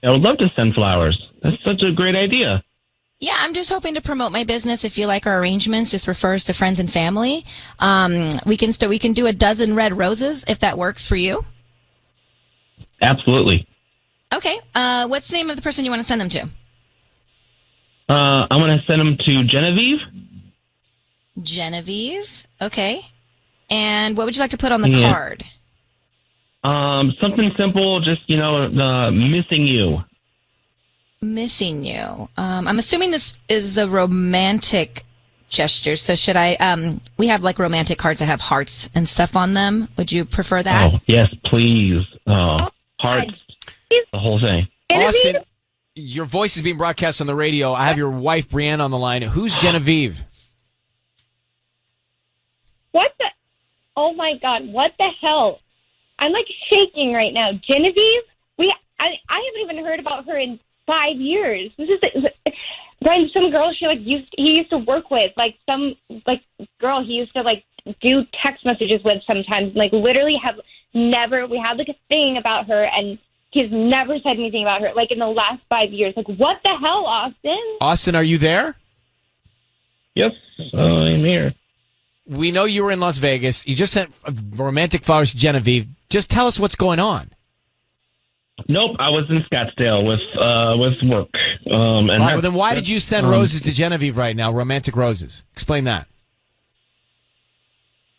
I would love to send flowers. That's such a great idea. Yeah, I'm just hoping to promote my business. If you like our arrangements, just refer us to friends and family. We can do a dozen red roses if that works for you. Absolutely. Okay. What's the name of the person you want to send them to? I'm going to send them to Genevieve. Genevieve. Okay. And what would you like to put on the card? Something simple, just, missing you. Missing you. I'm assuming this is a romantic gesture. So should I, we have like romantic cards that have hearts and stuff on them. Would you prefer that? Oh, yes, please. Hearts, the whole thing. Austin, your voice is being broadcast on the radio. I have your wife, Brianne, on the line. Who's Genevieve? What the? Oh my God! What the hell? I'm like shaking right now. Genevieve? I haven't even heard about her in 5 years. This is Brian. Some girl he used to work with, like some girl he used to like do text messages with sometimes. Like literally we had like a thing about her, and he's never said anything about her like in the last 5 years. Like what the hell, Austin? Austin, are you there? Yes, I'm here. We know you were in Las Vegas. You just sent romantic flowers to Genevieve. Just tell us what's going on. Nope, I was in Scottsdale with work. All right, well, then why did you send roses to Genevieve right now? Romantic roses. Explain that.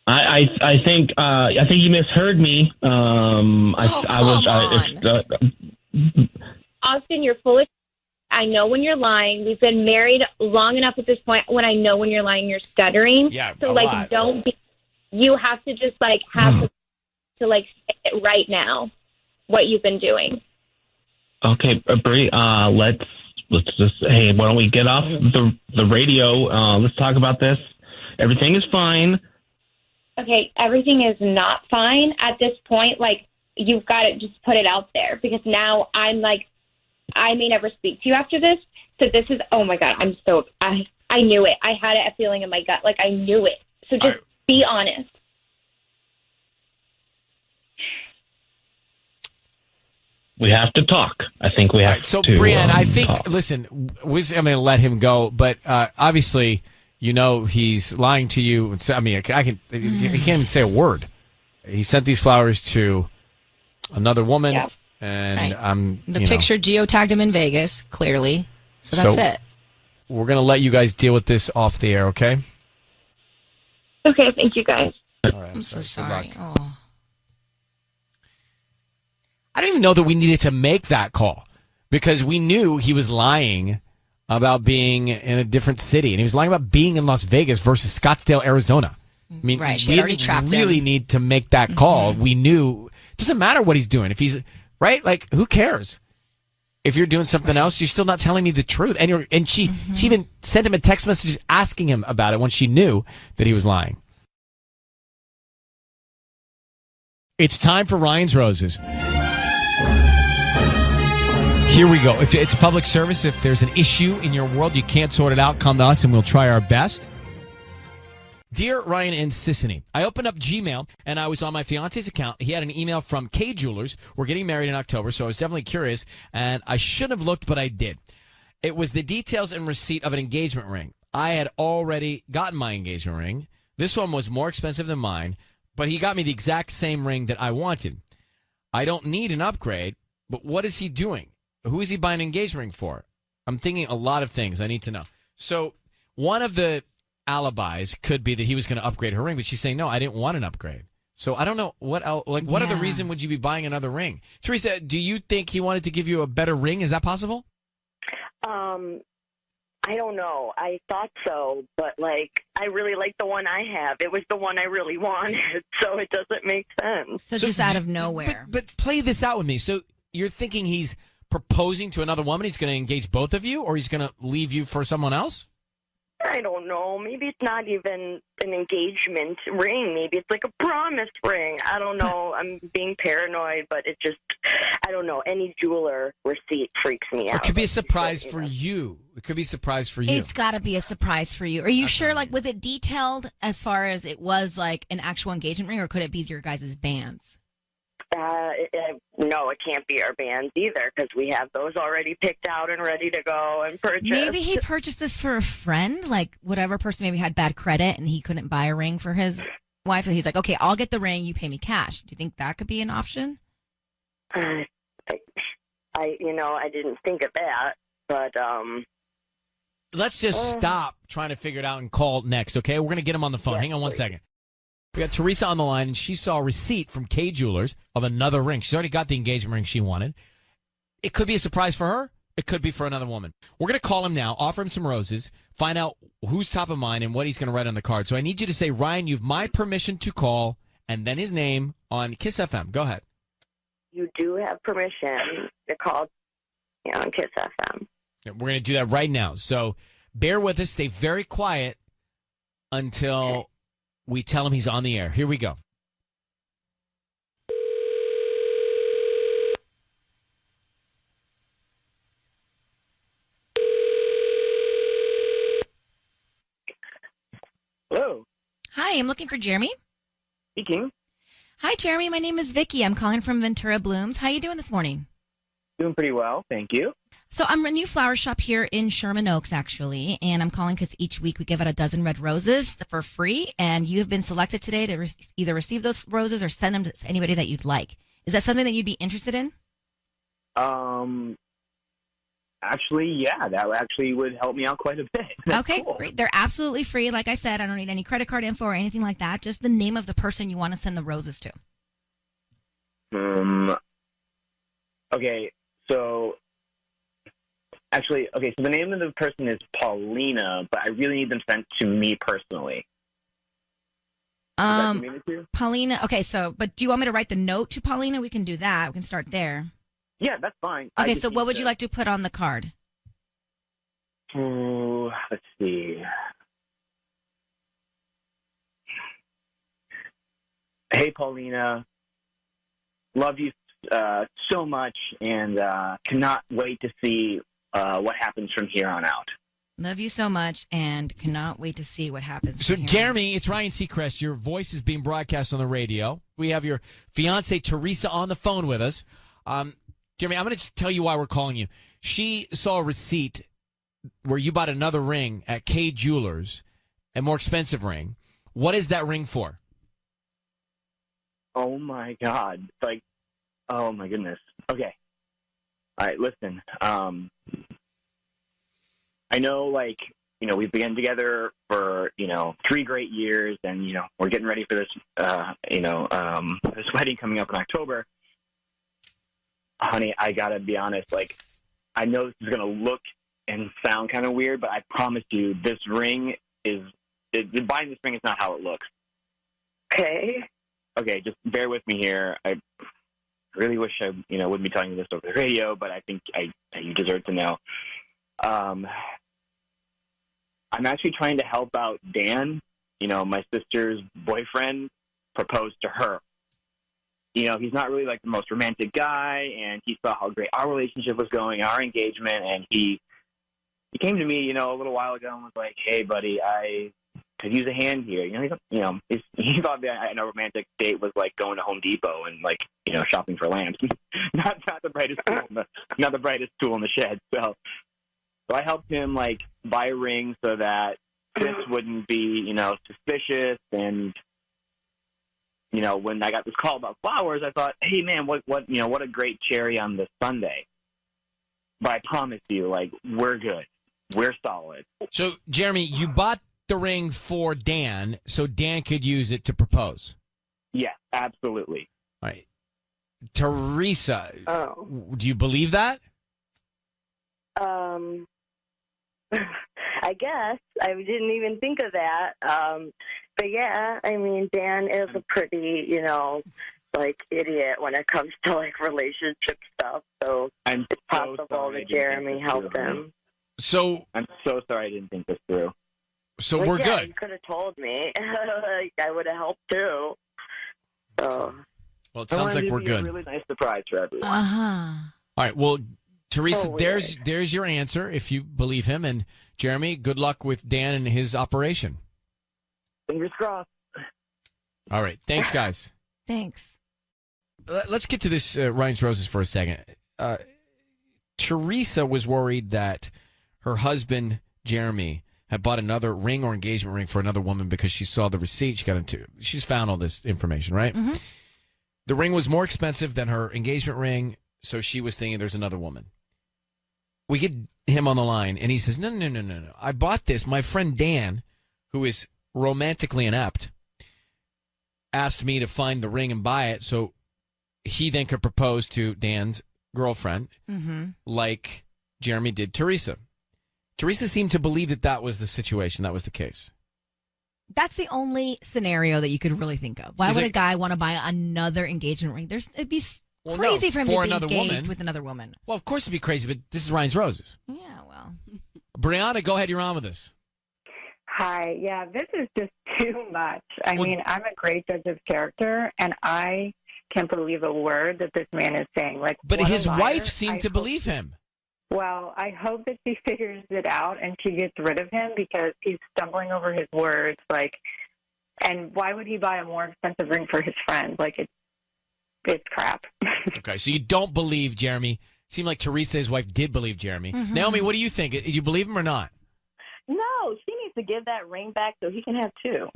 I think you misheard me. Austin, you're full of. I know when you're lying. We've been married long enough at this point. When I know when you're lying, you're stuttering. Yeah, so like, don't be. You have to just like have to like say it right now. What you've been doing. Okay, Brie. Let's just. Hey, why don't we get off the radio? Let's talk about this. Everything is fine. Okay, everything is not fine at this point. Like, you've got to just put it out there because now I'm like, I may never speak to you after this So this is, oh my God, I knew it. I had a feeling in my gut. Like, I knew it. So just be honest. We have to talk. I think we have to. So, Brienne, I think, talk. listen, I'm going to let him go, but obviously, he's lying to you. I mean, he can't even say a word. He sent these flowers to another woman, and The picture geotagged him in Vegas, clearly. So that's it. We're going to let you guys deal with this off the air, okay? Okay, thank you, guys. All right, I'm so sorry. Oh. I don't even know that we needed to make that call because we knew he was lying about being in a different city, and he was lying about being in Las Vegas versus Scottsdale, Arizona. I mean, Right, she we had already didn't trapped really him. need to make that call. We knew it doesn't matter what he's doing. If he's right, like who cares? If you're doing something else, you're still not telling me the truth. And she even sent him a text message asking him about it when she knew that he was lying. It's time for Ryan's Roses. Here we go. If it's public service, if there's an issue in your world, you can't sort it out, come to us and we'll try our best. Dear Ryan and Sissany, I opened up Gmail and I was on my fiance's account. He had an email from K Jewelers. We're getting married in October, so I was definitely curious and I shouldn't have looked, but I did. It was the details and receipt of an engagement ring. I had already gotten my engagement ring. This one was more expensive than mine, but he got me the exact same ring that I wanted. I don't need an upgrade, but what is he doing? Who is he buying an engagement ring for? I'm thinking a lot of things I need to know. So one of the alibis could be that he was going to upgrade her ring, but she's saying, no, I didn't want an upgrade. So I don't know what else, what other reason would you be buying another ring? Teresa, do you think he wanted to give you a better ring? Is that possible? I don't know. I thought so, but I really like the one I have. It was the one I really wanted, so it doesn't make sense. So just out of nowhere. But play this out with me. So you're thinking he's proposing to another woman, he's going to engage both of you, or he's going to leave you for someone else? I don't know. Maybe it's not even an engagement ring. Maybe it's like a promise ring. I don't know. I'm being paranoid, but I don't know. Any jeweler receipt freaks me out. It could be a surprise for you. It could be a surprise for you. It's got to be a surprise for you. Are you sure? Was it detailed as far as it was like an actual engagement ring, or could it be your guys' bands? No, it can't be our bands either because we have those already picked out and ready to go and purchased. Maybe he purchased this for a friend, like whatever person maybe had bad credit and he couldn't buy a ring for his wife. So he's like, okay, I'll get the ring. You pay me cash. Do you think that could be an option? I didn't think of that, but let's just stop trying to figure it out and call next, okay? We're going to get him on the phone. Hang on one second. We got Teresa on the line, and she saw a receipt from K Jewelers of another ring. She's already got the engagement ring she wanted. It could be a surprise for her. It could be for another woman. We're going to call him now, offer him some roses, find out who's top of mind and what he's going to write on the card. So I need you to say, Ryan, you've my permission to call, and then his name on Kiss FM. Go ahead. You do have permission to call on Kiss FM. We're going to do that right now. So bear with us. Stay very quiet until we tell him he's on the air. Here we go. Hello. Hi, I'm looking for Jeremy. Speaking. Hi, Jeremy. My name is Vicky. I'm calling from Ventura Blooms. How you doing this morning? Doing pretty well, thank you. So I'm a new flower shop here in Sherman Oaks, actually, and I'm calling because each week we give out a dozen red roses for free, and you have been selected today to either receive those roses or send them to anybody that you'd like. Is that something that you'd be interested in? Actually, yeah, that actually would help me out quite a bit. Okay, cool. Great. They're absolutely free. Like I said, I don't need any credit card info or anything like that. Just the name of the person you want to send the roses to. Okay, so the name of the person is Paulina, but I really need them sent to me personally. Paulina. Okay, but do you want me to write the note to Paulina? We can do that. We can start there. Yeah, that's fine. Okay, so what would you like to put on the card? Let's see. Hey, Paulina. Love you so much and cannot wait to see what happens from here on out. Love you so much and cannot wait to see what happens. So, from here Jeremy, it's Ryan Seacrest. Your voice is being broadcast on the radio. We have your fiance, Teresa, on the phone with us. Jeremy, I'm going to tell you why we're calling you. She saw a receipt where you bought another ring at K Jewelers, a more expensive ring. What is that ring for? Oh, my God. Like, oh, my goodness. Okay. All right, listen. I know, like, you know, we've been together for, 3 great years, and, we're getting ready for this, this wedding coming up in October. Honey, I gotta be honest, like, I know this is gonna look and sound kind of weird, but I promise you, this ring buying this ring is not how it looks. Okay. Okay, just bear with me here. I really wish I, wouldn't be telling you this over the radio, but I think you deserve to know. I'm actually trying to help out Dan, my sister's boyfriend, propose to her. He's not really like the most romantic guy, and he saw how great our relationship was going, our engagement, and he came to me, a little while ago and was like, "Hey, buddy, I could use a hand here." He thought that a romantic date was like going to Home Depot and like, shopping for lamps. not the brightest tool, not the brightest tool in the shed. So I helped him like buy a ring so that this wouldn't be, suspicious. And when I got this call about flowers, I thought, hey man, what a great cherry on this Sunday. But I promise you, like, we're good. We're solid. So, Jeremy, you bought the ring for Dan so Dan could use it to propose. Yeah, absolutely. All right. Teresa, do you believe that? I guess. I didn't even think of that. But yeah, I mean, Dan is a pretty, idiot when it comes to like relationship stuff. So it's possible that Jeremy helped him. So I'm so sorry I didn't think this through. So Well, we're yeah, good. You could have told me. Like, I would have helped too. So Well, it sounds like we're A good. really nice surprise for everyone. Uh-huh. All right. Well, Teresa, Oh, there's your answer if you believe him. And Jeremy, good luck with Dan and his operation. Fingers crossed. All right. Thanks, guys. Thanks. Let's get to this Ryan's Roses for a second. Teresa was worried that her husband, Jeremy, had bought another ring or engagement ring for another woman because she saw the receipt. She's found all this information, right? Mm-hmm. The ring was more expensive than her engagement ring, so she was thinking there's another woman. We get him on the line, and he says, No. I bought this. My friend Dan, who is romantically inept, asked me to find the ring and buy it so he then could propose to Dan's girlfriend, like Jeremy did Teresa. Teresa seemed to believe that was the situation, that was the case. That's the only scenario that you could really think of. Why would a guy want to buy another engagement ring? It'd be crazy for him to be engaged with another woman. Well, of course it'd be crazy, but this is Ryan's Roses. Yeah, well. Brianna, go ahead. You're on with us. Hi. Yeah, this is just too much. I mean, I'm a great judge of character, and I can't believe a word that this man is saying. Like, But what a his liar. wife seemed to believe him. Well, I hope that she figures it out and she gets rid of him because he's stumbling over his words. Like, and why would he buy a more expensive ring for his friend? Like, it's crap. Okay, so you don't believe Jeremy. It seemed like Teresa, his wife, did believe Jeremy. Naomi, what do you think? Do you believe him or not? no, she needs to give that ring back so he can have two.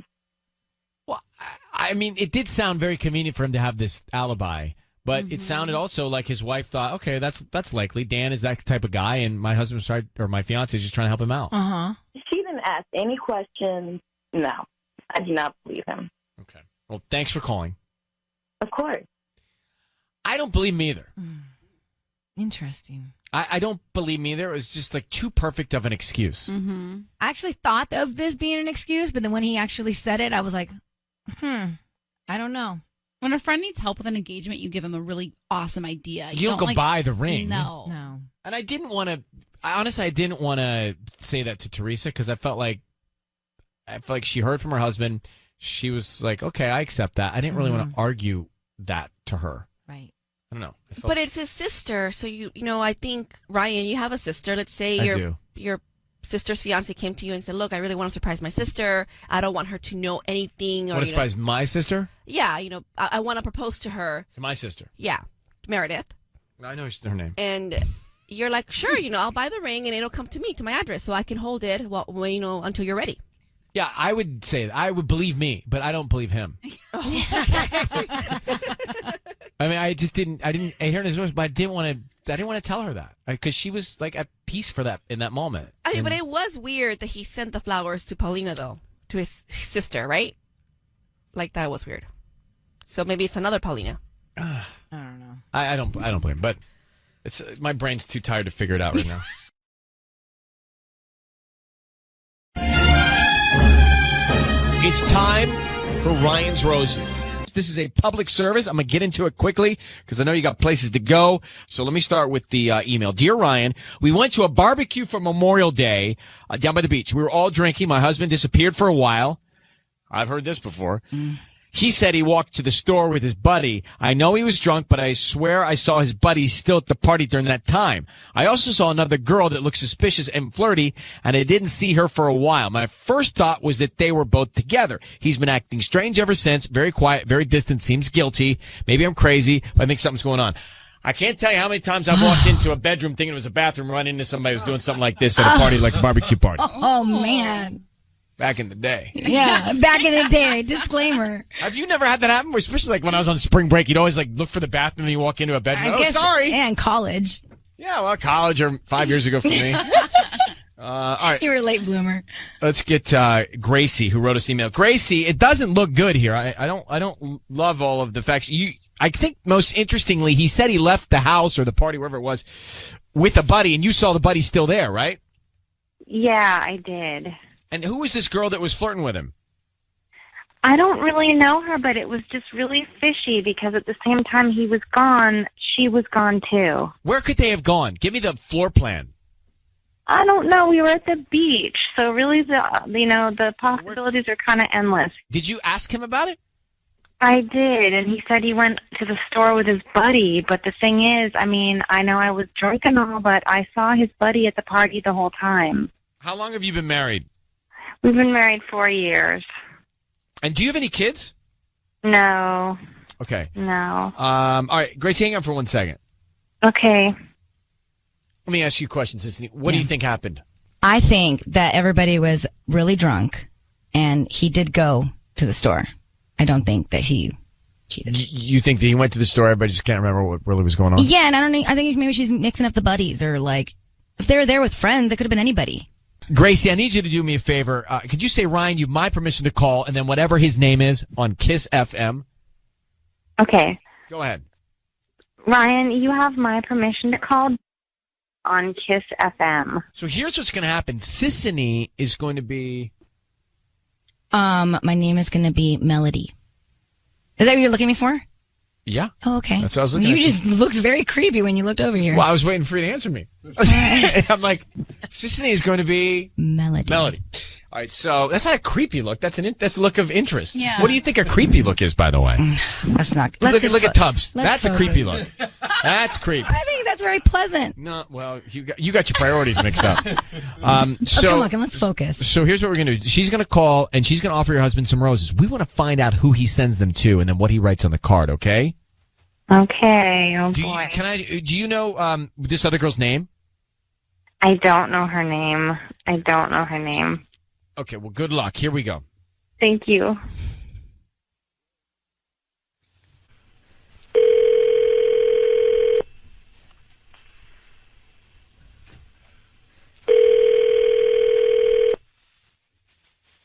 I mean, it did sound very convenient for him to have this alibi, but it sounded also like his wife thought, okay, that's likely. Dan is that type of guy, and my my fiance is just trying to help him out. She didn't ask any questions. No, I do not believe him. Okay. Well, thanks for calling. Of course. I don't believe him either. Interesting. I don't believe him either. It was just like too perfect of an excuse. I actually thought of this being an excuse, but then when he actually said it, I was like, I don't know. When a friend needs help with an engagement, you give him a really awesome idea. You don't go buy the ring. No. And I didn't want to, honestly, I didn't want to say that to Teresa because I felt like she heard from her husband. She was like, okay, I accept that. I didn't really want to argue that to her. Right. I don't know. But it's his sister, so I think, Ryan, you have a sister. Let's say your sister's fiance came to you and said, "Look, I really want to surprise my sister. I don't want her to know anything." Or Want to surprise my sister? Yeah, I want to propose to her. To my sister? Yeah, Meredith. I know her name. And you're like, "Sure, I'll buy the ring and it'll come to me, to my address, so I can hold it until you're ready." Yeah, I would say that. I would believe me, but I don't believe him. I mean, I didn't hear his voice, but I didn't want to tell her that because she was like at peace for that in that moment. But it was weird that he sent the flowers to Paulina, though, to his sister, right? Like, that was weird. So maybe it's another Paulina. I don't know. I don't blame him, but my brain's too tired to figure it out right now. It's time for Ryan's Roses. This is a public service. I'm going to get into it quickly because I know you got places to go. So let me start with the email. Dear Ryan, we went to a barbecue for Memorial Day down by the beach. We were all drinking. My husband disappeared for a while. I've heard this before. He said he walked to the store with his buddy. I know he was drunk, but I swear I saw his buddy still at the party during that time. I also saw another girl that looked suspicious and flirty, and I didn't see her for a while. My first thought was that they were both together. He's been acting strange ever since, very quiet, very distant, seems guilty. Maybe I'm crazy, but I think something's going on. I can't tell you how many times I've walked into a bedroom thinking it was a bathroom, run into somebody who's doing something like this at a party, like a barbecue party. Oh, man. Back in the day. Yeah, back in the day. Disclaimer. Have you never had that happen? Especially like when I was on spring break, you'd always like look for the bathroom and you walk into a bedroom. Oh, sorry. And college. Yeah, well, college or 5 years ago for me. All right. You were a late bloomer. Let's get Gracie, who wrote us email. Gracie, it doesn't look good here. I don't love all of the facts. I think most interestingly, he said he left the house or the party, wherever it was, with a buddy, and you saw the buddy still there, right? Yeah, I did. And who was this girl that was flirting with him? I don't really know her, but it was just really fishy because at the same time he was gone, she was gone too. Where could they have gone? Give me the floor plan. I don't know. We were at the beach, so really the possibilities are kind of endless. Did you ask him about it? I did, and he said he went to the store with his buddy, but the thing is, I mean, I know I was drunk and all, but I saw his buddy at the party the whole time. How long have you been married? We've been married 4 years. And do you have any kids? No. Okay. No. All right, Grace, hang on for 1 second. Okay. Let me ask you a question, Sissany. What do you think happened? I think that everybody was really drunk, and he did go to the store. I don't think that he cheated. You think that he went to the store, everybody just can't remember what really was going on? Yeah, and I think maybe she's mixing up the buddies, or like, if they were there with friends, it could have been anybody. Gracie, I need you to do me a favor. Could you say, Ryan, you have my permission to call, and then whatever his name is on Kiss FM? Okay. Go ahead. Ryan, you have my permission to call on Kiss FM. So here's what's going to happen. Sissany is going to be... My name is going to be Melody. Is that what you're looking at me for? Yeah. Oh, okay. That's what I was looking You at. just looked very creepy when you looked over here. Well, I was waiting for you to answer me. I'm like, Sissany is going to be... Melody. All right, so that's not a creepy look. That's a look of interest. Yeah. What do you think a creepy look is, by the way? That's not... Look at Tubbs. let's That's a focus. creepy look. That's creepy. I think that's very pleasant. No, well, you got your priorities mixed up. Come on, let's focus. So here's what we're going to do. She's going to call, and she's going to offer your husband some roses. We want to find out who he sends them to and then what he writes on the card, okay? Okay. Oh, Do boy. you know this other girl's name? I don't know her name. Okay, well, good luck. Here we go. Thank you.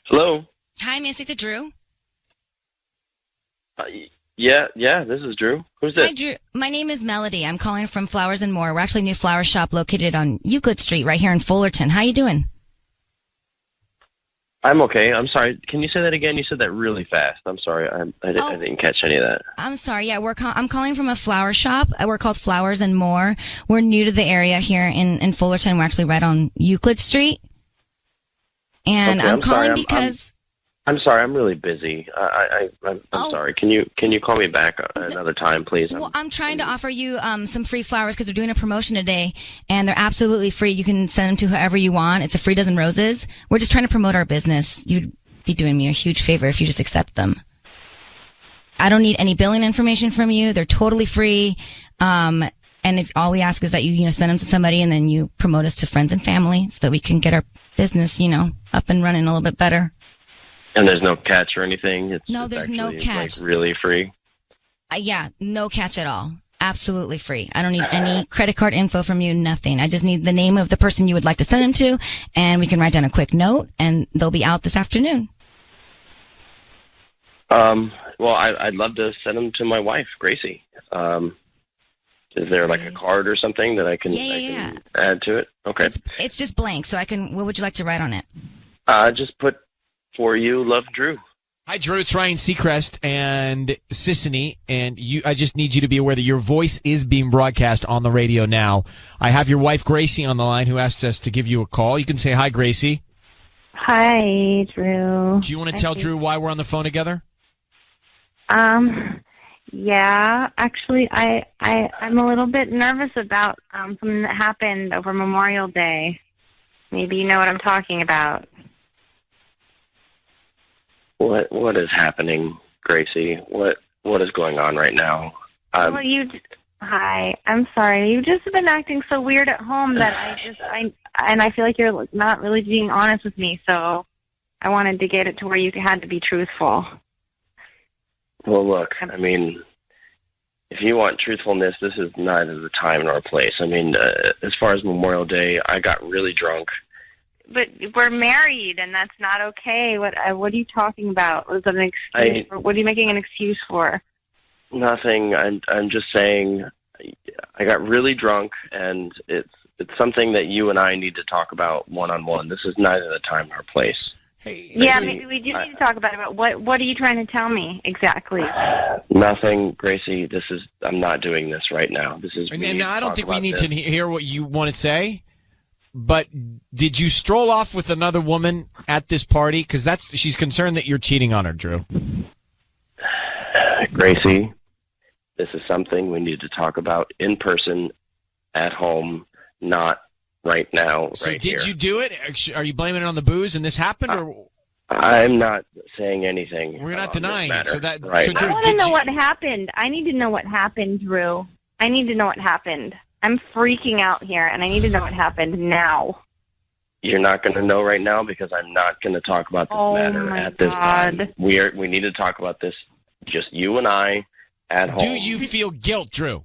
Hello. Hi, may I speak to Drew? Yeah, this is Drew. Who's this? Hi, Drew. My name is Melody. I'm calling from Flowers and More. We're actually a new flower shop located on Euclid Street right here in Fullerton. How you doing? I'm okay. I'm sorry. Can you say that again? You said that really fast. I'm sorry. I didn't catch any of that. I'm sorry. Yeah, I'm calling from a flower shop. We're called Flowers and More. We're new to the area here in Fullerton. We're actually right on Euclid Street. And Okay, I'm calling sorry. because... I'm sorry, I'm really busy. I'm sorry. Can you call me back another time, please? Well, I'm trying to offer you some free flowers because they're doing a promotion today, and they're absolutely free. You can send them to whoever you want. It's a free dozen roses. We're just trying to promote our business. You'd be doing me a huge favor if you just accept them. I don't need any billing information from you. They're totally free. And if all we ask is that you send them to somebody, and then you promote us to friends and family so that we can get our business, up and running a little bit better. And there's no catch or anything? No, there's no catch. Like really free? Yeah, no catch at all. Absolutely free. I don't need any credit card info from you, nothing. I just need the name of the person you would like to send them to, and we can write down a quick note, and they'll be out this afternoon. Well, I'd love to send them to my wife, Gracie. Is there like a card or something that I can add to it? Okay. It's just blank, so what would you like to write on it? Just put, for you, love, Drew. Hi, Drew. It's Ryan Seacrest and Sissany, and I just need you to be aware that your voice is being broadcast on the radio now. I have your wife, Gracie, on the line, who asked us to give you a call. You can say hi, Gracie. Hi, Drew. Do you want to tell Drew why we're on the phone together? Yeah, actually, I'm a little bit nervous about something that happened over Memorial Day. Maybe you know what I'm talking about. What is happening, Gracie? What is going on right now? Hi, I'm sorry. You've just been acting so weird at home that I feel like you're not really being honest with me. So I wanted to get it to where you had to be truthful. Well, look, I mean, if you want truthfulness, this is neither the time nor place. I mean, as far as Memorial Day, I got really drunk. But we're married, and that's not okay. What are you talking about? Was that an excuse? What are you making an excuse for? Nothing. I'm just saying I got really drunk, and it's something that you and I need to talk about one-on-one. This is neither the time nor place. Yeah, maybe we do need to talk about it. But what are you trying to tell me exactly? Nothing, Gracie. I'm not doing this right now. This is. And I don't think we need to hear what you want to say. But did you stroll off with another woman at this party? Because she's concerned that you're cheating on her, Drew. Gracie, this is something we need to talk about in person, at home, not right now. So right did here. you do it? Are you blaming it on the booze and this happened? Or I'm not saying anything. We're not denying it. So that right. I want to know what happened. I need to know what happened, Drew. I need to know what happened. I'm freaking out here, and I need to know what happened now. You're not going to know right now because I'm not going to talk about this matter at this time. We need to talk about this, just you and I, at home. Do you feel guilt, Drew?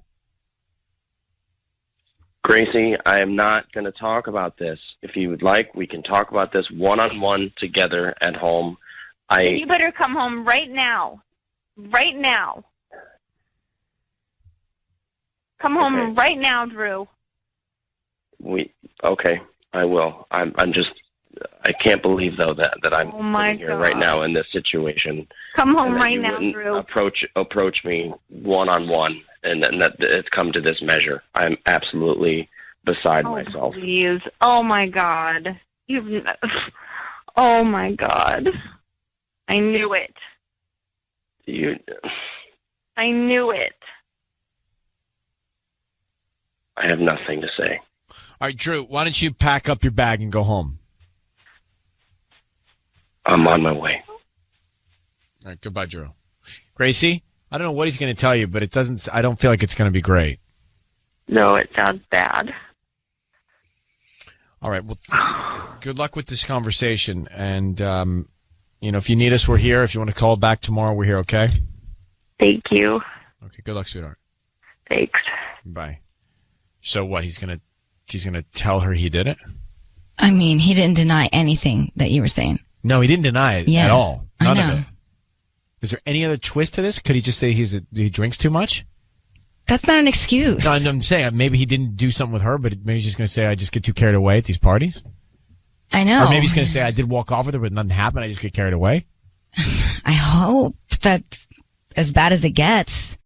Gracie, I am not going to talk about this. If you would like, we can talk about this one-on-one together at home. You better come home right now. Right now. Come home right now, Drew. Okay, I will. I can't believe though that I'm sitting here right now in this situation. Come home right now, Drew. Approach me one-on-one, and that it's come to this measure. I'm absolutely beside myself. Please. Oh my God. Oh my God. I knew it. I knew it. I have nothing to say. All right, Drew, why don't you pack up your bag and go home? I'm on my way. All right, goodbye, Drew. Gracie, I don't know what he's going to tell you, but I don't feel like it's going to be great. No, it sounds bad. All right, well, good luck with this conversation. And, if you need us, we're here. If you want to call back tomorrow, we're here, okay? Thank you. Okay, good luck, sweetheart. Thanks. Bye. So what, he's gonna tell her he did it? I mean, he didn't deny anything that you were saying. No, he didn't deny it at all. None I know. of it. Is there any other twist to this? Could he just say he drinks too much? That's not an excuse. No, I'm saying maybe he didn't do something with her, but maybe he's just going to say, I just get too carried away at these parties. I know. Or maybe he's going to say, I did walk off with her, but nothing happened. I just get carried away. I hope that's as bad as it gets.